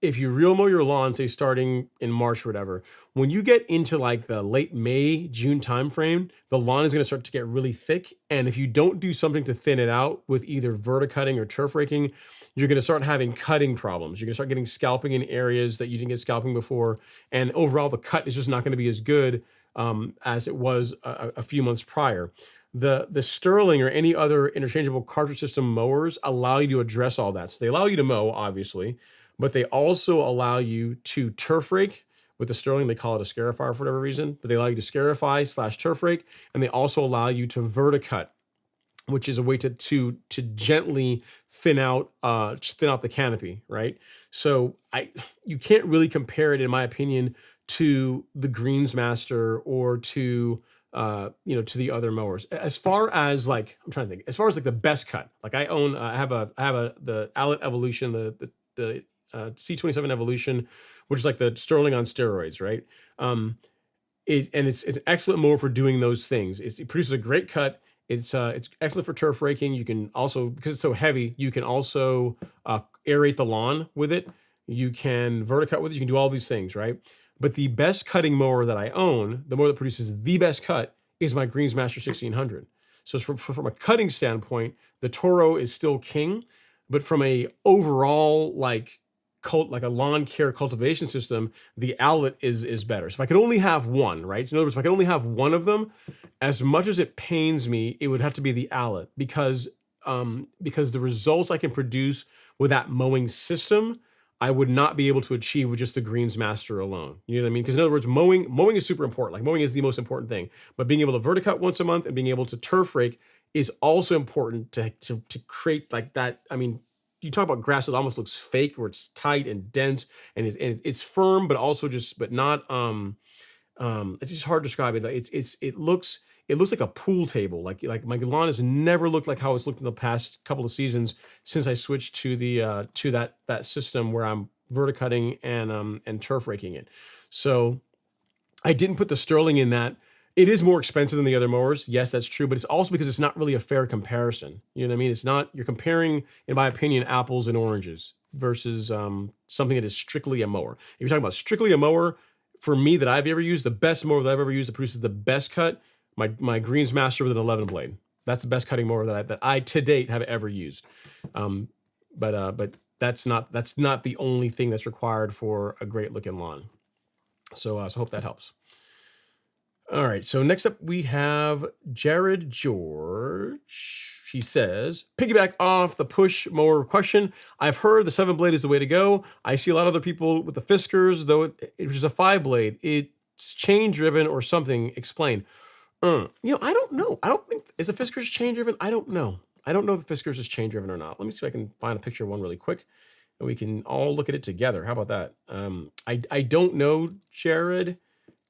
if you real mow your lawn, say starting in March or whatever, when you get into like the late May, June timeframe, the lawn is going to start to get really thick. And if you don't do something to thin it out with either verticutting or turf raking, you're going to start having cutting problems. You're going to start getting scalping in areas that you didn't get scalping before. And overall, the cut is just not going to be as good as it was a few months prior. The Sterling or any other interchangeable cartridge system mowers allow you to address all that. So they allow you to mow, obviously, but they also allow you to turf rake. With the Sterling, they call it a scarifier for whatever reason, but they allow you to scarify / turf rake, and they also allow you to verticut, which is a way to gently thin out the canopy, right? So you can't really compare it, in my opinion, to the Greensmaster or to to the other mowers. As far as like, I'm trying to think, as far as like the best cut, like I have the Allet Evolution, the C27 Evolution, which is like the Sterling on steroids, right? It's an excellent mower for doing those things. It produces a great cut. It's excellent for turf raking. You can also, because it's so heavy, you can also aerate the lawn with it. You can verticut with it. You can do all these things, right? But the best cutting mower that I own, the mower that produces the best cut, is my Greensmaster 1600. So from a cutting standpoint, the Toro is still king, but from a overall like a lawn care cultivation system, the Owlet is better. So if I could only have one, right? So in other words, if I could only have one of them, as much as it pains me, it would have to be the Owlet because the results I can produce with that mowing system, I would not be able to achieve with just the Greensmaster alone. You know what I mean? Because in other words, mowing is super important. Like mowing is the most important thing. But being able to verticut once a month and being able to turf rake is also important to create like that. I mean, you talk about grass that almost looks fake, where it's tight and dense and it's firm, but also not. It's just hard to describe it. It looks like a pool table. Like my lawn has never looked like how it's looked in the past couple of seasons since I switched to that system where I'm verticutting and turf raking it. So I didn't put the Sterling in that. It is more expensive than the other mowers. Yes, that's true, but it's also because it's not really a fair comparison. You know what I mean? It's not, you're comparing, in my opinion, apples and oranges versus something that is strictly a mower. If you're talking about strictly a mower, for me that I've ever used, the best mower that I've ever used that produces the best cut, my Greensmaster with an 11 blade. That's the best cutting mower that I to date have ever used. But that's not the only thing that's required for a great looking lawn. So I hope that helps. All right, so next up we have Jared George. He says, piggyback off the push mower question, I've heard the 7-blade is the way to go. I see a lot of other people with the Fiskars, though it is a 5-blade. It's chain driven or something. Explain. I don't know. I don't think, is the Fiskars chain driven? I don't know. I don't know if the Fiskars is chain driven or not. Let me see if I can find a picture of one really quick and we can all look at it together. How about that? I don't know, Jared,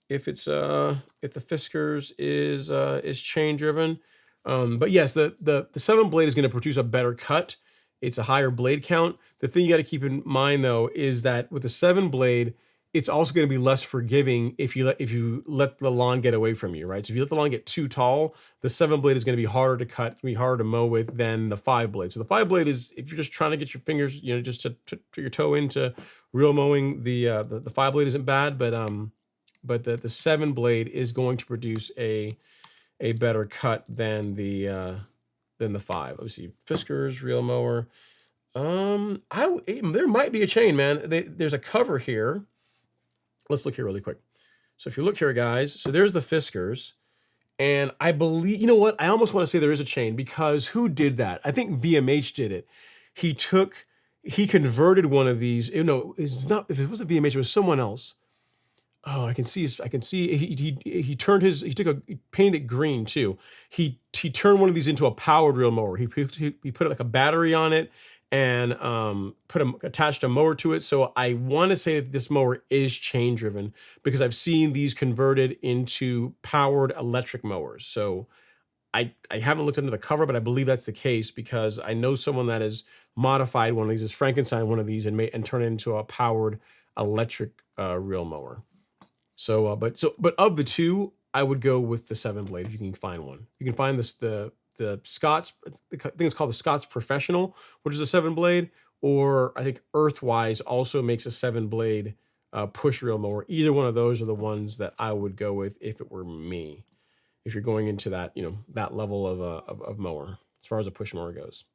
if it's if the Fiskars is chain driven. But yes, the 7 blade is going to produce a better cut. It's a higher blade count. The thing you got to keep in mind though is that with the 7 blade, it's also going to be less forgiving if you let the lawn get away from you, right? So if you let the lawn get too tall, the 7 blade is going to be harder to cut, be harder to mow with than the 5 blade. So the 5 blade is if you're just trying to get your fingers, just to your toe into real mowing, the 5 blade isn't bad, but the 7 blade is going to produce a better cut than the 5. Let me see, Fiskars reel mower. There might be a chain, man. There's a cover here. Let's look here really quick. So if you look here, guys, so there's the Fiskars, and I believe, you know what? I almost want to say there is a chain because who did that? I think VMH did it. He converted one of these. It's not, if it wasn't VMH, it was someone else. Oh, I can see he painted it green too. He turned one of these into a powered reel mower. He put like a battery on it and attached a mower to it. So I want to say that this mower is chain driven because I've seen these converted into powered electric mowers. So I haven't looked under the cover, but I believe that's the case because I know someone that has modified one of these, has Frankenstein one of these and turned it into a powered electric reel mower. So, but of the two, I would go with the 7 blade if you can find one. You can find the Scott's, I think it's called the Scott's Professional, which is a 7 blade, or I think Earthwise also makes a 7 blade push reel mower. Either one of those are the ones that I would go with if it were me. If you're going into that, that level of mower as far as a push mower goes.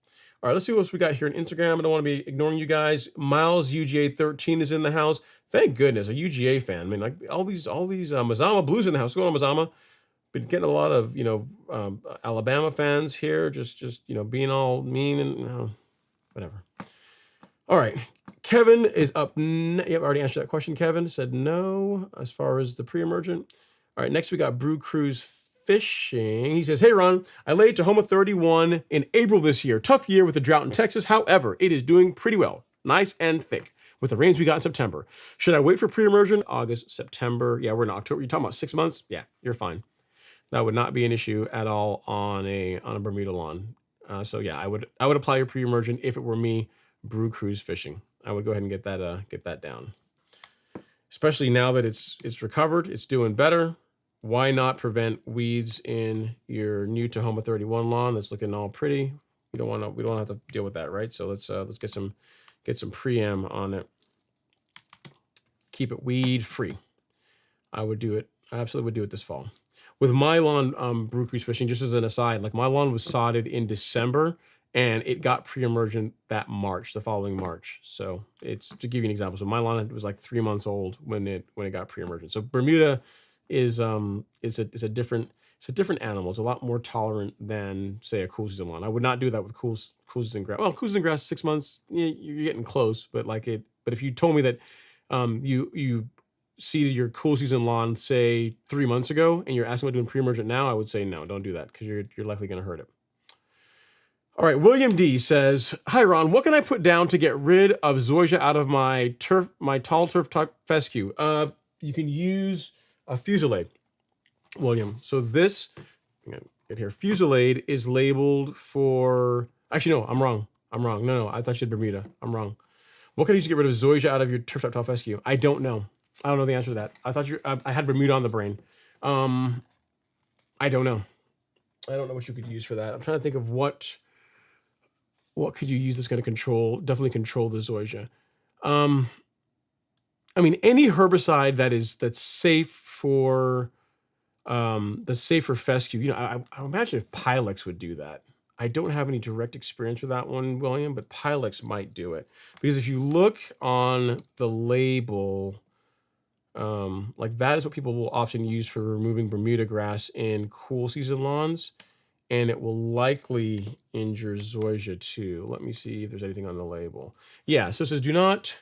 All right, let's see what else we got here on Instagram. I don't want to be ignoring you guys. Miles UGA 13 is in the house. Thank goodness, a UGA fan. I mean, like all these Mazama Blues in the house. What's going on, Mazama? Been getting a lot of Alabama fans here, just being all mean and whatever. All right, Kevin is up. Yep, I already answered that question. Kevin said no as far as the pre-emergent. All right, next we got Brew Cruise Fishing. He says, hey, Ron, I laid Tahoma 31 in April this year. Tough year with the drought in Texas. However, it is doing pretty well. Nice and thick with the rains we got in September. Should I wait for pre-emergent? August, September. Yeah, we're in October. You're talking about 6 months? Yeah, you're fine. That would not be an issue at all on a Bermuda lawn. So yeah, I would apply your pre-emergent if it were me. Brew Cruise Fishing. I would go ahead and get that down. Especially now that it's recovered, it's doing better. Why not prevent weeds in your new Tahoma 31 lawn that's looking all pretty? We don't have to deal with that, right? So let's get some pre-em on it. Keep it weed free. I would do it. I absolutely would do it this fall. With my lawn, Brew Cruise Fishing, just as an aside, like my lawn was sodded in December and it got pre-emergent that March, the following March. So it's to give you an example. So my lawn was like 3 months old when it got pre-emergent. So Bermuda is a different animal. It's a lot more tolerant than say a cool season lawn. I would not do that with cool season grass. Well, cool season grass 6 months, you're getting close. But but if you told me that you seeded your cool season lawn say 3 months ago and you're asking about doing pre-emergent now, I would say no, don't do that because you're likely going to hurt it. All right, William D says, hi Ron, what can I put down to get rid of zoysia out of my tall turf type fescue? You can use a Fusilade, William. So this, I'm gonna get here. Fusilade is labeled for. Actually, no, I'm wrong. No, I thought you said Bermuda. I'm wrong. What can I use to get rid of zoysia out of your turf type tall fescue? I don't know. I don't know the answer to that. I thought I had Bermuda on the brain. I don't know. I don't know what you could use for that. I'm trying to think of what could you use that's going to definitely control the zoysia. I mean, any herbicide that's safe for fescue. I imagine if Pilex would do that. I don't have any direct experience with that one, William, but Pilex might do it because if you look on the label, like that is what people will often use for removing Bermuda grass in cool season lawns, and it will likely injure zoysia too. Let me see if there's anything on the label. Yeah, so it says do not.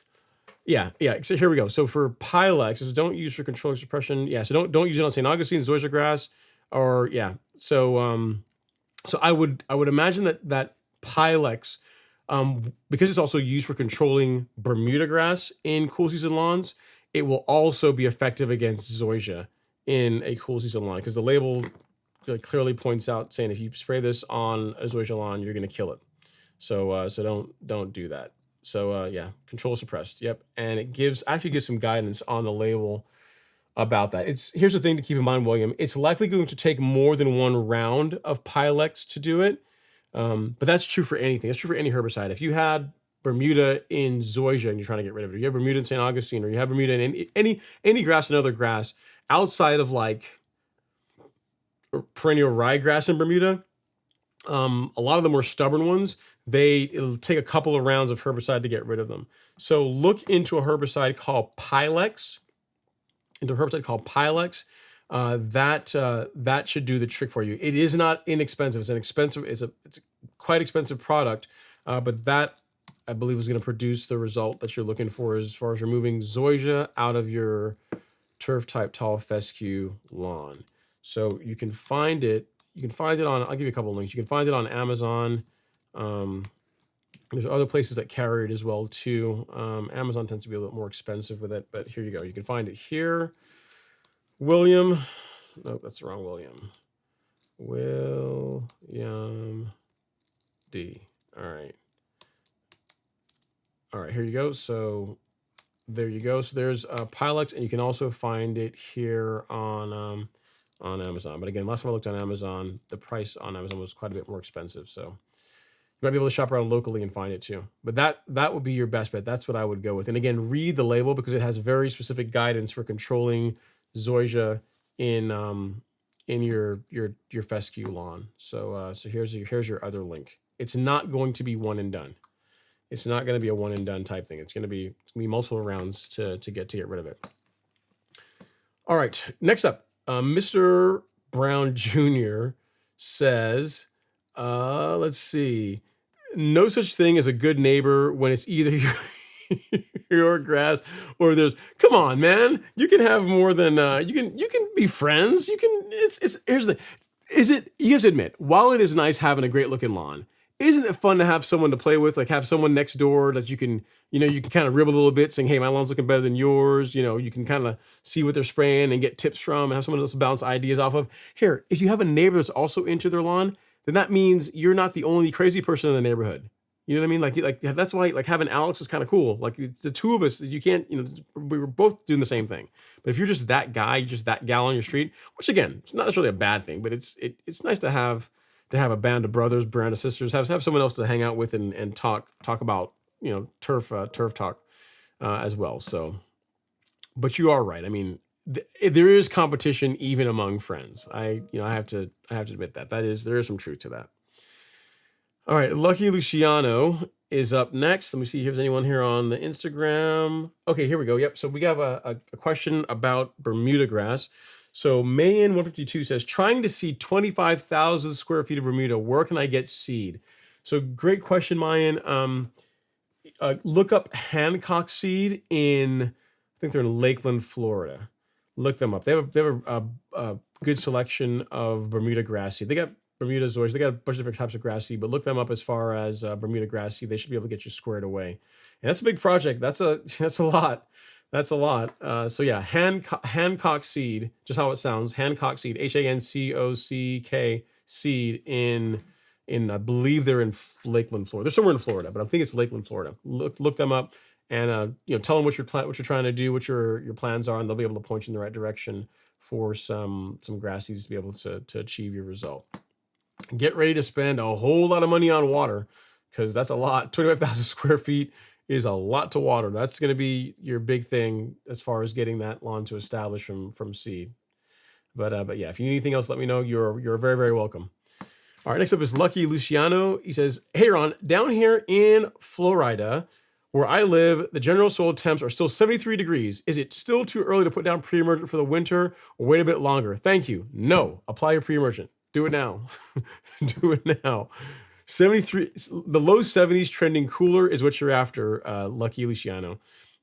Yeah. So here we go. So for Pilex, it says don't use for controlling suppression. Yeah, so don't use it on St. Augustine, zoysia grass, or yeah. So I would imagine that Pilex Because it's also used for controlling Bermuda grass in cool season lawns, it will also be effective against zoysia in a cool season lawn, because the label clearly points out saying if you spray this on a zoysia lawn, you're going to kill it. So don't do that. So yeah, control suppressed. Yep, and it actually gives some guidance on the label about that. Here's the thing to keep in mind, William. It's likely going to take more than one round of Pilex to do it, but that's true for anything. That's true for any herbicide. If you had Bermuda in zoysia and you're trying to get rid of it, you have Bermuda in St. Augustine, or you have Bermuda in any grass, another grass outside of like perennial ryegrass in Bermuda. A lot of the more stubborn ones, it'll take a couple of rounds of herbicide to get rid of them. So look into a herbicide called Pilex. That should do the trick for you. It is not inexpensive. It's a quite expensive product, but that, I believe, is going to produce the result that you're looking for as far as removing zoysia out of your turf type tall fescue lawn. So you can find it. You can find it on, I'll give you a couple of links. You can find it on Amazon. There's other places that carry it as well too. Amazon tends to be a little more expensive with it, but here you go. You can find it here. William, no, that's the wrong William. William D. All right. All right, here you go. So there you go. So there's Pilex, and you can also find it here on Amazon. But again, last time I looked on Amazon, the price on Amazon was quite a bit more expensive. So you might be able to shop around locally and find it too. But that would be your best bet. That's what I would go with. And again, read the label, because it has very specific guidance for controlling zoysia in your fescue lawn. So here's your other link. It's not going to be one and done. It's not going to be a one and done type thing. It's going to be multiple rounds to get rid of it. All right, next up. Mr. Brown Jr. says, let's see, no such thing as a good neighbor when it's either your grass or there's, come on, man, you can have more than, you can be friends. You can, here's the, you have to admit, while it is nice having a great looking lawn, isn't it fun to have someone to play with, like have someone next door that you can kind of ribble a little bit, saying, hey, my lawn's looking better than yours. You can kind of see what they're spraying and get tips from, and have someone else to bounce ideas off of. Here, if you have a neighbor that's also into their lawn, then that means you're not the only crazy person in the neighborhood. You know what I mean? Like that's why like having Alex is kind of cool. Like it's the two of us, you can't, we were both doing the same thing. But if you're just that guy, just that gal on your street, which again, it's not necessarily a bad thing, but it's nice to have a band of brothers, band of sisters, have someone else to hang out with and talk about, turf talk as well. So, but you are right. I mean, there is competition even among friends. I have to admit that there is some truth to that. All right, Lucky Luciano is up next. Let me see if there's anyone here on the Instagram. Okay, here we go. Yep. So we have a question about Bermuda grass. So Mayan152 says, trying to seed 25,000 square feet of Bermuda, where can I get seed? So great question, Mayan. Look up Hancock Seed I think they're in Lakeland, Florida. Look them up. They have a good selection of Bermuda grass seed. They got Bermuda zoysia. They got a bunch of different types of grass seed, but look them up as far as Bermuda grass seed. They should be able to get you squared away. And that's a big project. That's a lot. That's a lot. So yeah, Hancock Seed, just how it sounds. Hancock Seed, Hancock seed in I believe they're in Lakeland, Florida. They're somewhere in Florida, but I think it's Lakeland, Florida. Look them up, and tell them what you're trying to do, what your plans are, and they'll be able to point you in the right direction for some grass seeds to be able to achieve your result. Get ready to spend a whole lot of money on water, because that's a lot. 25,000 square feet is a lot to water. That's going to be your big thing as far as getting that lawn to establish from seed. But yeah, if you need anything else, let me know. You're very, very welcome. All right, next up is Lucky Luciano. He says, hey, Ron, down here in Florida, where I live, the general soil temps are still 73 degrees. Is it still too early to put down pre-emergent for the winter, or wait a bit longer? Thank you. No, apply your pre-emergent. Do it now. Do it now. 73, the low 70s trending cooler is what you're after, Lucky Luciano.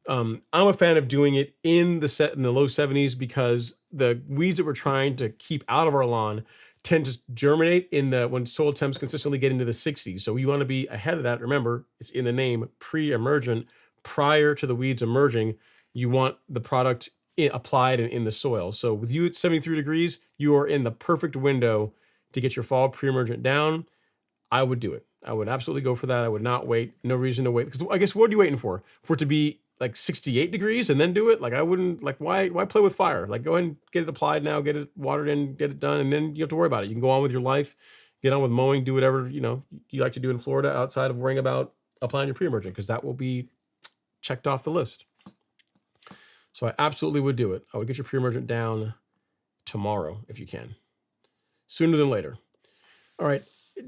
I'm a fan of doing it in the low 70s, because the weeds that we're trying to keep out of our lawn tend to germinate when soil temps consistently get into the 60s. So you want to be ahead of that. Remember, it's in the name, pre-emergent, prior to the weeds emerging. You want the product applied and in the soil. So with you at 73 degrees, you are in the perfect window to get your fall pre-emergent down. I would do it. I would absolutely go for that. I would not wait. No reason to wait. Because I guess what are you waiting for? For it to be like 68 degrees and then do it? Like I wouldn't, like why play with fire? Like go ahead and get it applied now, get it watered in, get it done, and then you have to worry about it. You can go on with your life, get on with mowing, do whatever, you like to do in Florida outside of worrying about applying your pre-emergent, because that will be checked off the list. So I absolutely would do it. I would get your pre-emergent down tomorrow if you can. Sooner than later. All right.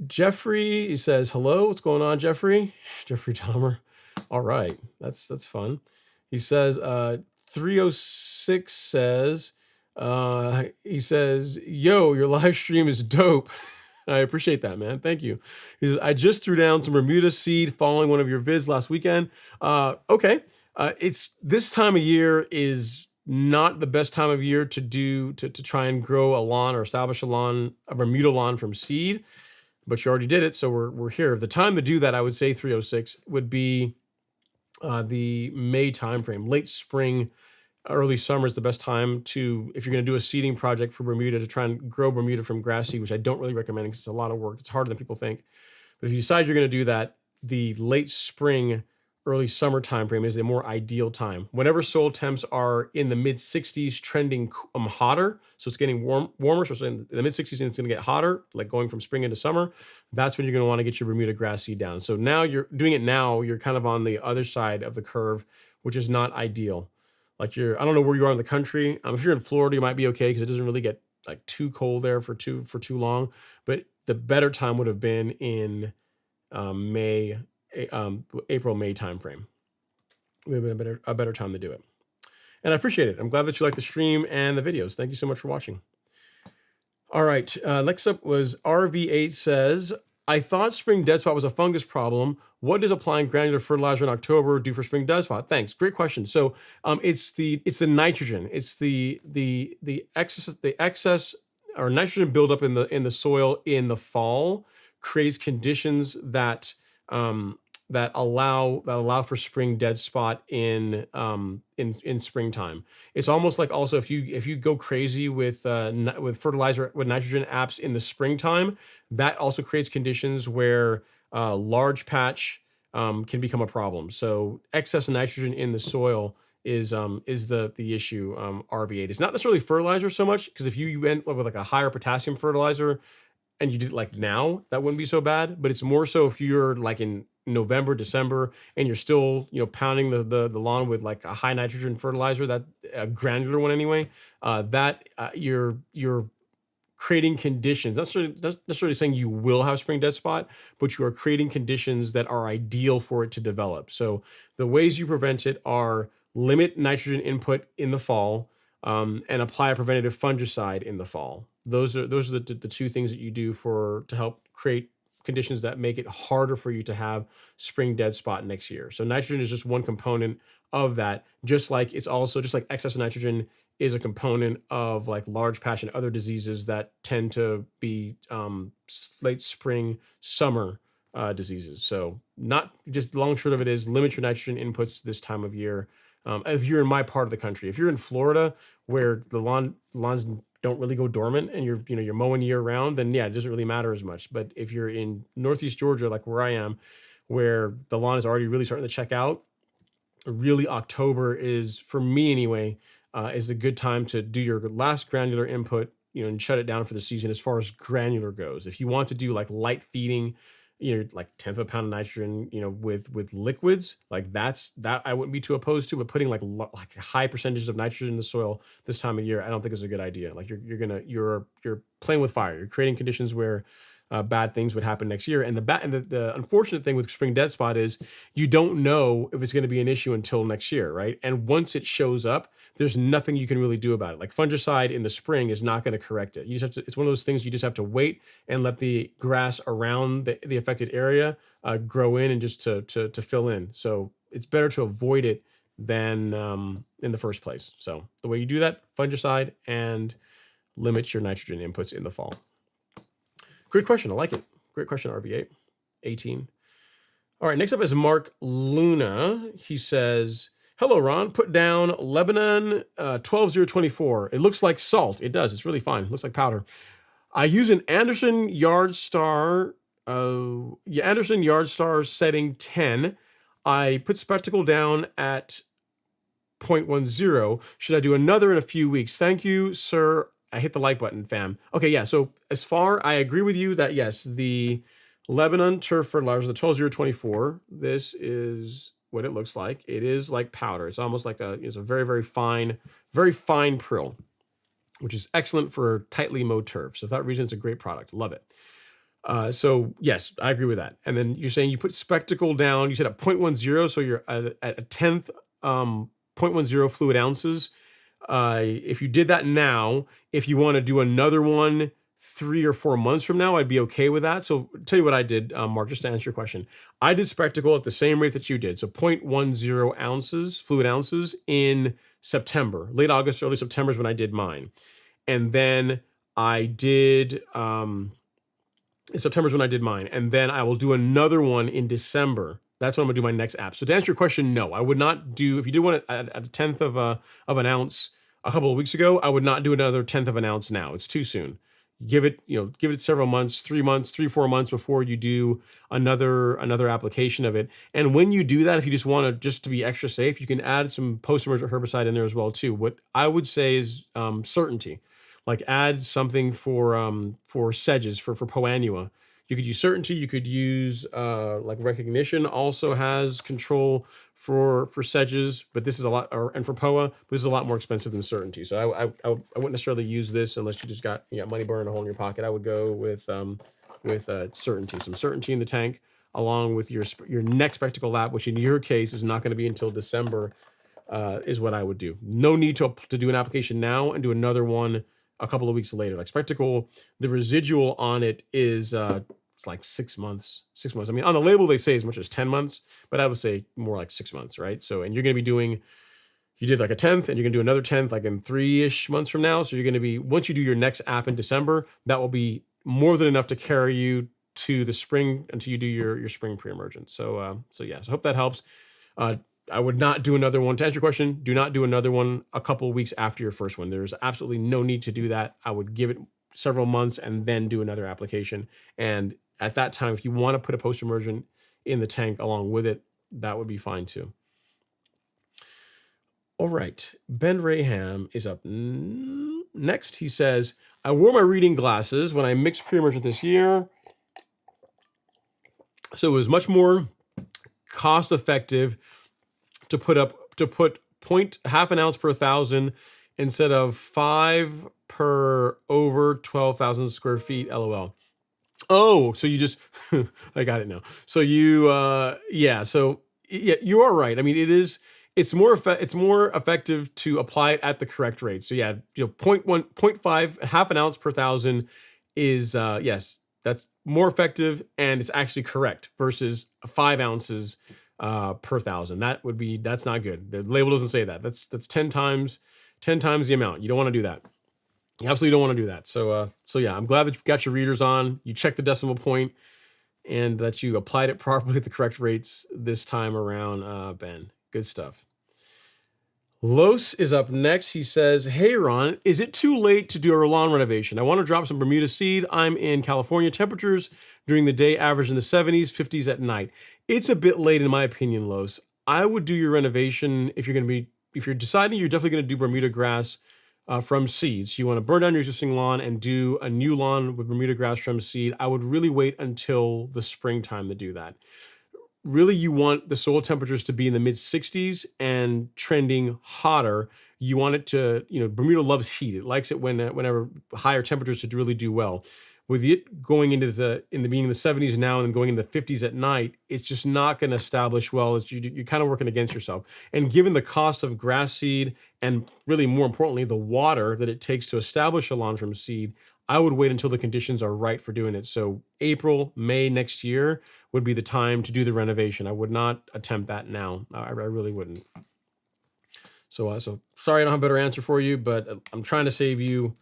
Jeffrey, he says, hello, what's going on, Jeffrey? Jeffrey Dahmer. All right, that's fun. He says, 306 says, he says, yo, your live stream is dope. I appreciate that, man. Thank you. He says, I just threw down some Bermuda seed following one of your vids last weekend. Okay. It's this time of year is not the best time of year to try and grow a lawn or establish a Bermuda lawn from seed. But you already did it, so we're here. The time to do that, I would say 306 would be the May timeframe. Late spring, early summer is the best time if you're going to do a seeding project for Bermuda, to try and grow Bermuda from grass seed, which I don't really recommend because it's a lot of work. It's harder than people think. But if you decide you're going to do that, the late spring, early summer timeframe is a more ideal time. Whenever soil temps are in the mid 60s, trending hotter, so it's getting warmer, so in the mid 60s and it's going to get hotter, like going from spring into summer, that's when you're going to want to get your Bermuda grass seed down. So now you're doing it now, you're kind of on the other side of the curve, which is not ideal. Like I don't know where you are in the country. If you're in Florida, you might be okay because it doesn't really get like too cold there for too long. But the better time would have been in April-May timeframe. It would have been a better time to do it. And I appreciate it. I'm glad that you like the stream and the videos. Thank you so much for watching. All right. Next up was RV8 says, I thought spring dead spot was a fungus problem. What does applying granular fertilizer in October do for spring dead spot? Thanks. Great question. So it's the nitrogen. It's the excess or nitrogen buildup in the soil in the fall creates conditions that allow for spring dead spot in springtime. It's almost like also if you go crazy with fertilizer with nitrogen apps in the springtime, that also creates conditions where large patch can become a problem. So excess nitrogen in the soil is the issue. RV8. It's not necessarily fertilizer so much, because if you went with like a higher potassium fertilizer and you did like now, that wouldn't be so bad. But it's more so if you're like in November, December, and you're still, pounding the lawn with like a high nitrogen fertilizer, that a granular one anyway, you're creating conditions. Not necessarily saying you will have spring dead spot, but you are creating conditions that are ideal for it to develop. So the ways you prevent it are limit nitrogen input in the fall, and apply a preventative fungicide in the fall. Those are the two things that you do to help create conditions that make it harder for you to have spring dead spot next year. So nitrogen is just one component of that, just like excess nitrogen is a component of like large patch and other diseases that tend to be late spring, summer diseases. So not just, long and short of it is limit your nitrogen inputs this time of year. If you're in my part of the country, if you're in Florida where the lawns don't really go dormant and you're mowing year round, then yeah, it doesn't really matter as much. But if you're in Northeast Georgia, like where I am, where the lawn is already really starting to check out, really October is, for me anyway, is a good time to do your last granular input, and shut it down for the season as far as granular goes. If you want to do like light feeding, like 1/10 of a pound of nitrogen, with liquids, like that I wouldn't be too opposed to. But putting like high percentages of nitrogen in the soil this time of year, I don't think is a good idea. Like you're playing with fire. You're creating conditions where bad things would happen next year. And the unfortunate thing with spring dead spot is you don't know if it's going to be an issue until next year, right? And once it shows up, there's nothing you can really do about it. Like fungicide in the spring is not going to correct it. You just have to. It's one of those things you just have to wait and let the grass around the affected area grow in and just to fill in. So it's better to avoid it than in the first place. So the way you do that, fungicide and limit your nitrogen inputs in the fall. Great question. I like it. Great question, RV8. 18. All right, next up is Mark Luna. He says, hello, Ron. Put down Lebanon 12024. It looks like salt. It does. It's really fine. It looks like powder. I use an Anderson Yard Star, Anderson Yard Star setting 10. I put spectacle down at 0.10. Should I do another in a few weeks? Thank you, sir. I hit the like button, fam. Okay, yeah, so I agree with you that yes, the Lebanon turf fertilizer, the 12024, this is what it looks like. It is like powder. It's almost like it's a very, very fine prill, which is excellent for tightly mowed turf. So for that reason, it's a great product. Love it. So yes, I agree with that. And then you're saying you put spectacle down, you said at 0.10, so you're at a 10th 0.10 fluid ounces. If you did that now, if you want to do another one 3 or 4 months from now, I'd be okay with that. So I'll tell you what I did, Mark, just to answer your question. I did spectacle at the same rate that you did. So 0.10 ounces, fluid ounces in September. Late August, early September is when I did mine. And then I did, September is when I did mine. And then I will do another one in December. That's when I'm gonna do my next app. So to answer your question, no, I would not do, if you did one at a 10th of an ounce a couple of weeks ago, I would not do another 10th of an ounce now. It's too soon. Give it several months, 3 months, 4 months before you do another application of it. And when you do that, if you just want to be extra safe, you can add some post-emergent herbicide in there as well too. What I would say is certainty, like add something for sedges, for poanua. You could use certainty. You could use like recognition. Also has control for sedges, but this is a lot, and for POA, but this is a lot more expensive than certainty. So I wouldn't necessarily use this unless you just got money burning a hole in your pocket. I would go with certainty, some certainty in the tank, along with your next spectacle lap, which in your case is not going to be until December, is what I would do. No need to do an application now and do another one a couple of weeks later. Like spectacle, the residual on it is it's like 6 months. 6 months. I mean, on the label they say as much as 10 months, but I would say more like 6 months, right? So, and you're going to be doing, you did like a 10th, and you're going to do another 10th like in 3-ish months from now. So you're going to be, once you do your next app in December, that will be more than enough to carry you to the spring until you do your spring pre-emergent. So yeah, so I hope that helps. I would not do another one. To answer your question, do not do another one a couple of weeks after your first one. There's absolutely no need to do that. I would give it several months and then do another application. And at that time, if you want to put a post-emergent in the tank along with it, that would be fine too. All right, Ben Raham is up next. He says, I wore my reading glasses when I mixed pre-emergent this year. So it was much more cost effective to put half an ounce per 1,000 instead of 5 per over 12,000 square feet. LOL. Oh, so you just, I got it now. So you, so you are right. I mean, it's more effective to apply it at the correct rate. So yeah, 0.5, half an ounce per 1,000 is, yes, that's more effective and it's actually correct versus 5 ounces per 1,000. That's not good. The label doesn't say that. That's 10 times the amount. You don't want to do that. You absolutely don't want to do that. So yeah, I'm glad that you got your readers on. You checked the decimal point and that you applied it properly at the correct rates this time around, Ben. Good stuff. Los is up next. He says, hey, Ron, is it too late to do a lawn renovation? I want to drop some Bermuda seed. I'm in California. Temperatures during the day average in the 70s, 50s at night. It's a bit late in my opinion, Los. I would do your renovation if you're deciding you're definitely going to do Bermuda grass from seeds. You want to burn down your existing lawn and do a new lawn with Bermuda grass from seed. I would really wait until the springtime to do that. Really, you want the soil temperatures to be in the mid 60s and trending hotter. You want it to, Bermuda loves heat. It likes it whenever higher temperatures should really do well. With it going into being in the 70s now and then going into the 50s at night, it's just not going to establish well. You're kind of working against yourself. And given the cost of grass seed and really more importantly, the water that it takes to establish a lawn from seed, I would wait until the conditions are right for doing it. So April, May next year would be the time to do the renovation. I would not attempt that now. I really wouldn't. So sorry I don't have a better answer for you, but I'm trying to save you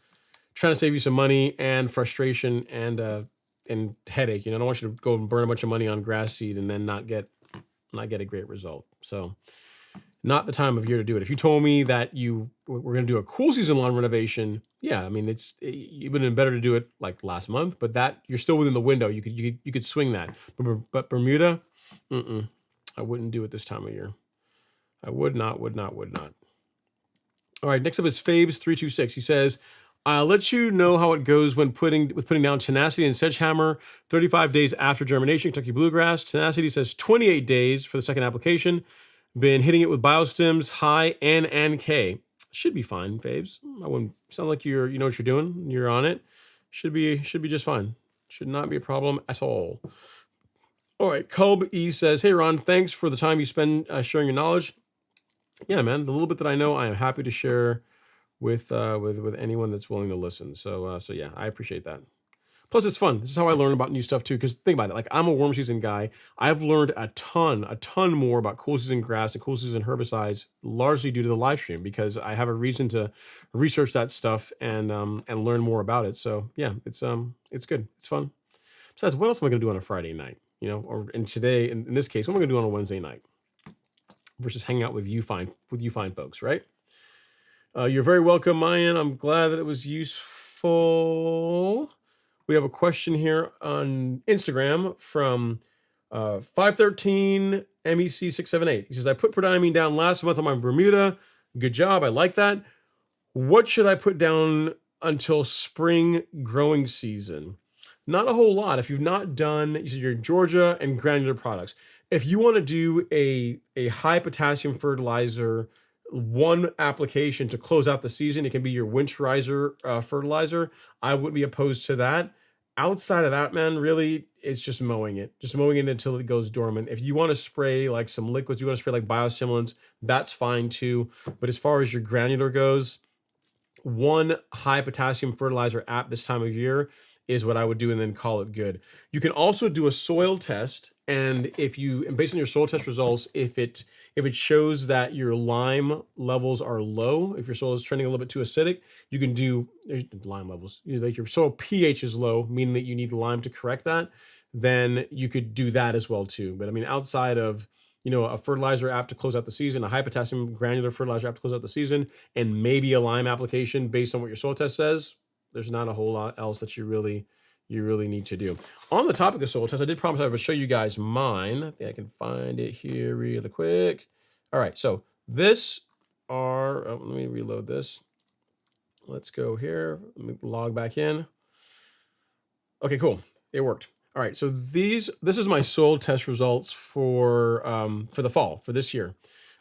some money and frustration and and headache. I don't want you to go and burn a bunch of money on grass seed and then not get a great result. So not the time of year to do it. If you told me that you were going to do a cool season lawn renovation, yeah, I mean it would have been better to do it like last month, but that you're still within the window. You could swing that. But Bermuda, I wouldn't do it this time of year. I would not. All right, next up is Fabes326. He says, I'll let you know how it goes when putting down Tenacity and Sedgehammer 35 days after germination, Kentucky Bluegrass. Tenacity says 28 days for the second application. Been hitting it with biostims, high N and K. Should be fine, Fabes. I wouldn't sound like you know what you're doing. You're on it. Should be just fine. Should not be a problem at all. All right, Culb E says, hey Ron, thanks for the time you spend sharing your knowledge. Yeah, man, the little bit that I know, I am happy to share with anyone that's willing to listen. So yeah, I appreciate that. Plus, it's fun. This is how I learn about new stuff too. Because think about it, like I'm a warm season guy. I've learned a ton more about cool season grass and cool season herbicides, largely due to the live stream, because I have a reason to research that stuff and learn more about it. So yeah, it's good. It's fun. Besides, what else am I going to do on a Friday night? Or today, in this case, what am I going to do on a Wednesday night versus hang out with you fine folks, right? You're very welcome, Mayan. I'm glad that it was useful. We have a question here on Instagram from 513 MEC678. He says, I put prodiamine down last month on my Bermuda. Good job. I like that. What should I put down until spring growing season? Not a whole lot. If you've not done, you said you're Georgia and granular products. If you want to do a high potassium fertilizer, one application to close out the season, it can be your winterizer fertilizer. I wouldn't be opposed to that. Outside of that, man, really, it's just mowing it until it goes dormant. If you want to spray like some liquids, you want to spray like biostimulants, that's fine too. But as far as your granular goes, one high potassium fertilizer at this time of year is what I would do, and then call it good. You can also do a soil test, and based on your soil test results, if it shows that your lime levels are low, if your soil is trending a little bit too acidic, you can do lime levels. Like your soil pH is low, meaning that you need lime to correct that. Then you could do that as well too. But I mean, outside of a fertilizer app to close out the season, a high potassium granular fertilizer app to close out the season, and maybe a lime application based on what your soil test says, there's not a whole lot else that you really need to do. On the topic of soil tests, I did promise I would show you guys mine. I think I can find it here really quick. All right, so let me reload this. Let's go here. Let me log back in. Okay, cool. It worked. All right, so this is my soil test results for the fall, for this year.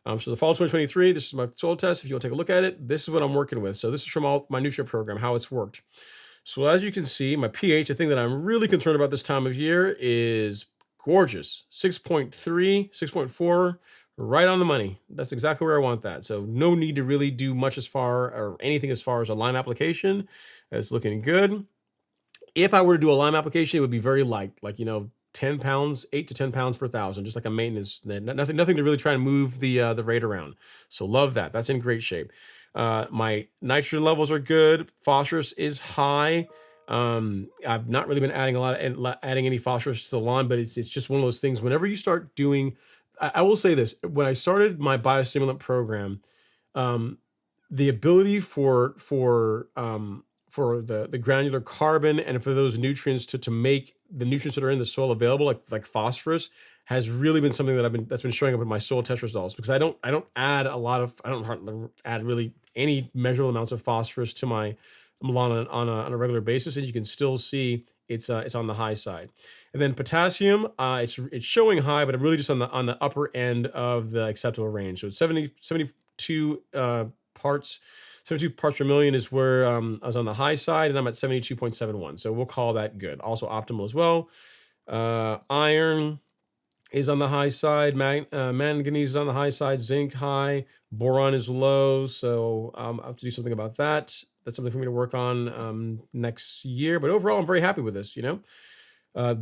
So the fall 2023, this is my soil test. If you want to take a look at it, this is what I'm working with. So this is from all my nutrient program, how it's worked. So as you can see, my pH, the thing that I'm really concerned about this time of year is gorgeous. 6.3, 6.4, right on the money. That's exactly where I want that. So no need to really do much anything as far as a lime application. It's looking good. If I were to do a lime application, it would be very light, like 10 pounds, 8 to 10 pounds per thousand, just like a maintenance. Nothing to really try and move the rate around. So love that. That's in great shape. My nitrogen levels are good. Phosphorus is high. I've not really been adding any phosphorus to the lawn, but it's just one of those things. Whenever you start doing, I will say this: when I started my biostimulant program, the ability for the granular carbon and for those nutrients to make the nutrients that are in the soil available, like phosphorus, has really been something that's been showing up in my soil test results, because I don't add really any measurable amounts of phosphorus to my lawn on a regular basis, and you can still see it's on the high side. And then potassium, it's showing high, but I'm really just on the upper end of the acceptable range. So it's 72 parts. 72 parts per million is where I was on the high side, and I'm at 72.71. So we'll call that good. Also optimal as well. Iron is on the high side. Manganese is on the high side. Zinc high. Boron is low. So I'll have to do something about that. That's something for me to work on next year. But overall, I'm very happy with this. The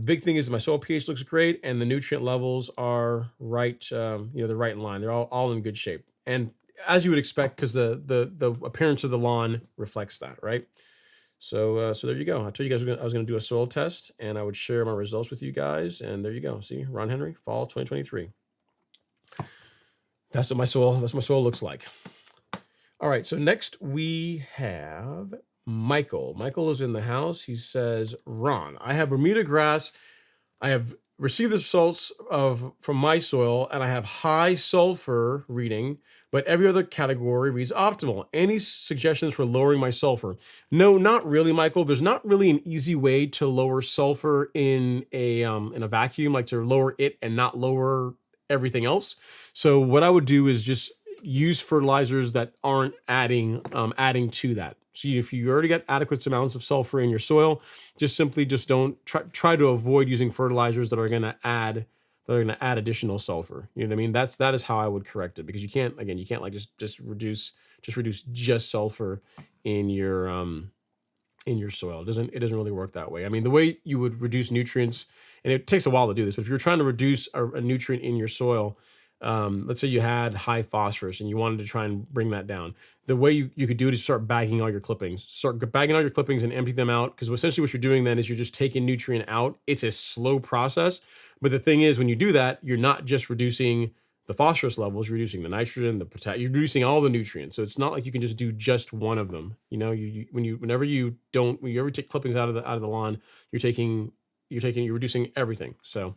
big thing is my soil pH looks great, and the nutrient levels are right. They're right in line. They're all in good shape. And as you would expect, because the appearance of the lawn reflects that, right? So there you go. I told you guys I was going to do a soil test, and I would share my results with you guys. And there you go. See, Ron Henry, fall 2023. That's what my soil looks like. All right. So next we have Michael. Michael is in the house. He says, Ron, I have Bermuda grass. I have received the results from my soil, and I have high sulfur reading, but every other category reads optimal. Any suggestions for lowering my sulfur? No, not really, Michael. There's not really an easy way to lower sulfur in a vacuum, like to lower it and not lower everything else. So what I would do is just use fertilizers that aren't adding to that. So if you already got adequate amounts of sulfur in your soil, just don't try to avoid using fertilizers that are going to add additional sulfur. You know what I mean? That is how I would correct it, because you can't like just reduce sulfur in your soil. It doesn't really work that way. I mean, the way you would reduce nutrients, and it takes a while to do this, but if you're trying to reduce a nutrient in your soil, let's say you had high phosphorus and you wanted to try and bring that down, the way you could do it is start bagging all your clippings. Start bagging all your clippings and empty them out, because essentially what you're doing then is you're just taking nutrient out. It's a slow process, but the thing is, when you do that, you're not just reducing the phosphorus levels, you're reducing the nitrogen, the potassium, you're reducing all the nutrients. So it's not like you can just do just one of them. You know, whenever you ever take clippings out of the lawn, you're reducing everything. So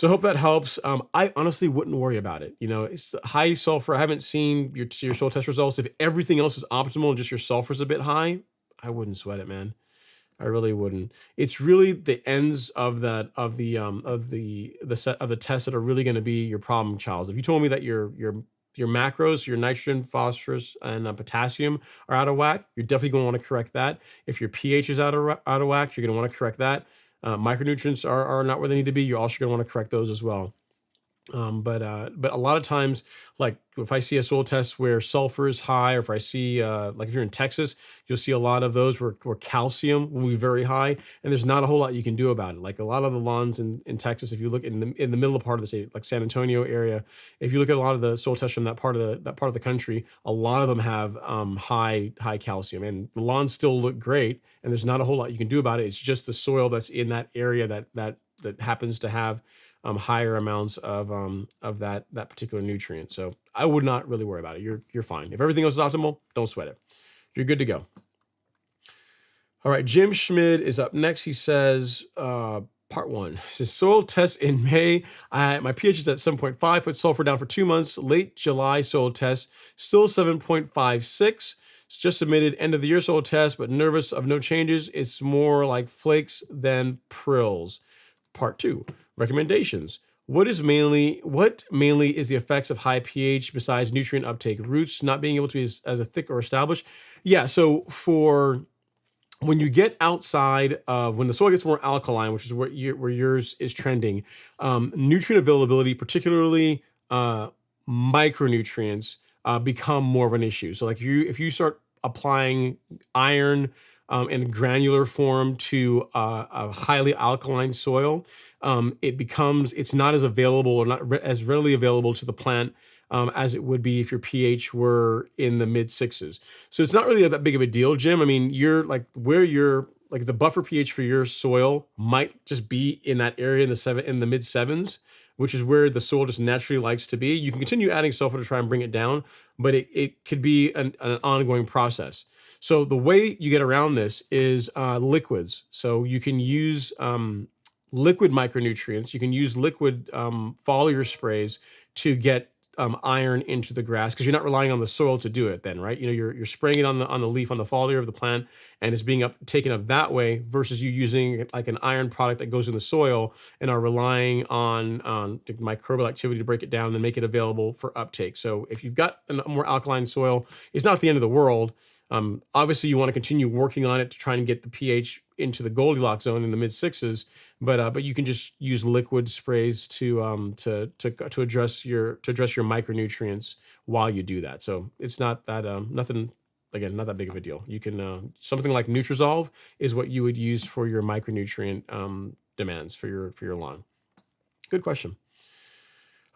I hope that helps. I honestly wouldn't worry about it. You know, it's high sulfur. I haven't seen your soil test results. If everything else is optimal and just your sulfur's a bit high, I wouldn't sweat it, man. I really wouldn't. It's really the ends of the tests that are really going to be your problem child. If you told me that your macros, your nitrogen, phosphorus, and potassium are out of whack, you're definitely going to want to correct that. If your pH is out of whack, you're going to want to correct that. Micronutrients are not where they need to be. You're also going to want to correct those as well. But a lot of times, like if I see a soil test where sulfur is high, or if I see like if you're in Texas, you'll see a lot of those where calcium will be very high, and there's not a whole lot you can do about it. Like a lot of the lawns in Texas, if you look in the middle part of the state, like San Antonio area, if you look at a lot of the soil tests from that part of the country, a lot of them have high calcium, and the lawns still look great, and there's not a whole lot you can do about it. It's just the soil that's in that area that happens to have higher amounts of that particular nutrient. So I would not really worry about it. You're fine. If everything else is optimal, don't sweat it. You're good to go. All right, Jim Schmid is up next. He says, part one. He says, soil test in May. My pH is at 7.5. Put sulfur down for 2 months. Late July soil test, still 7.56. It's just submitted end of the year soil test, but nervous of no changes. It's more like flakes than prills. Part two. Recommendations. What mainly is the effects of high pH besides nutrient uptake? Roots not being able to be as thick or established? Yeah, so for when you get outside of, when the soil gets more alkaline, which is where yours is trending, nutrient availability, particularly micronutrients, become more of an issue. So like if you start applying iron in granular form to a highly alkaline soil, it's not as available, or not as readily available to the plant as it would be if your pH were in the mid sixes. So it's not really that big of a deal, Jim. I mean, the buffer pH for your soil might just be in that area in the mid sevens, which is where the soil just naturally likes to be. You can continue adding sulfur to try and bring it down, but it could be an ongoing process. So the way you get around this is liquids. So you can use liquid micronutrients. You can use liquid foliar sprays to get iron into the grass, because you're not relying on the soil to do it then, right? You know, you're spraying it on the leaf, on the foliar of the plant, and it's being taken up that way, versus you using like an iron product that goes in the soil and are relying on the microbial activity to break it down and then make it available for uptake. So if you've got a more alkaline soil, it's not the end of the world. Obviously, you want to continue working on it to try and get the pH into the Goldilocks zone in the mid sixes, but you can just use liquid sprays to address your micronutrients while you do that. So it's not that not that big of a deal. You can something like Nutrizolve is what you would use for your micronutrient demands for your lawn. Good question.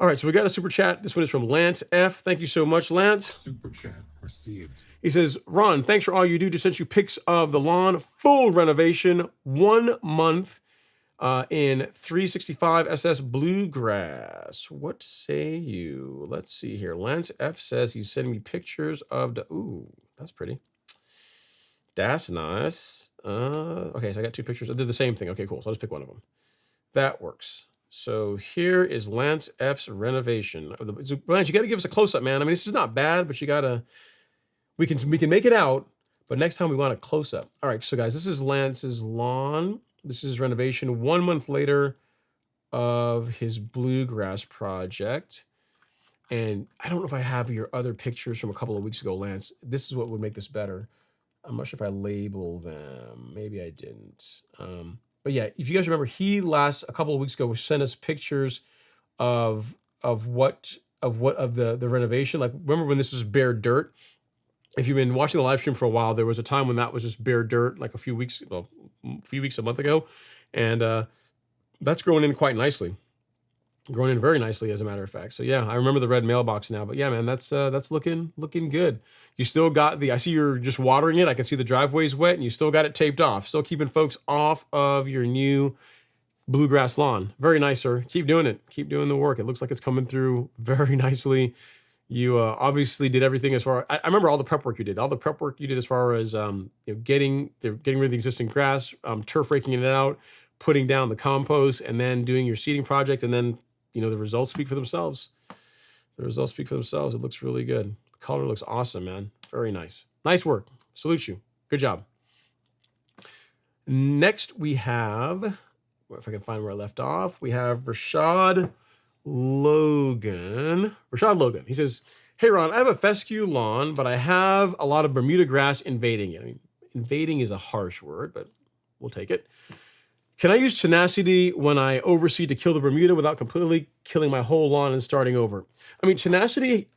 All right, so we got a super chat. This one is from Lance F. Thank you so much, Lance. Super chat received. He says, Ron, thanks for all you do to send you pics of the lawn. Full renovation, 1 month in 365 SS Bluegrass. What say you? Let's see here. Lance F says he's sending me pictures of the... Ooh, that's pretty. That's nice. Okay, so I got 2 pictures. I did the same thing. Okay, cool. So I'll just pick one of them. That works. So here is Lance F's renovation. So Lance, you got to give us a close-up, man. I mean, this is not bad, but you got to... We can make it out, but next time we want a close-up. All right, so guys, this is Lance's lawn. This is renovation 1 month later of his bluegrass project. And I don't know if I have your other pictures from a couple of weeks ago, Lance. This is what would make this better. I'm not sure if I label them. Maybe I didn't. But yeah, if you guys remember, he a couple of weeks ago sent us pictures of the renovation. Like, remember when this was bare dirt? If you've been watching the live stream for a while, there was a time when that was just bare dirt, like a month ago, and that's growing in quite nicely, growing in very nicely, as a matter of fact. So yeah, I remember the red mailbox now. But yeah, man, that's looking good. You still got I see you're just watering it. I can see the driveway's wet, and you still got it taped off. Still keeping folks off of your new bluegrass lawn. Very nice, sir. Keep doing it. Keep doing the work. It looks like it's coming through very nicely. You obviously did everything as far. I remember all the prep work you did. All the prep work you did as far as getting rid of the existing grass, turf raking it out, putting down the compost, and then doing your seeding project. And then the results speak for themselves. The results speak for themselves. It looks really good. The color looks awesome, man. Very nice. Nice work. Salute you. Good job. Next we have, if I can find where I left off, we have Rashad Logan. He says, hey, Ron, I have a fescue lawn, but I have a lot of Bermuda grass invading it. I mean, invading is a harsh word, but we'll take it. Can I use tenacity when I overseed to kill the Bermuda without completely killing my whole lawn and starting over? I mean, tenacity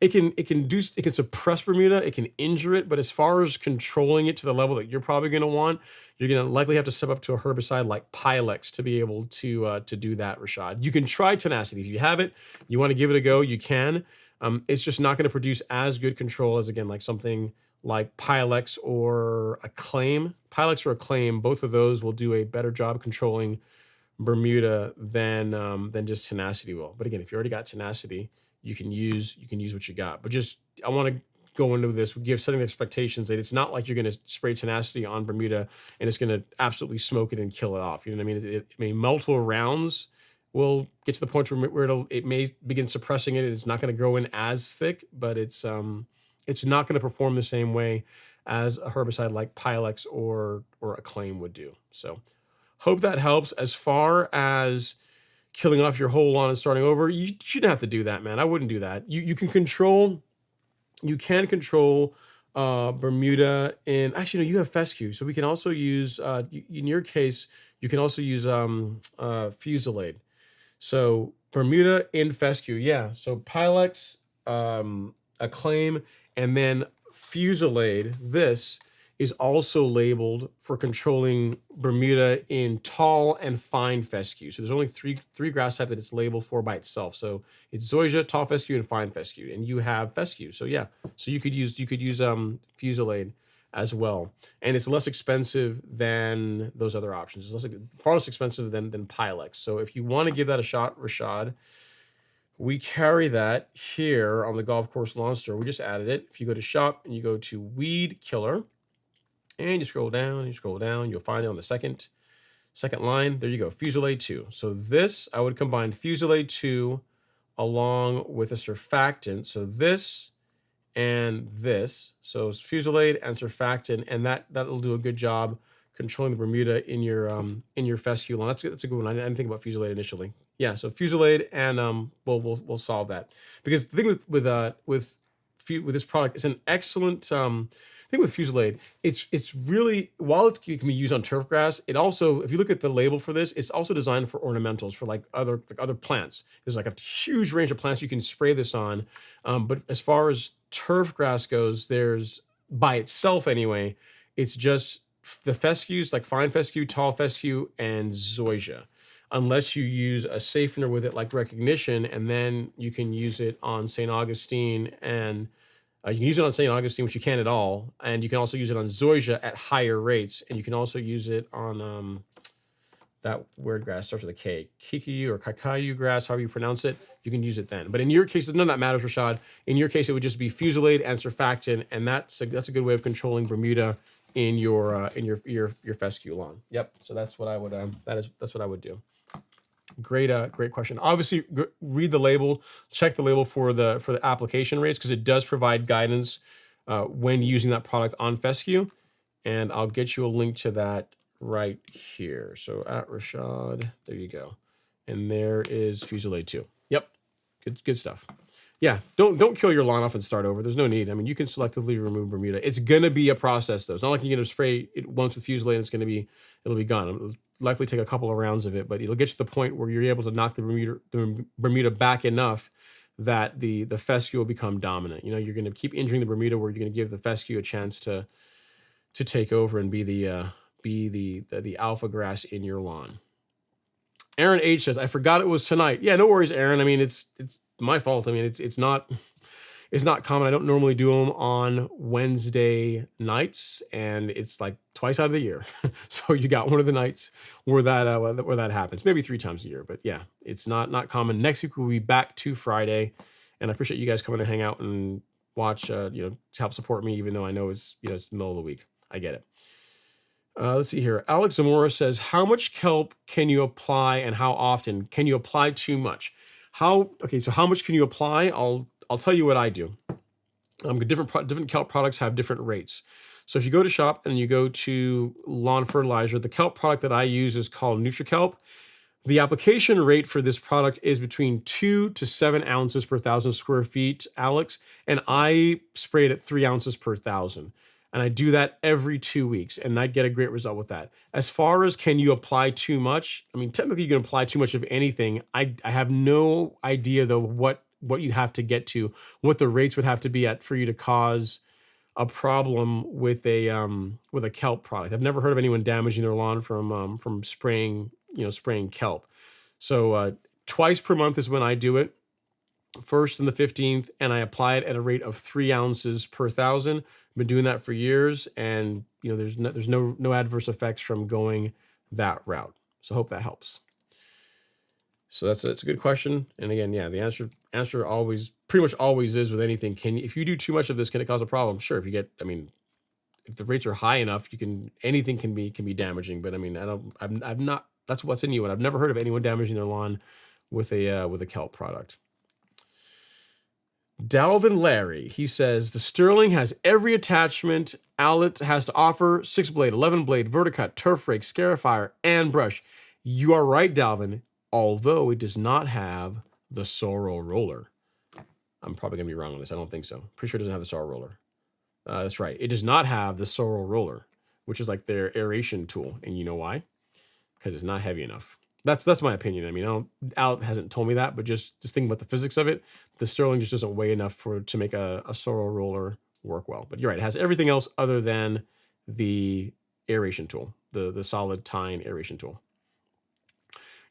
it can suppress Bermuda, it can injure it, but as far as controlling it to the level that you're probably going to want, you're going to likely have to step up to a herbicide like Pilex to be able to do that, Rashad. You can try tenacity. If you have it, you want to give it a go, you can. It's just not going to produce as good control as, again, like something like Pilex or Acclaim. Pilex or Acclaim, both of those will do a better job controlling Bermuda than just tenacity will. But again, if you already got tenacity, you can use what you got. But just, I want to go into this, setting expectations that it's not like you're going to spray tenacity on Bermuda and it's going to absolutely smoke it and kill it off. You know what I mean? Multiple rounds will get to the point where it may begin suppressing it. It's not going to grow in as thick, but it's not going to perform the same way as a herbicide like Pilex or Acclaim would do. So hope that helps. As far as killing off your whole lawn and starting over, you shouldn't have to do that, man. I wouldn't do that. You can control Bermuda in, actually, no, you have fescue. So we can also use, in your case, you can also use Fusilade. So Bermuda in fescue, yeah. So Pilex, Acclaim, and then Fusilade, this is also labeled for controlling Bermuda in tall and fine fescue. So there's only three grass type that it's labeled for by itself. So it's zoysia, tall fescue, and fine fescue. And you have fescue. So yeah, so you could use Fusilade as well. And it's less expensive than those other options. It's far less expensive than Pilex. So if you want to give that a shot, Rashad, we carry that here on the Golf Course Lawn Store. We just added it. If you go to shop and you go to Weed Killer, and you scroll down, you'll find it on the second line. There you go, Fusilade 2. So this, I would combine Fusilade 2 along with a surfactant. So this and this. So it's Fusilade and surfactant, and that'll do a good job controlling the Bermuda in your fescue lawn. That's a good one. I didn't think about Fusilade initially. Yeah, so Fusilade, and we'll solve that. Because the thing with this product, it's an excellent thing with Fusilade. It's really, while it can be used on turf grass, it also, if you look at the label for this, it's also designed for ornamentals, for like other plants. There's like a huge range of plants you can spray this on. But as far as turf grass goes, there's, by itself anyway, it's just the fescues, like fine fescue, tall fescue, and zoysia. unless you use a safener with it like Recognition, and then you can use it on St. Augustine, and you can use it on St. Augustine, which you can at all, and you can also use it on Zoysia at higher rates, and you can also use it on that weird grass starts with a K, Kikiyu or Kakayu grass, however you pronounce it. You can use it then. But in your case, none of that matters, Rashad. In your case, it would just be Fusilade and Surfactant, and that's a good way of controlling Bermuda in your fescue lawn. Yep. So that's what I would that's what I would do. Great question. Obviously, read the label, check the label for the application rates, because it does provide guidance when using that product on fescue, and I'll get you a link to that right here. So at Rashad, there you go, and there is Fusilade 2. Yep, good stuff. Yeah, don't kill your lawn off and start over. There's no need. I mean, you can selectively remove Bermuda. It's gonna be a process though. It's not like you're gonna spray it once with Fusilade and it'll be gone. It'll likely take a couple of rounds of it, but it'll get to the point where you're able to knock the Bermuda back enough that the fescue will become dominant. You know, you're gonna keep injuring the Bermuda where you're gonna give the fescue a chance to take over and be the alpha grass in your lawn. Aaron H says, I forgot it was tonight. Yeah, no worries, Aaron. I mean, it's my fault. I mean, it's not common. I don't normally do them on Wednesday nights, and it's like twice out of the year. So you got one of the nights where that happens, maybe 3 times a year. But yeah, it's not common. Next week we'll be back to Friday, and I appreciate you guys coming to hang out and watch. To help support me, even though I know it's it's the middle of the week. I get it. Let's see here. Alex Zamora says, how much kelp can you apply and how often? Can you apply too much? So how much can you apply? I'll tell you what I do. Different kelp products have different rates. So if you go to shop and you go to lawn fertilizer, the kelp product that I use is called NutriKelp. The application rate for this product is between 2 to 7 ounces per 1,000 square feet, Alex, and I spray it at 3 ounces per 1,000. And I do that every 2 weeks, and I get a great result with that. As far as can you apply too much? I mean, technically you can apply too much of anything. I have no idea though what you'd have to get to, what the rates would have to be at for you to cause a problem with a kelp product. I've never heard of anyone damaging their lawn from spraying kelp. So twice per month is when I do it. First and the 15th, and I apply it at a rate of 3 ounces per 1,000. I've been doing that for years, and there's no adverse effects from going that route. So I hope that helps. So that's a good question. And again, yeah, the answer always pretty much always is with anything. If you do too much of this, can it cause a problem? Sure. If the rates are high enough, anything can be damaging. But I mean, I'm not. That's what's in you, and I've never heard of anyone damaging their lawn with a kelp product. Dalvin Larry, he says, the Sterling has every attachment Owlet has to offer: 6-blade, 11-blade, Verticut, turf rake, scarifier, and brush. You are right, Dalvin, although it does not have the sorrel roller. I'm probably going to be wrong on this. I don't think so. Pretty sure it doesn't have the sorrel roller. That's right. It does not have the sorrel roller, which is like their aeration tool. And you know why? Because it's not heavy enough. That's my opinion. I mean, Owlet hasn't told me that, but just think about the physics of it. The Sterling just doesn't weigh enough to make a sorrel roller work well. But you're right. It has everything else other than the aeration tool, the solid tine aeration tool.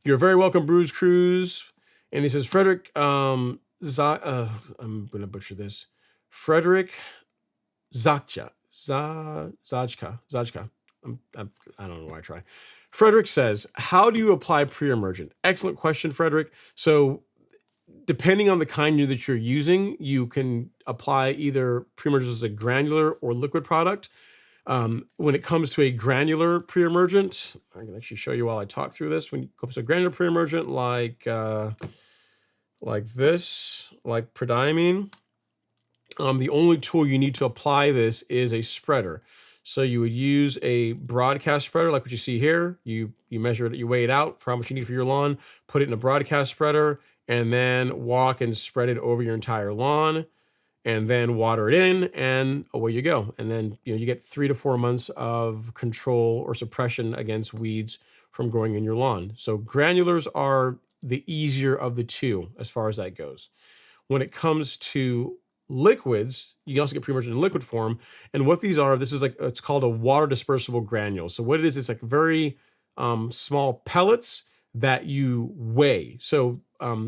You're very welcome, Bruce Cruz. And he says, Frederick, I'm going to butcher this. Frederick Zajka. I don't know why I try. Frederick says, how do you apply pre-emergent? Excellent question, Frederick. So depending on the kind that you're using, you can apply either pre-emergent as a granular or liquid product. When it comes to a granular pre-emergent, I can actually show you while I talk through this. When it comes to a granular pre-emergent like this, like prodiamine, the only tool you need to apply this is a spreader. So you would use a broadcast spreader like what you see here. You measure it, you weigh it out for how much you need for your lawn, put it in a broadcast spreader, and then walk and spread it over your entire lawn, and then water it in, and away you go. And then you get 3 to 4 months of control or suppression against weeds from growing in your lawn. So granulars are the easier of the two as far as that goes. When it comes to liquids, you can also get pre-emergent in liquid form. And what these are, it's called a water dispersible granule. So what it is, it's like very small pellets that you weigh. So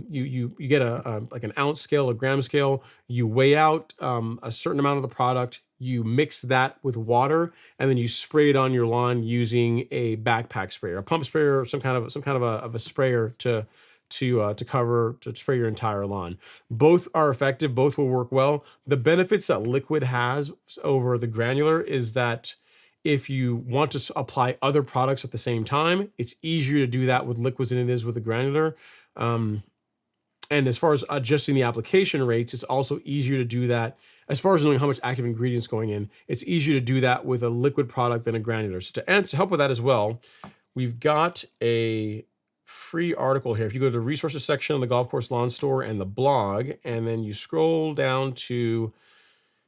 you get a like an ounce scale, a gram scale. You weigh out a certain amount of the product. You mix that with water, and then you spray it on your lawn using a backpack sprayer, a pump sprayer, or some kind of a sprayer to spray your entire lawn. Both are effective. Both will work well. The benefits that liquid has over the granular is that if you want to apply other products at the same time, it's easier to do that with liquids than it is with the granular. And as far as adjusting the application rates, it's also easier to do that. As far as knowing how much active ingredients going in, it's easier to do that with a liquid product than a granular. So to help with that as well, we've got a free article here. If you go to the resources section on the Golf Course Lawn Store and the blog, and then you scroll down to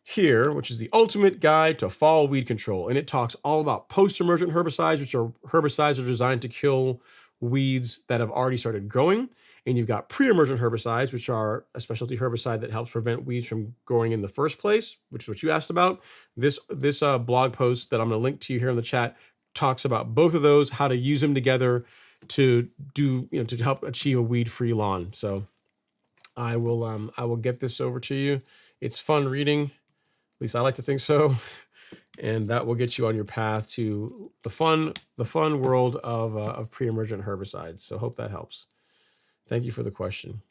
here, which is the ultimate guide to fall weed control. And it talks all about post-emergent herbicides, which are herbicides that are designed to kill weeds that have already started growing. And you've got pre-emergent herbicides, which are a specialty herbicide that helps prevent weeds from growing in the first place, which is what you asked about. This blog post that I'm going to link to you here in the chat talks about both of those, how to use them together to do, to help achieve a weed-free lawn. So I will get this over to you. It's fun reading. At least I like to think so. And that will get you on your path to the fun world of pre-emergent herbicides. So hope that helps. Thank you for the question.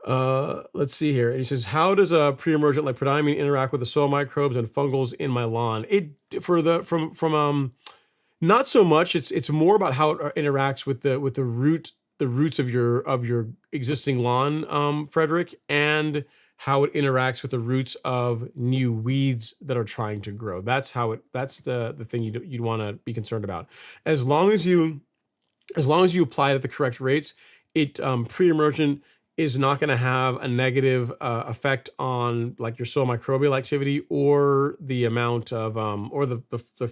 Let's see here. And he says, how does a pre-emergent like prodiamine interact with the soil microbes and fungals in my lawn? Not so much. It's more about how it interacts with the roots of your existing lawn, Frederick, and how it interacts with the roots of new weeds that are trying to grow. That's the thing you'd want to be concerned about. As long as you apply it at the correct rates, pre-emergent is not going to have a negative effect on like your soil microbial activity or the amount of or the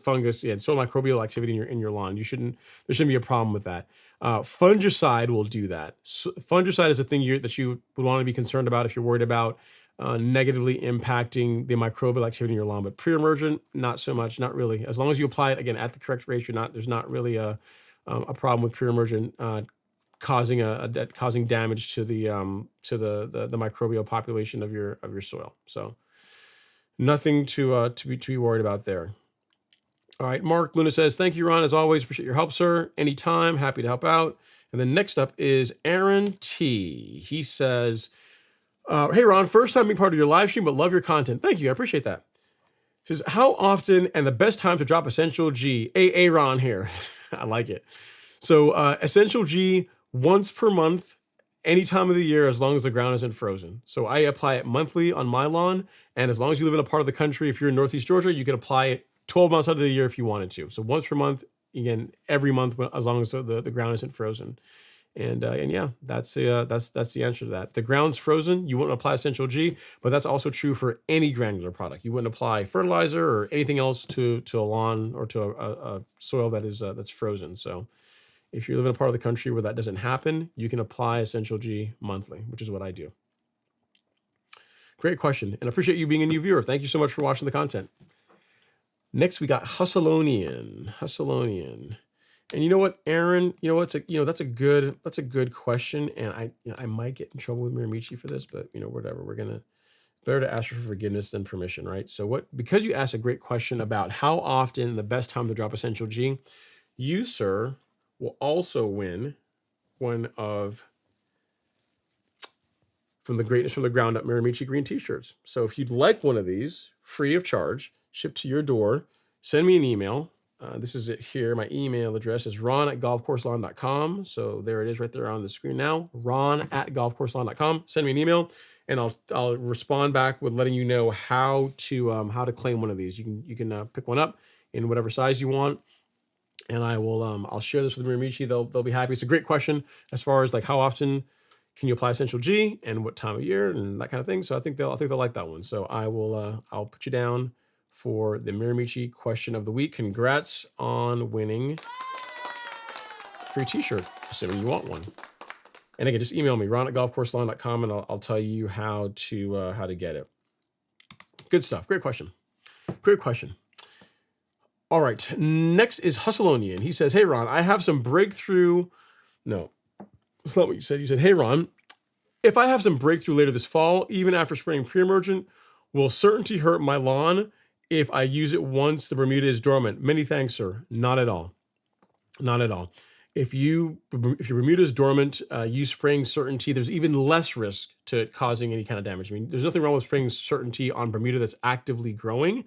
fungus, soil microbial activity in your lawn. There shouldn't be a problem with that. Fungicide will do that. So fungicide is a thing that you would want to be concerned about if you're worried about negatively impacting the microbial activity in your lawn. But pre-emergent, not so much, not really. As long as you apply it again at the correct rate, there's not really a problem with pre-emergent causing damage to the microbial population of your soil. So nothing to be worried about there. All right, Mark Luna says, thank you, Ron. As always, appreciate your help, sir. Anytime, happy to help out. And then next up is Aaron T. He says, hey, Ron, first time being part of your live stream, but love your content. Thank you, I appreciate that. He says, how often and the best time to drop Essential G? Ron here. I like it. So Essential G once per month, any time of the year, as long as the ground isn't frozen. So I apply it monthly on my lawn. And as long as you live in a part of the country, if you're in Northeast Georgia, you can apply it 12 months out of the year if you wanted to. So once per month, again, every month, as long as the ground isn't frozen. And yeah, that's the answer to that. If the ground's frozen, you wouldn't apply Essential G, but that's also true for any granular product. You wouldn't apply fertilizer or anything else to a lawn or to a soil that's frozen. So if you live in a part of the country where that doesn't happen, you can apply Essential G monthly, which is what I do. Great question, and I appreciate you being a new viewer. Thank you so much for watching the content. Next, we got Hustleonian. And you know what, Aaron? That's a good question, and I might get in trouble with Miramichi for this, but whatever. Better to ask for forgiveness than permission, right? So because you asked a great question about how often the best time to drop Essential G, you, sir, will also win one of From the Greatness from the Ground Up Miramichi green t-shirts. So if you'd like one of these, free of charge, shipped to your door, send me an email. This is it here. My email address is ron@golfcourselawn.com. So there it is right there on the screen now, ron@golfcourselawn.com. Send me an email and I'll respond back with letting you know how to claim one of these. You can pick one up in whatever size you want. And I'll share this with Miramichi. They'll be happy. It's a great question as far as like how often can you apply Essential G and what time of year and that kind of thing. So I think they'll like that one. So I'll put you down for the Miramichi question of the week. Congrats on winning a free t-shirt, assuming you want one. And again, just email me, ron@golfcourselawn.com, and I'll tell you how to get it. Good stuff. Great question. All right. Next is Hustleonian. He says, hey, Ron, I have some breakthrough No, that's not what you said. You said, hey, Ron, if I have some breakthrough later this fall, even after spraying pre-emergent, will certainty hurt my lawn if I use it once the Bermuda is dormant? Many thanks, sir. Not at all. Not at all. If your Bermuda is dormant, you spraying certainty, there's even less risk to it causing any kind of damage. I mean, there's nothing wrong with spraying certainty on Bermuda that's actively growing.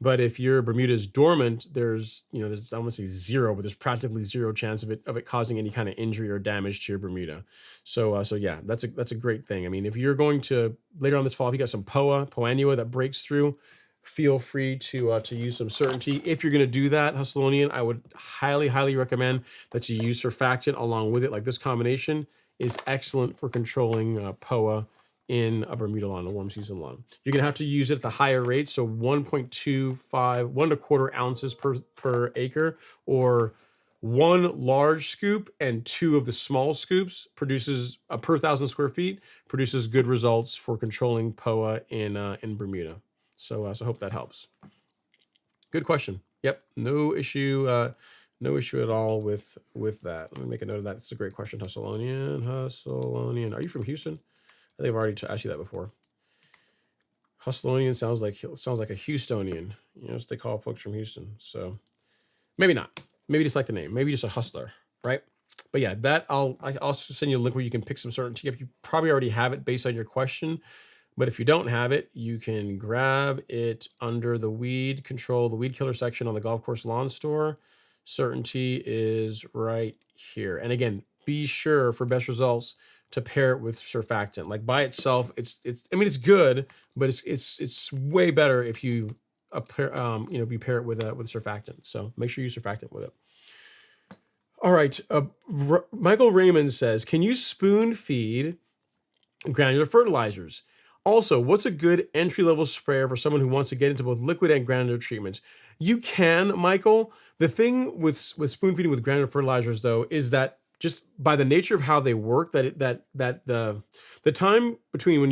But if your Bermuda is dormant, there's, I don't want to say zero, but there's practically zero chance of it causing any kind of injury or damage to your Bermuda. So yeah, that's a great thing. I mean, if you're going to later on this fall, if you got some poa annua that breaks through, feel free to use some certainty. If you're going to do that, Hustlonian, I would highly recommend that you use surfactant along with it. Like this combination is excellent for controlling poa in a Bermuda lawn, a warm season lawn. You're gonna have to use it at the higher rate, so 1.25, 1.25 ounces per acre, or one large scoop and two of the small scoops produces per 1,000 square feet produces good results for controlling poa in Bermuda. So I hope that helps. Good question. Yep, no issue at all with that. Let me make a note of that. It's a great question, Hustlonian. Are you from Houston? I think I've already asked you that before. Hustlonian sounds like a Houstonian. So they call folks from Houston. So maybe not. Maybe just like the name. Maybe just a hustler, right? But yeah, I'll also send you a link where you can pick some certainty up. You probably already have it based on your question, but if you don't have it, you can grab it under the weed killer section on the golf course lawn store. Certainty is right here. And again, be sure for best results to pair it with surfactant. Like by itself, it's good, but it's way better if you pair it with surfactant. So make sure you use surfactant with it. All right, Michael Raymond says, can you spoon feed granular fertilizers? Also, what's a good entry-level sprayer for someone who wants to get into both liquid and granular treatments? You can, Michael. The thing with spoon feeding with granular fertilizers, though, is that just by the nature of how they work, that the time between when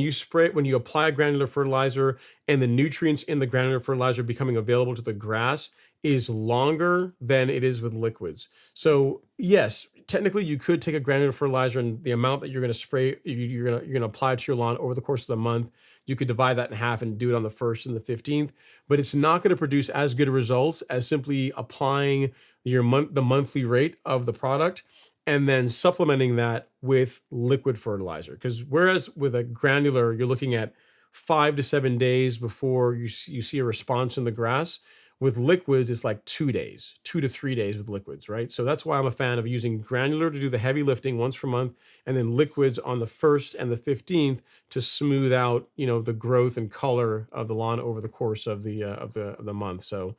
you apply a granular fertilizer and the nutrients in the granular fertilizer becoming available to the grass is longer than it is with liquids. So yes, technically you could take a granular fertilizer and the amount that you're going to spray, you're going to apply to your lawn over the course of the month, you could divide that in half and do it on the 1st and the 15th, but it's not going to produce as good results as simply applying the monthly rate of the product and then supplementing that with liquid fertilizer. Because whereas with a granular, you're looking at 5 to 7 days before you see a response in the grass. With liquids, it's like 2 days, 2 to 3 days with liquids, right? So that's why I'm a fan of using granular to do the heavy lifting once per month, and then liquids on the 1st and the 15th to smooth out, the growth and color of the lawn over the course of the month. So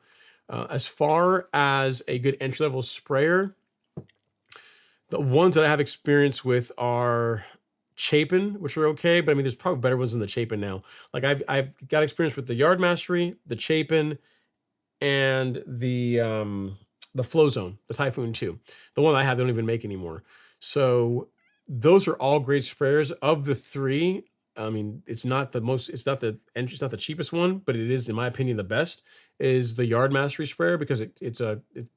as far as a good entry-level sprayer, the ones that I have experience with are Chapin, which are okay, but I mean, there's probably better ones than the Chapin now. Like I've got experience with the Yard Mastery, the Chapin, and the Flow Zone, the Typhoon 2. The one I have, they don't even make anymore. So those are all great sprayers. Of the three, I mean, it's not the cheapest one, but it is, in my opinion, the best, is the Yard Mastery sprayer, because it's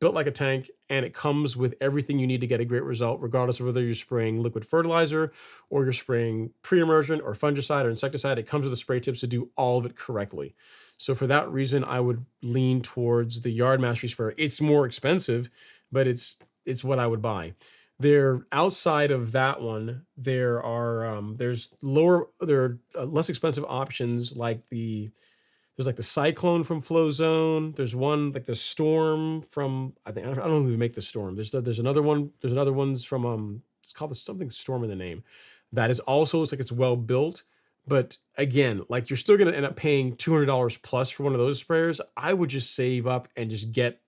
built like a tank and it comes with everything you need to get a great result, regardless of whether you're spraying liquid fertilizer or you're spraying pre-emergent or fungicide or insecticide. It comes with the spray tips to do all of it correctly. So for that reason, I would lean towards the Yard Mastery sprayer. It's more expensive, but it's what I would buy. There, outside of that one, there are less expensive options like there's like the Cyclone from Flow Zone. There's one like the Storm from, I don't know who make the Storm. There's another one. There's another ones from it's called something Storm in the name. That is also, looks like it's well built. But again, like you're still going to end up paying $200 plus for one of those sprayers. I would just save up and just get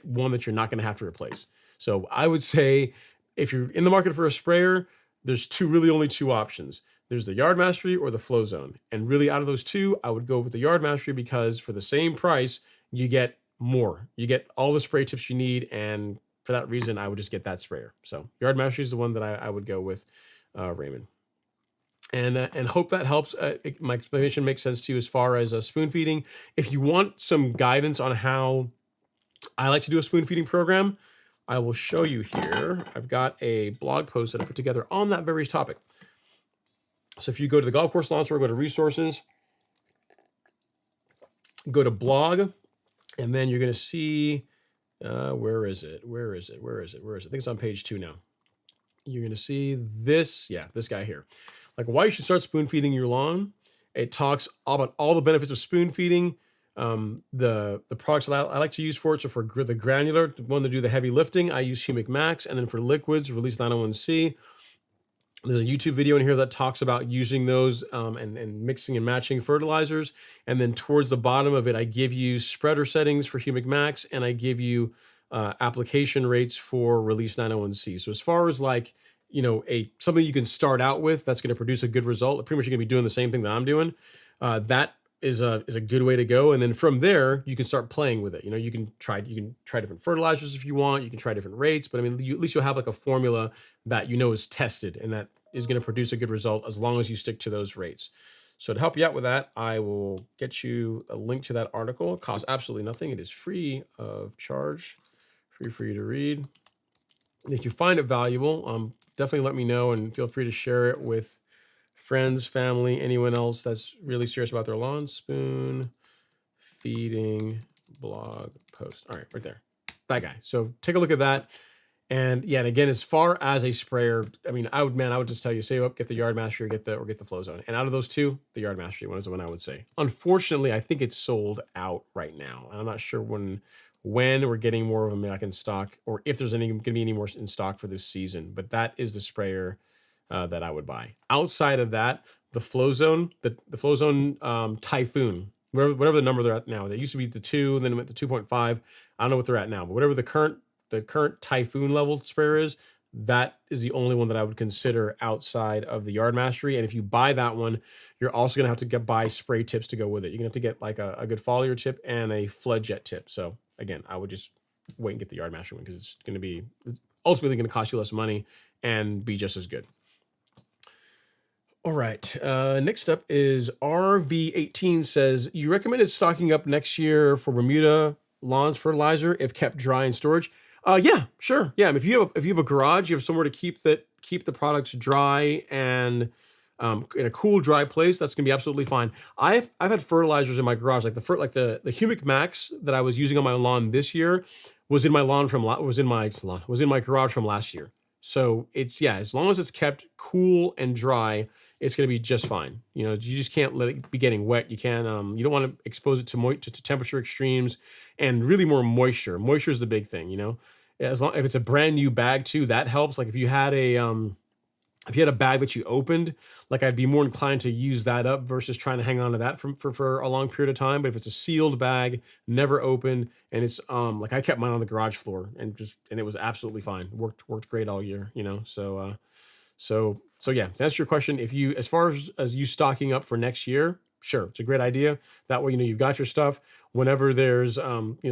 one that you're not going to have to replace. So I would say, if you're in the market for a sprayer, there's only two options. There's the Yard Mastery or the Flow Zone. And really, out of those two, I would go with the Yard Mastery, because for the same price, you get more. You get all the spray tips you need, and for that reason, I would just get that sprayer. So Yard Mastery is the one that I would go with, Raymond. And hope that helps. My explanation makes sense to you as far as spoon feeding. If you want some guidance on how I like to do a spoon feeding program, I will show you here. I've got a blog post that I put together on that very topic. So if you go to the golf course launcher, go to resources, go to blog, and then you're going to see, where is it? I think it's on page 2 now. You're going to see this, this guy here. Like why you should start spoon feeding your lawn. It talks about all the benefits of spoon feeding. The products that I like to use for it. So for the granular, the one to do the heavy lifting, I use Humic Max. And then for liquids, Release 901C. There's a YouTube video in here that talks about using those and mixing and matching fertilizers. And then towards the bottom of it, I give you spreader settings for Humic Max, and I give you application rates for Release 901C. So as far as like, something you can start out with that's going to produce a good result, pretty much you're going to be doing the same thing that I'm doing. That is a good way to go. And then from there, you can start playing with it. You can try different fertilizers if you want. You can try different rates, but I mean, at least you'll have like a formula that is tested and that is going to produce a good result as long as you stick to those rates. So to help you out with that, I will get you a link to that article. It costs absolutely nothing. It is free of charge, free for you to read. And if you find it valuable, definitely let me know and feel free to share it with friends, family, anyone else that's really serious about their lawn. Spoon feeding blog post. All right, right there. That guy. So take a look at that. And yeah, and again, as far as a sprayer, I mean, I would just tell you, save up, get the Yard Mastery or get the Flow Zone. And out of those two, the Yard Mastery one is the one I would say. Unfortunately, I think it's sold out right now. And I'm not sure when we're getting more of them back in stock, or if there's going to be any more in stock for this season. But that is the sprayer that I would buy. Outside of that, the Flow Zone, the Flow Zone Typhoon, whatever the number they're at now. They used to be the 2, and then it went to 2.5. I don't know what they're at now, but whatever the current Typhoon level sprayer is, that is the only one that I would consider outside of the Yard Mastery. And if you buy that one, you're also gonna have to buy spray tips to go with it. You're gonna have to get like a good foliar tip and a flood jet tip. So again, I would just wait and get the Yard Mastery one because it's ultimately gonna cost you less money and be just as good. All right, next up is RV18 says, you recommended stocking up next year for Bermuda lawns fertilizer if kept dry in storage. Yeah, sure. Yeah, if you have a garage, you have somewhere to keep the products dry and in a cool, dry place, that's gonna be absolutely fine. I've had fertilizers in my garage, like the Humic Max that I was using on my lawn this year was in my garage from last year. So it's, as long as it's kept cool and dry, it's going to be just fine. You just can't let it be getting wet. You can, you don't want to expose it to temperature extremes and really more moisture. Moisture is the big thing, if it's a brand new bag too, that helps. Like if you had a bag that you opened, like I'd be more inclined to use that up versus trying to hang on to that for a long period of time. But if it's a sealed bag, never opened, and it's like I kept mine on the garage floor and it was absolutely fine. Worked great all year, So yeah, to answer your question, as far as you stocking up for next year, sure, it's a great idea. That way, you've got your stuff whenever there's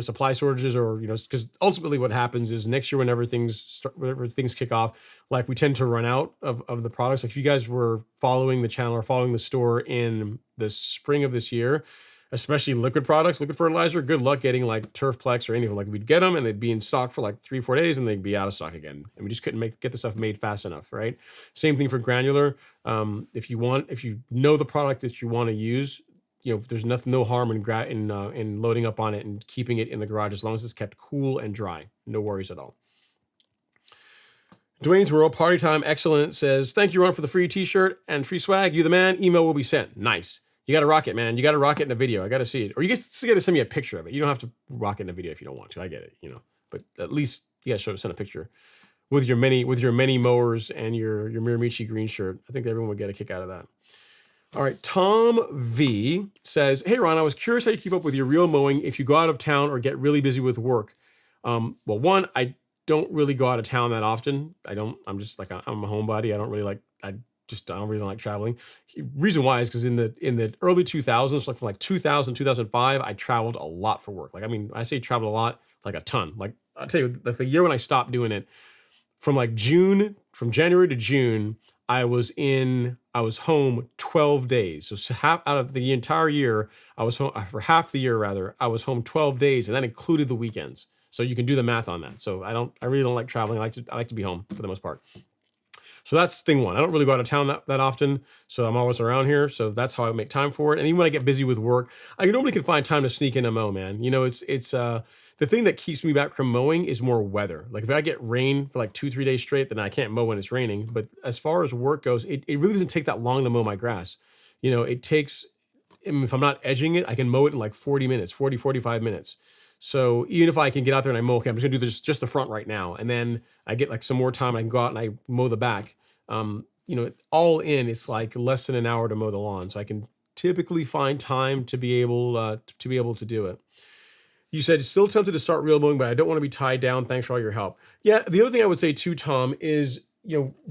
supply shortages, or because ultimately what happens is next year whenever things kick off, like we tend to run out of the products. Like if you guys were following the channel or following the store in the spring of this year, especially liquid products, liquid fertilizer, good luck getting like Turfplex or anything. Like we'd get them and they'd be in stock for like 3-4 days and they'd be out of stock again. And we just couldn't get the stuff made fast enough, right? Same thing for granular. If you know the product that you want to use, there's no harm in loading up on it and keeping it in the garage as long as it's kept cool and dry. No worries at all. Dwayne's World Party Time Excellent says, thank you, Ron, for the free t-shirt and free swag. You the man. Email will be sent. Nice. You got to rock it, man. You got to rock it in a video. I got to see it. Or you just got to send me a picture of it. You don't have to rock it in a video if you don't want to. I get it, But at least you got to send a picture with your many mowers and your Miramichi green shirt. I think everyone would get a kick out of that. All right, Tom V says, hey, Ron, I was curious how you keep up with your real mowing if you go out of town or get really busy with work. Well, one, I don't really go out of town that often. I'm just like, I'm a homebody. I don't really like traveling. Reason why is because in the early 2000s, like from like 2000, 2005, I traveled a lot for work. Like, I mean, I say traveled a lot, like a ton. Like I'll tell you, like the year when I stopped doing it, from January to June, I was home 12 days. So half out of the entire year, I was home for half the year rather. I was home 12 days, and that included the weekends. So you can do the math on that. So I really don't like traveling. I like to be home for the most part. So that's thing one. I don't really go out of town that often, so I'm always around here. So that's how I make time for it. And even when I get busy with work, I normally can find time to sneak in a mow, man. You know, it's the thing that keeps me back from mowing is more weather. Like if I get rain for like 2-3 days straight, then I can't mow when it's raining. But as far as work goes, it really doesn't take that long to mow my grass. You know, it takes, I mean, if I'm not edging it, I can mow it in like 40 minutes, 45 minutes. So even if I can get out there and I mow, okay, I'm just gonna do this, just the front right now. And then I get like some more time and I can go out and I mow the back. You know, all in, it's like less than an hour to mow the lawn. So I can typically find time to be able to do it. You said still tempted to start real mowing, but I don't want to be tied down. Thanks for all your help. Yeah, the other thing I would say too, Tom, is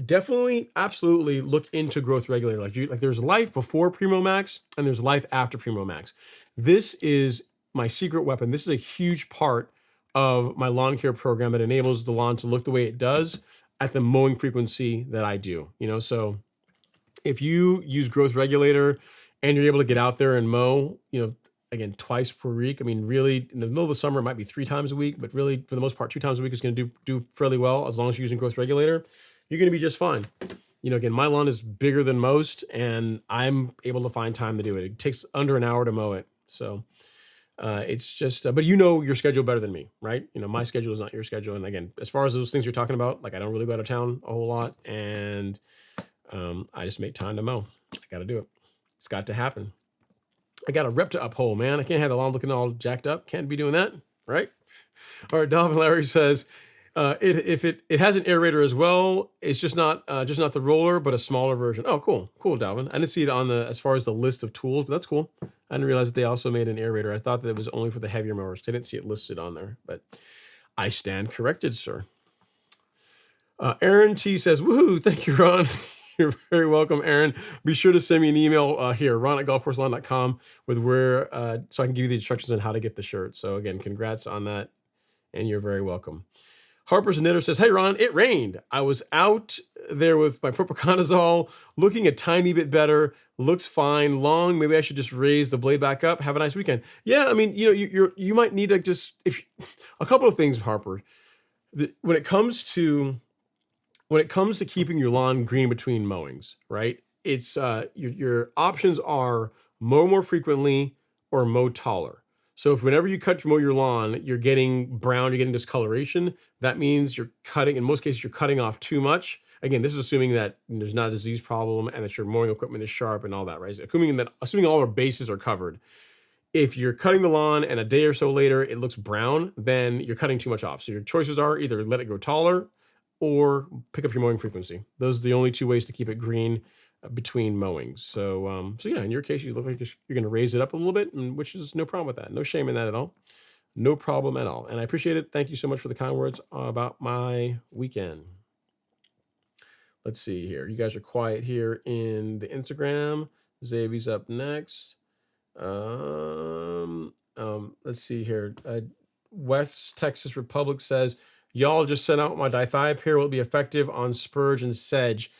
definitely, absolutely look into growth regulator. Like there's life before Primo Max and there's life after Primo Max. This is my secret weapon. This is a huge part of my lawn care program that enables the lawn to look the way it does at the mowing frequency that I do. So if you use growth regulator and you're able to get out there and mow, again, twice per week. I mean, really, in the middle of the summer, it might be 3 times a week, but really, for the most part, 2 times a week is going to do fairly well as long as you're using growth regulator. You're going to be just fine. Again, my lawn is bigger than most, and I'm able to find time to do it. It takes under an hour to mow it. So it's just, but your schedule better than me, right? My schedule is not your schedule. And again, as far as those things you're talking about, like I don't really go out of town a whole lot, and I just make time to mow. I got to do it. It's got to happen. I got a rep to uphold, man. I can't have the lawn looking all jacked up. Can't be doing that, right? All right, Dalvin Larry says, it has an aerator as well. It's just not the roller, but a smaller version. Oh, cool, Dalvin. I didn't see it on as far as the list of tools, but that's cool. I didn't realize that they also made an aerator. I thought that it was only for the heavier mowers. I didn't see it listed on there, but I stand corrected, sir. Aaron T says, woohoo, thank you, Ron. You're very welcome, Aaron. Be sure to send me an email here, ron@golfcourselawn.com, with where, so I can give you the instructions on how to get the shirt. So again, congrats on that, and you're very welcome. Harper's Knitter says, hey, Ron, it rained. I was out there with my propiconazole, looking a tiny bit better, looks fine, long. Maybe I should just raise the blade back up. Have a nice weekend. Yeah, I mean, you might need to just, a couple of things, Harper. When it comes to keeping your lawn green between mowings, right? It's your options are mow more frequently or mow taller. So if whenever you mow your lawn, you're getting brown, you're getting discoloration, that means you're cutting, in most cases, you're cutting off too much. Again, this is assuming that there's not a disease problem and that your mowing equipment is sharp and all that, right? Assuming all our bases are covered. If you're cutting the lawn and a day or so later it looks brown, then you're cutting too much off. So your choices are either let it grow taller or pick up your mowing frequency. Those are the only 2 ways to keep it green between mowings. So yeah, in your case, you look like you're going to raise it up a little bit, which is no problem with that. No shame in that at all. No problem at all. And I appreciate it. Thank you so much for the kind words about my weekend. Let's see here. You guys are quiet here in the Instagram. Xavier's up next. Let's see here. West Texas Republic says, y'all just sent out my dithiopyr will be effective on spurge and sedge.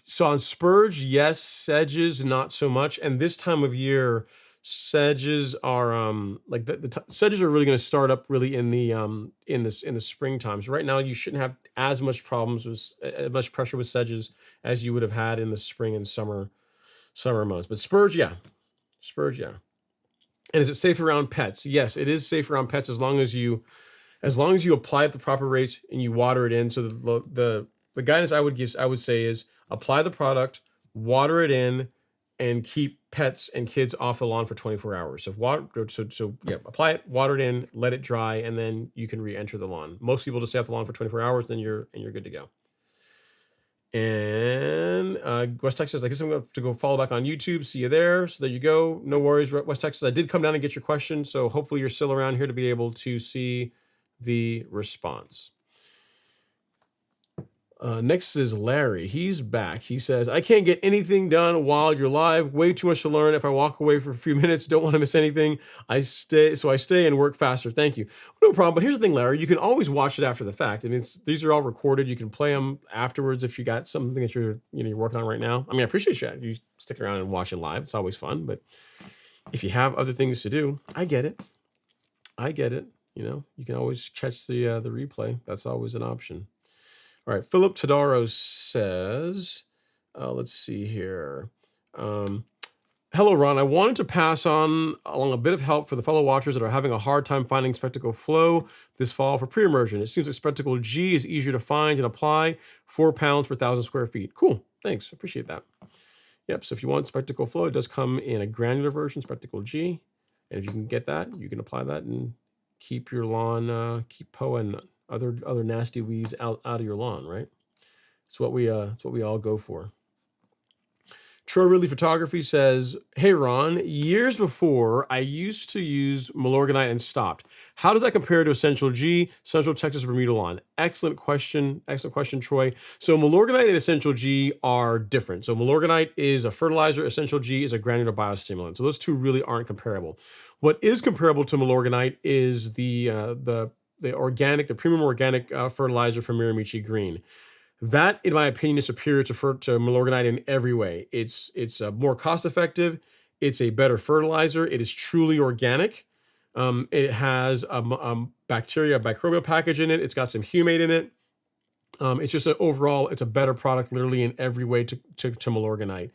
So on spurge, yes. Sedges, not so much. And this time of year, sedges are like sedges are really going to start up really in the springtime. So right now, you shouldn't have as much problems with much pressure with sedges as you would have had in the spring and summer months. But spurge, yeah. And is it safe around pets? Yes, it is safe around pets as long as you apply at the proper rate and you water it in. So the guidance I would say is apply the product, water it in, and keep pets and kids off the lawn for 24 hours. So apply it, water it in, let it dry, and then you can re-enter the lawn. Most people just stay off the lawn for 24 hours, then you're good to go. And West Texas, I guess I'm going to go follow back on YouTube. See you there. So there you go. No worries, West Texas. I did come down and get your question, so hopefully you're still around here to be able to see the response. Next is Larry. He's back. He says, I can't get anything done while you're live. Way too much to learn. If I walk away for a few minutes, don't want to miss anything. I stay and work faster. Thank you. No problem. But here's the thing, Larry. You can always watch it after the fact. I mean, these are all recorded. You can play them afterwards if you got something that you're working on right now. I mean, I appreciate you sticking around and watching live. It's always fun. But if you have other things to do, I get it. you can always catch the replay. That's always an option. All right, Philip Tadaro says, let's see here. Hello, Ron. I wanted to pass on along a bit of help for the fellow watchers that are having a hard time finding Spectacle Flow this fall for pre-emergent. It seems like Spectacle G is easier to find and apply, 4 pounds per 1,000 square feet. Cool. Thanks. Appreciate that. Yep. So if you want Spectacle Flow, it does come in a granular version, Spectacle G. And if you can get that, you can apply that and keep your lawn, keep POA and other nasty weeds out of your lawn, right? It's what we all go for. Troy Ridley Photography says, hey, Ron, years before, I used to use Milorganite and stopped. How does that compare to Essential G, Central Texas Bermuda lawn? Excellent question, Troy. So Milorganite and Essential G are different. So Milorganite is a fertilizer, Essential G is a granular biostimulant. So those two really aren't comparable. What is comparable to Milorganite is the premium organic fertilizer from Miramichi Green. That, in my opinion, is superior to Milorganite in every way. It's more cost-effective. It's a better fertilizer. It is truly organic. It has a microbial package in it. It's got some humate in it. It's just overall, it's a better product literally in every way to Milorganite.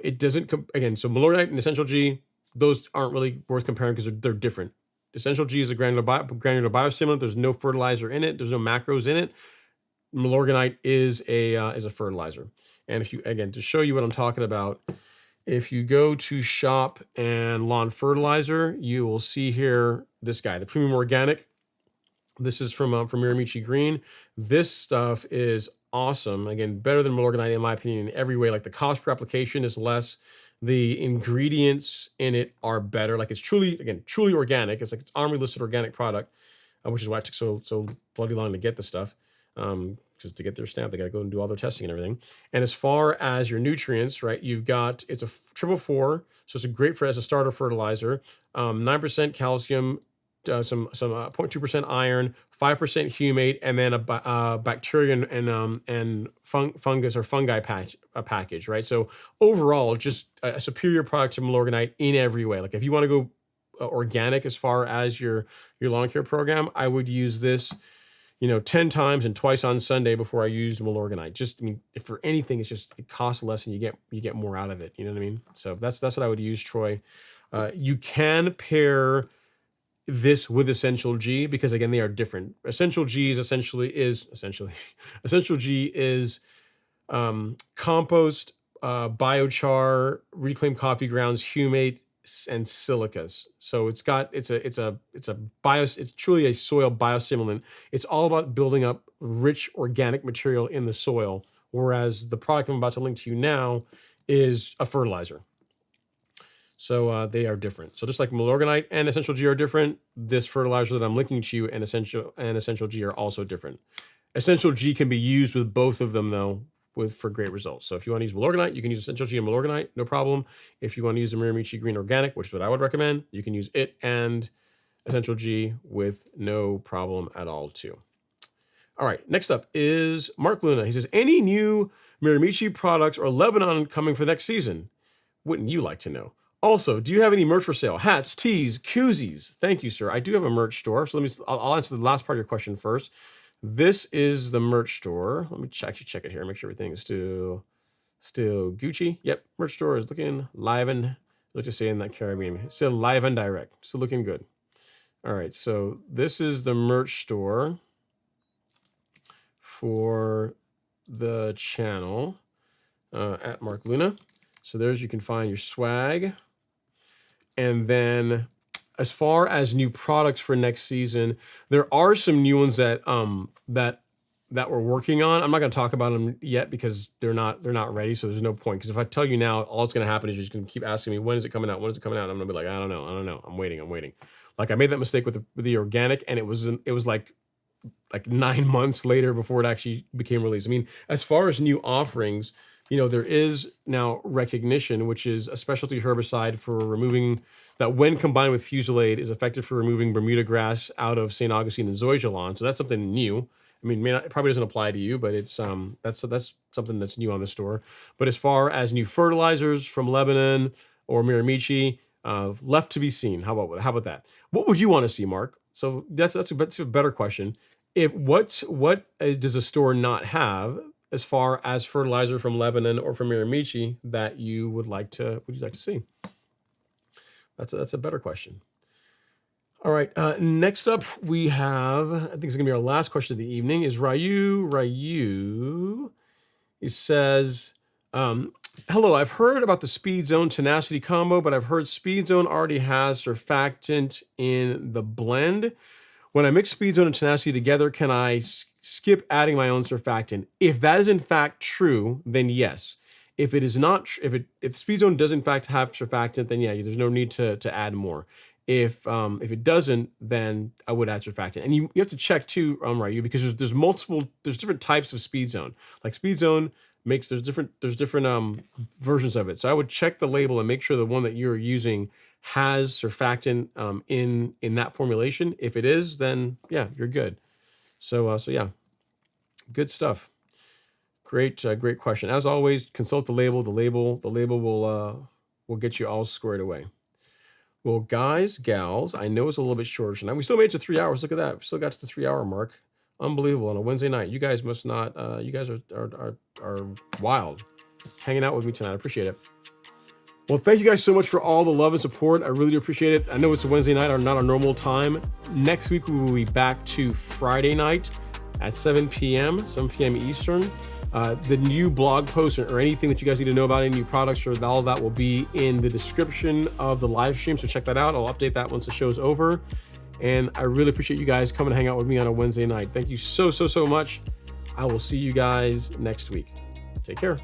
It doesn't, again, so Milorganite and Essential G, those aren't really worth comparing because they're different. Essential G is a granular biostimulant. There's no fertilizer in it. There's no macros in it. Milorganite is a fertilizer. And if you, again, to show you what I'm talking about, if you go to shop and lawn fertilizer, you will see here this guy, the premium organic. This is from Miramichi Green. This stuff is awesome. Again, better than Milorganite in my opinion in every way. Like the cost per application is less. The ingredients in it are better. Like it's truly organic. It's like it's ARMRI listed organic product, which is why it took so bloody long to get the stuff. Because to get their stamp, they got to go and do all their testing and everything. And as far as your nutrients, right, you've got, it's a 444, so it's a great for as a starter fertilizer, 9% calcium, some 0.2% iron, 5% humate, and then a bacteria and fungus or fungi package, right? So overall, just a superior product to Milorganite in every way. Like if you want to go organic as far as your lawn care program, I would use this 10 times and twice on Sunday before I used Milorganite. Just, I mean, if for anything, it's just, it costs less and you get more out of it. You know what I mean? So that's what I would use, Troy. You can pair this with Essential G because again, they are different. Essential G is Essential G is compost, biochar, reclaimed coffee grounds, humate, and silicas. So it's truly a soil biostimulant. It's all about building up rich organic material in the soil, whereas the product I'm about to link to you now is a fertilizer. So they are different. So just like Milorganite and Essential G are different, this fertilizer that I'm linking to you and Essential G are also different. Essential G can be used with both of them though, for great results. So if you want to use Milorganite, you can use Essential G and Milorganite, no problem. If you want to use the Miramichi Green Organic, which is what I would recommend, you can use it and Essential G with no problem at all too. All right, next up is Mark Luna. He says, any new Miramichi products or Lebanon coming for next season? Wouldn't you like to know? Also, do you have any merch for sale? Hats, tees, koozies. Thank you, sir. I do have a merch store. So I'll answer the last part of your question first. This is the merch store. Let me actually check it here. Make sure everything is still Gucci. Yep, merch store is looking live and, let's just say in that Caribbean, it's still live and direct. Still looking good. All right, so this is the merch store for the channel at Mark Luna. So there's, you can find your swag. And then as far as new products for next season, there are some new ones that that we're working on. I'm not going to talk about them yet because they're not ready. So there's no point. Because if I tell you now, all that's going to happen is you're just going to keep asking me, when is it coming out? When is it coming out? And I'm going to be like, I don't know. I'm waiting. Like I made that mistake with the organic, and it was like 9 months later before it actually became released. I mean, as far as new offerings, there is now recognition, which is a specialty herbicide for removing that when combined with Fusilade is effective for removing Bermuda grass out of St. Augustine and Zoysia lawn. So that's something new. I mean, it probably doesn't apply to you, but it's that's something that's new on the store. But as far as new fertilizers from Lebanon or Miramichi, left to be seen. How about that? What would you want to see, Mark? So that's a better question. What does a store not have as far as fertilizer from Lebanon or from Miramichi that you would like to see? That's a better question. All right. Next up, we have, I think it's gonna be our last question of the evening, is Ryu. He says, hello, I've heard about the Speed Zone Tenacity combo, but I've heard Speed Zone already has surfactant in the blend. When I mix Speed Zone and Tenacity together, can I skip adding my own surfactant? If that is in fact true, then yes. If it is not, if Speed Zone does in fact have surfactant, then yeah, there's no need to add more. If it doesn't, then I would add surfactant. And you have to check too, Ryu, because there's different types of Speed Zone. Like Speed Zone there's different versions of it. So I would check the label and make sure the one that you're using has surfactant in that formulation. If it is, then yeah, you're good. So yeah, good stuff. Great question. As always, consult the label. The label will get you all squared away. Well, guys, gals, I know it's a little bit shorter tonight. We still made it to 3 hours. Look at that. We still got to the 3 hour mark. Unbelievable on a Wednesday night. You guys must not. You guys are wild, hanging out with me tonight. I appreciate it. Well, thank you guys so much for all the love and support. I really do appreciate it. I know it's a Wednesday night, or not our normal time. Next week we will be back to Friday night at 7 p.m. Eastern. The new blog post or anything that you guys need to know about any new products or all of that will be in the description of the live stream. So check that out. I'll update that once the show's over. And I really appreciate you guys coming to hang out with me on a Wednesday night. Thank you so much. I will see you guys next week. Take care.